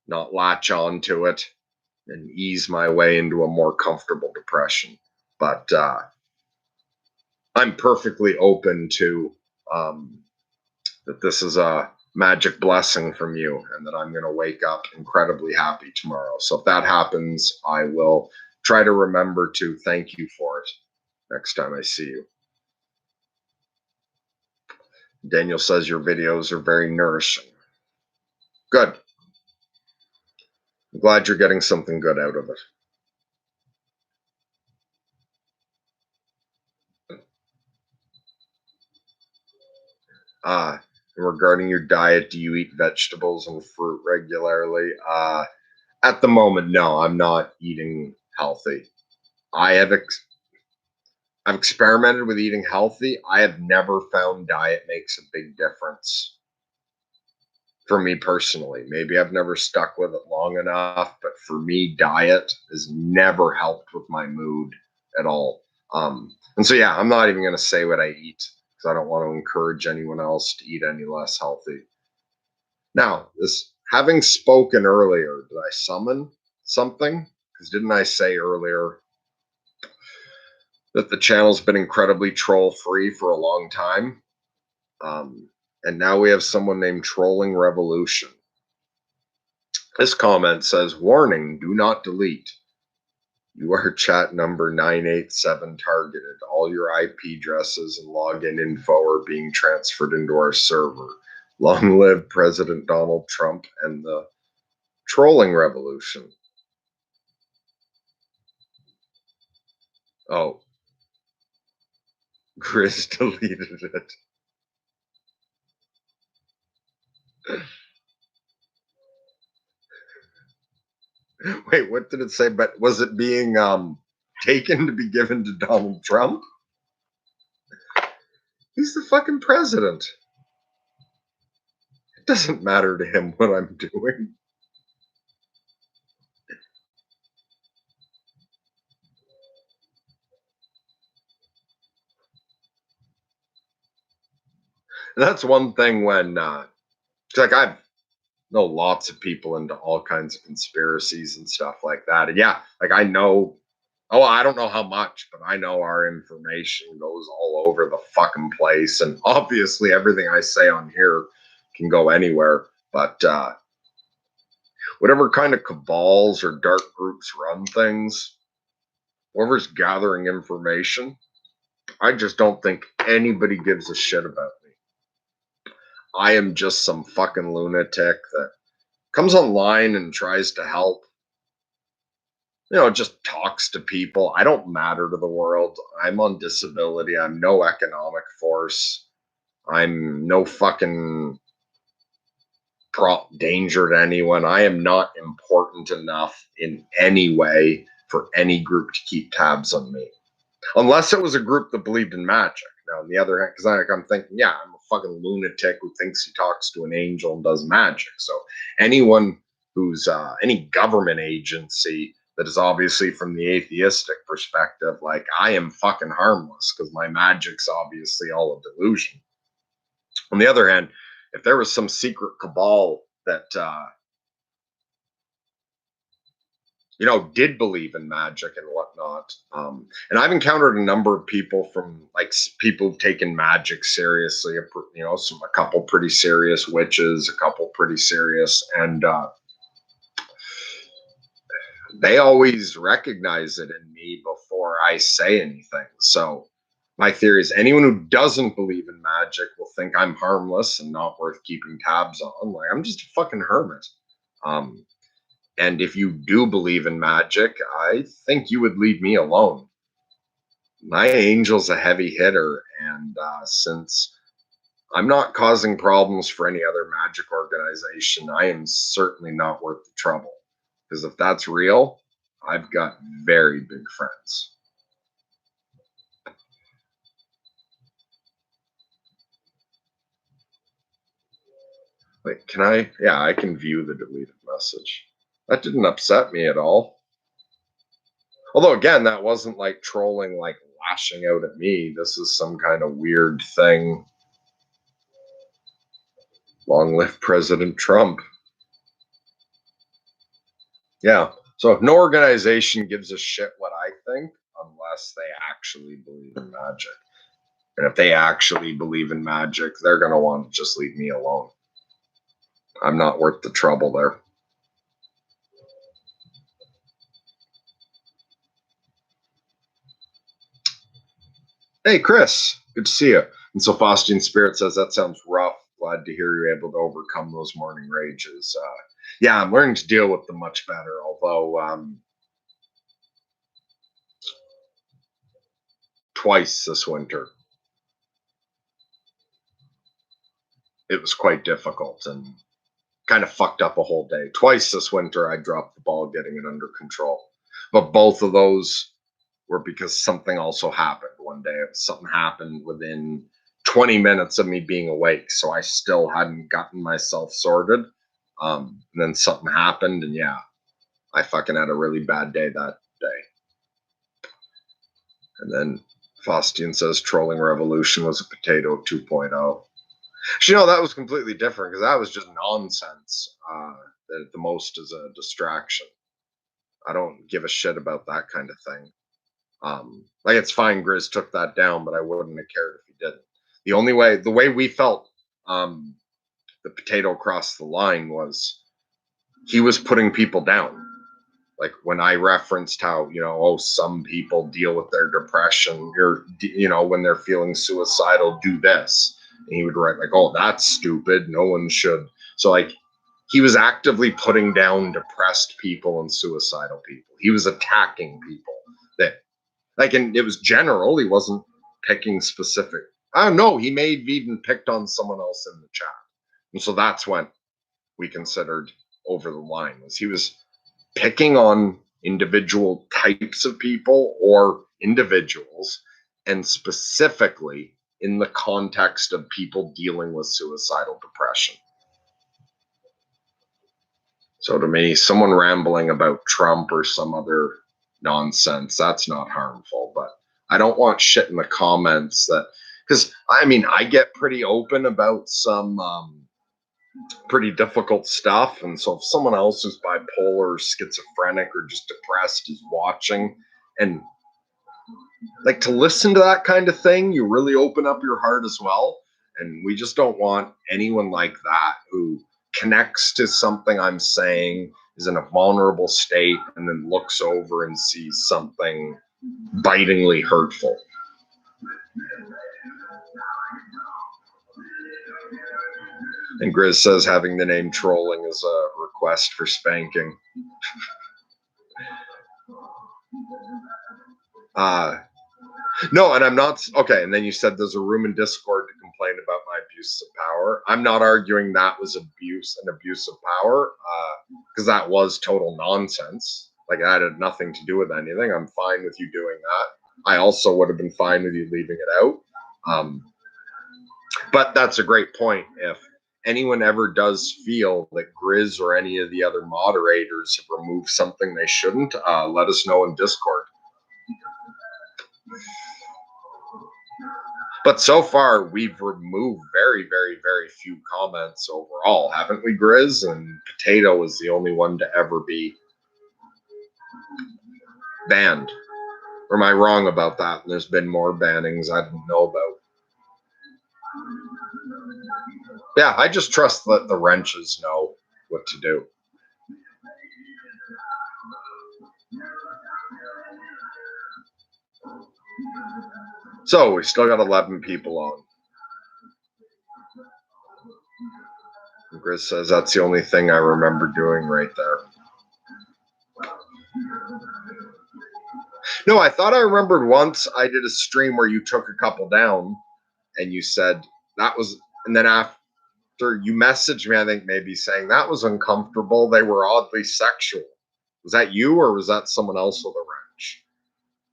not latch on to it, and ease my way into a more comfortable depression. But I'm perfectly open to that this is a magic blessing from you, and that I'm going to wake up incredibly happy tomorrow. So if that happens, I will try to remember to thank you for it next time I see you. Daniel says your videos are very nourishing. Good. I'm glad you're getting something good out of it. Regarding your diet, do you eat vegetables and fruit regularly? At the moment, no, I'm not eating healthy. I have I've experimented with eating healthy. I have never found diet makes a big difference for me personally. Maybe I've never stuck with it long enough, but for me, diet has never helped with my mood at all. And so, yeah, I'm not even going to say what I eat because I don't want to encourage anyone else to eat any less healthy. Now, this having spoken earlier, did I summon something? Because didn't I say earlier that the channel's been incredibly troll free for a long time? And now we have someone named Trolling Revolution. This comment says, warning, do not delete. You are chat number 987 targeted. All your IP addresses and login info are being transferred into our server. Long live President Donald Trump and the trolling revolution. Oh, Chris deleted it. Wait, what did it say? But was it being taken to be given to Donald Trump? He's the fucking president. It doesn't matter to him what I'm doing. And that's one thing when, like, I know lots of people into all kinds of conspiracies and stuff like that. And yeah, like I know, oh, I don't know how much, but I know our information goes all over the fucking place. And obviously, everything I say on here can go anywhere. But whatever kind of cabals or dark groups run things, whoever's gathering information, I just don't think anybody gives a shit about me. I am just some fucking lunatic that comes online and tries to help. Just talks to people. I don't matter to the world. I'm on disability. I'm no economic force. I'm no fucking danger to anyone. I am not important enough in any way for any group to keep tabs on me. Unless it was a group that believed in magic. Now, on the other hand, because I'm thinking, yeah, I'm a fucking lunatic who thinks he talks to an angel and does magic. So anyone who's any government agency that is obviously from the atheistic perspective, like I am fucking harmless because my magic's obviously all a delusion. On the other hand, if there was some secret cabal that did believe in magic and whatnot. And I've encountered a number of people from like people who've taken magic seriously, a couple pretty serious witches, a couple pretty serious, and they always recognize it in me before I say anything. So my theory is anyone who doesn't believe in magic will think I'm harmless and not worth keeping tabs on. Like I'm just a fucking hermit. Um, And if you do believe in magic, I think you would leave me alone. My angel's a heavy hitter, and since I'm not causing problems for any other magic organization, I am certainly not worth the trouble. Because if that's real, I've got very big friends. Wait, can I? Yeah, I can view the deleted message. That didn't upset me at all. Although, again, that wasn't like trolling, like lashing out at me. This is some kind of weird thing. Long live President Trump. Yeah. So if no organization gives a shit what I think, unless they actually believe in magic. And if they actually believe in magic, they're going to want to just leave me alone. I'm not worth the trouble there. Hey, Chris. Good to see you. And so Faustian Spirit says, that sounds rough. Glad to hear you're able to overcome those morning rages. Yeah, I'm learning to deal with them much better, although twice this winter it was quite difficult and kind of fucked up a whole day. Twice this winter, I dropped the ball getting it under control. But both of those were because something also happened one day. Something happened within 20 minutes of me being awake. So I still hadn't gotten myself sorted. And then something happened. And yeah, I fucking had a really bad day that day. And then Faustian says Trolling Revolution was a potato 2.0. That was completely different because that was just nonsense. That at the most is a distraction. I don't give a shit about that kind of thing. Like it's fine, Grizz took that down, but I wouldn't have cared if he didn't. The way we felt the potato across the line was he was putting people down. Like when I referenced how, some people deal with their depression, or, when they're feeling suicidal, do this. And he would write like, oh, that's stupid. No one should. So like he was actively putting down depressed people and suicidal people. He was attacking people that and it was general. He wasn't picking specific. I don't know. He may have even picked on someone else in the chat. And so that's when we considered over the line, was he was picking on individual types of people or individuals, and specifically in the context of people dealing with suicidal depression. So to me, someone rambling about Trump or some other nonsense, that's not harmful. But I don't want shit in the comments because I get pretty open about some pretty difficult stuff. And so if someone else who's bipolar or schizophrenic or just depressed is watching, and like to listen to that kind of thing, you really open up your heart as well. And we just don't want anyone like that who connects to something I'm saying, is in a vulnerable state, and then looks over and sees something bitingly hurtful. And Grizz says having the name trolling is a request for spanking. No, and I'm not. Okay, and then you said there's a room in Discord to complain about my abuse of power. I'm not arguing that was an abuse of power, because that was total nonsense. Like, that had nothing to do with anything. I'm fine with you doing that. I also would have been fine with you leaving it out. But that's a great point. If anyone ever does feel that Grizz or any of the other moderators have removed something they shouldn't, let us know in Discord. But so far, we've removed very, very, very few comments overall, haven't we, Grizz? And Potato is the only one to ever be banned. Or am I wrong about that? And there's been more bannings I didn't know about. Yeah, I just trust that the wrenches know what to do. So we still got 11 people on. And Grizz says that's the only thing I remember doing right there. No, I thought I remembered once I did a stream where you took a couple down and you said that was, and then after you messaged me, I think maybe saying that was uncomfortable. They were oddly sexual. Was that you or was that someone else with a wrench?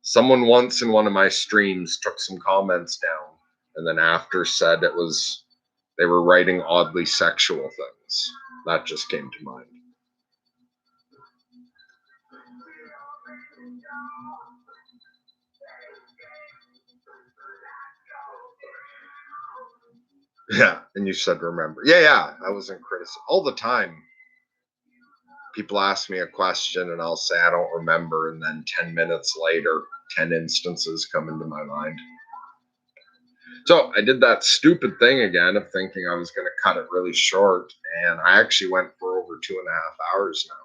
Someone once in one of my streams took some comments down and then after said it was, they were writing oddly sexual things. That just came to mind. Yeah, and you said remember. Yeah, I was in criticism all the time. People ask me a question and I'll say I don't remember, and then 10 minutes later, 10 instances come into my mind. So I did that stupid thing again of thinking I was going to cut it really short, and I actually went for over 2.5 hours now.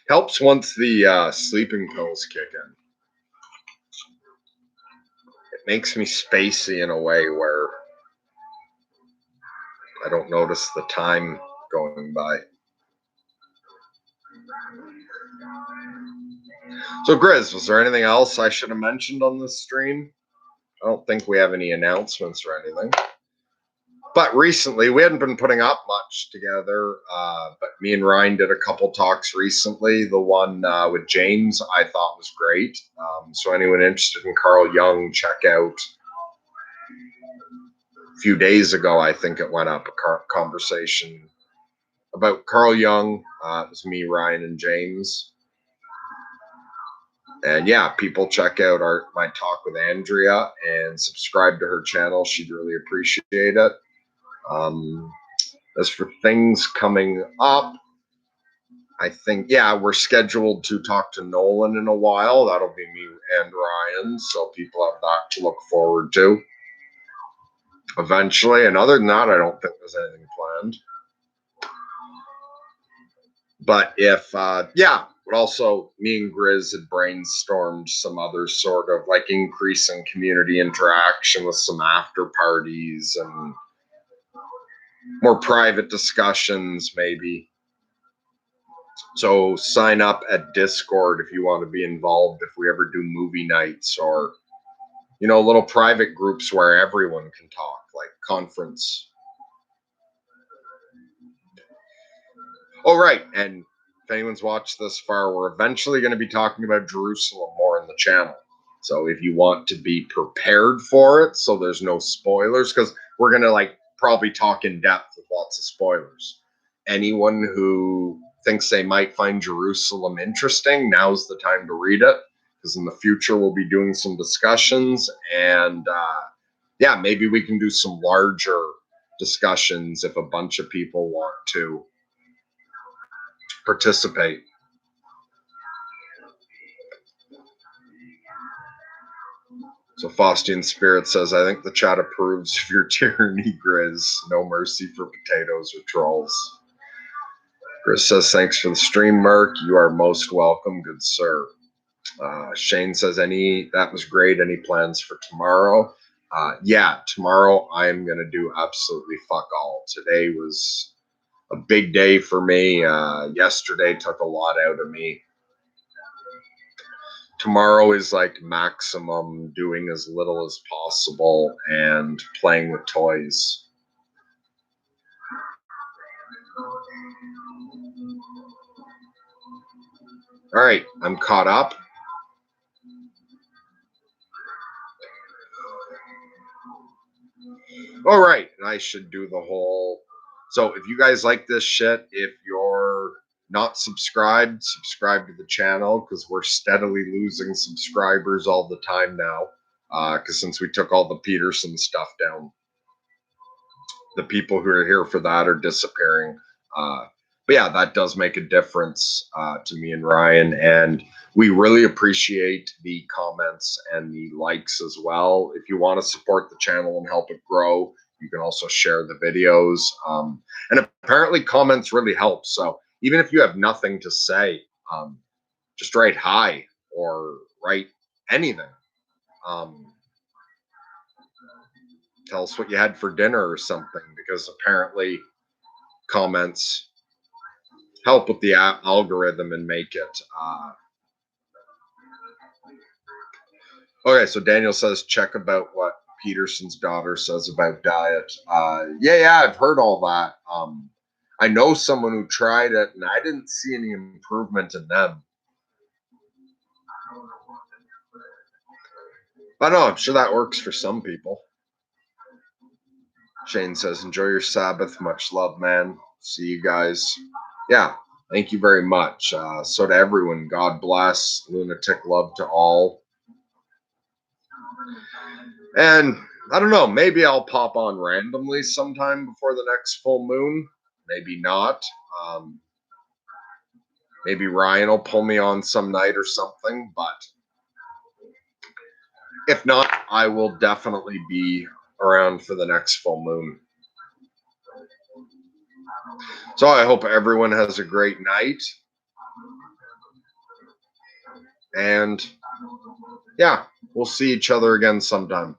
Helps once the sleeping pills kick in. It makes me spacey in a way where I don't notice the time going by. So Grizz, was there anything else I should have mentioned on this stream? I don't think we have any announcements or anything. But recently, we hadn't been putting up much together, but me and Ryan did a couple talks recently. The one with James I thought was great. So anyone interested in Carl Jung, check out. A few days ago, I think it went up, a conversation about Carl Jung. It was me, Ryan, and James. And yeah, people check out my talk with Andrea and subscribe to her channel. She'd really appreciate it. As for things coming up, I think, yeah, we're scheduled to talk to Nolan in a while. That'll be me and Ryan. So people have that to look forward to eventually. And other than that, I don't think there's anything planned. But if, yeah, but also me and Grizz had brainstormed some other sort of like increasing community interaction with some after parties and more private discussions, maybe. So sign up at Discord if you want to be involved, if we ever do movie nights or, little private groups where everyone can talk, like conference. Oh, right. And if anyone's watched this far, we're eventually going to be talking about Jerusalem more in the channel. So if you want to be prepared for it, so there's no spoilers, because we're going to probably talk in depth with lots of spoilers. Anyone who thinks they might find Jerusalem interesting, now's the time to read it, because in the future we'll be doing some discussions, and yeah, maybe we can do some larger discussions if a bunch of people want to participate. So Faustian Spirit says, I think the chat approves of your tyranny, Grizz. No mercy for potatoes or trolls. Grizz says, thanks for the stream, Merc. You are most welcome, good sir. Shane says, that was great. Any plans for tomorrow? Yeah, tomorrow I'm going to do absolutely fuck all. Today was a big day for me. Yesterday took a lot out of me. Tomorrow is like maximum doing as little as possible and playing with toys. All right, I'm caught up. All right, and I should do the whole. So if you guys like this shit, if you're not subscribed, subscribe to the channel, because we're steadily losing subscribers all the time now. Because since we took all the Peterson stuff down, the people who are here for that are disappearing. But yeah, that does make a difference to me and Ryan, and we really appreciate the comments and the likes as well. If you want to support the channel and help it grow, you can also share the videos. And apparently comments really help. So even if you have nothing to say, just write hi or write anything. Tell us what you had for dinner or something, because apparently comments help with the algorithm and make it. Okay, so Daniel says, check about what Peterson's daughter says about diet. Yeah, I've heard all that. I know someone who tried it, and I didn't see any improvement in them. I know, I'm sure that works for some people. Shane says, enjoy your Sabbath. Much love, man. See you guys. Yeah, thank you very much. So to everyone, God bless. Lunatic love to all. And I don't know, maybe I'll pop on randomly sometime before the next full moon. Maybe not. Maybe Ryan will pull me on some night or something. But if not, I will definitely be around for the next full moon. So I hope everyone has a great night. And yeah, we'll see each other again sometime.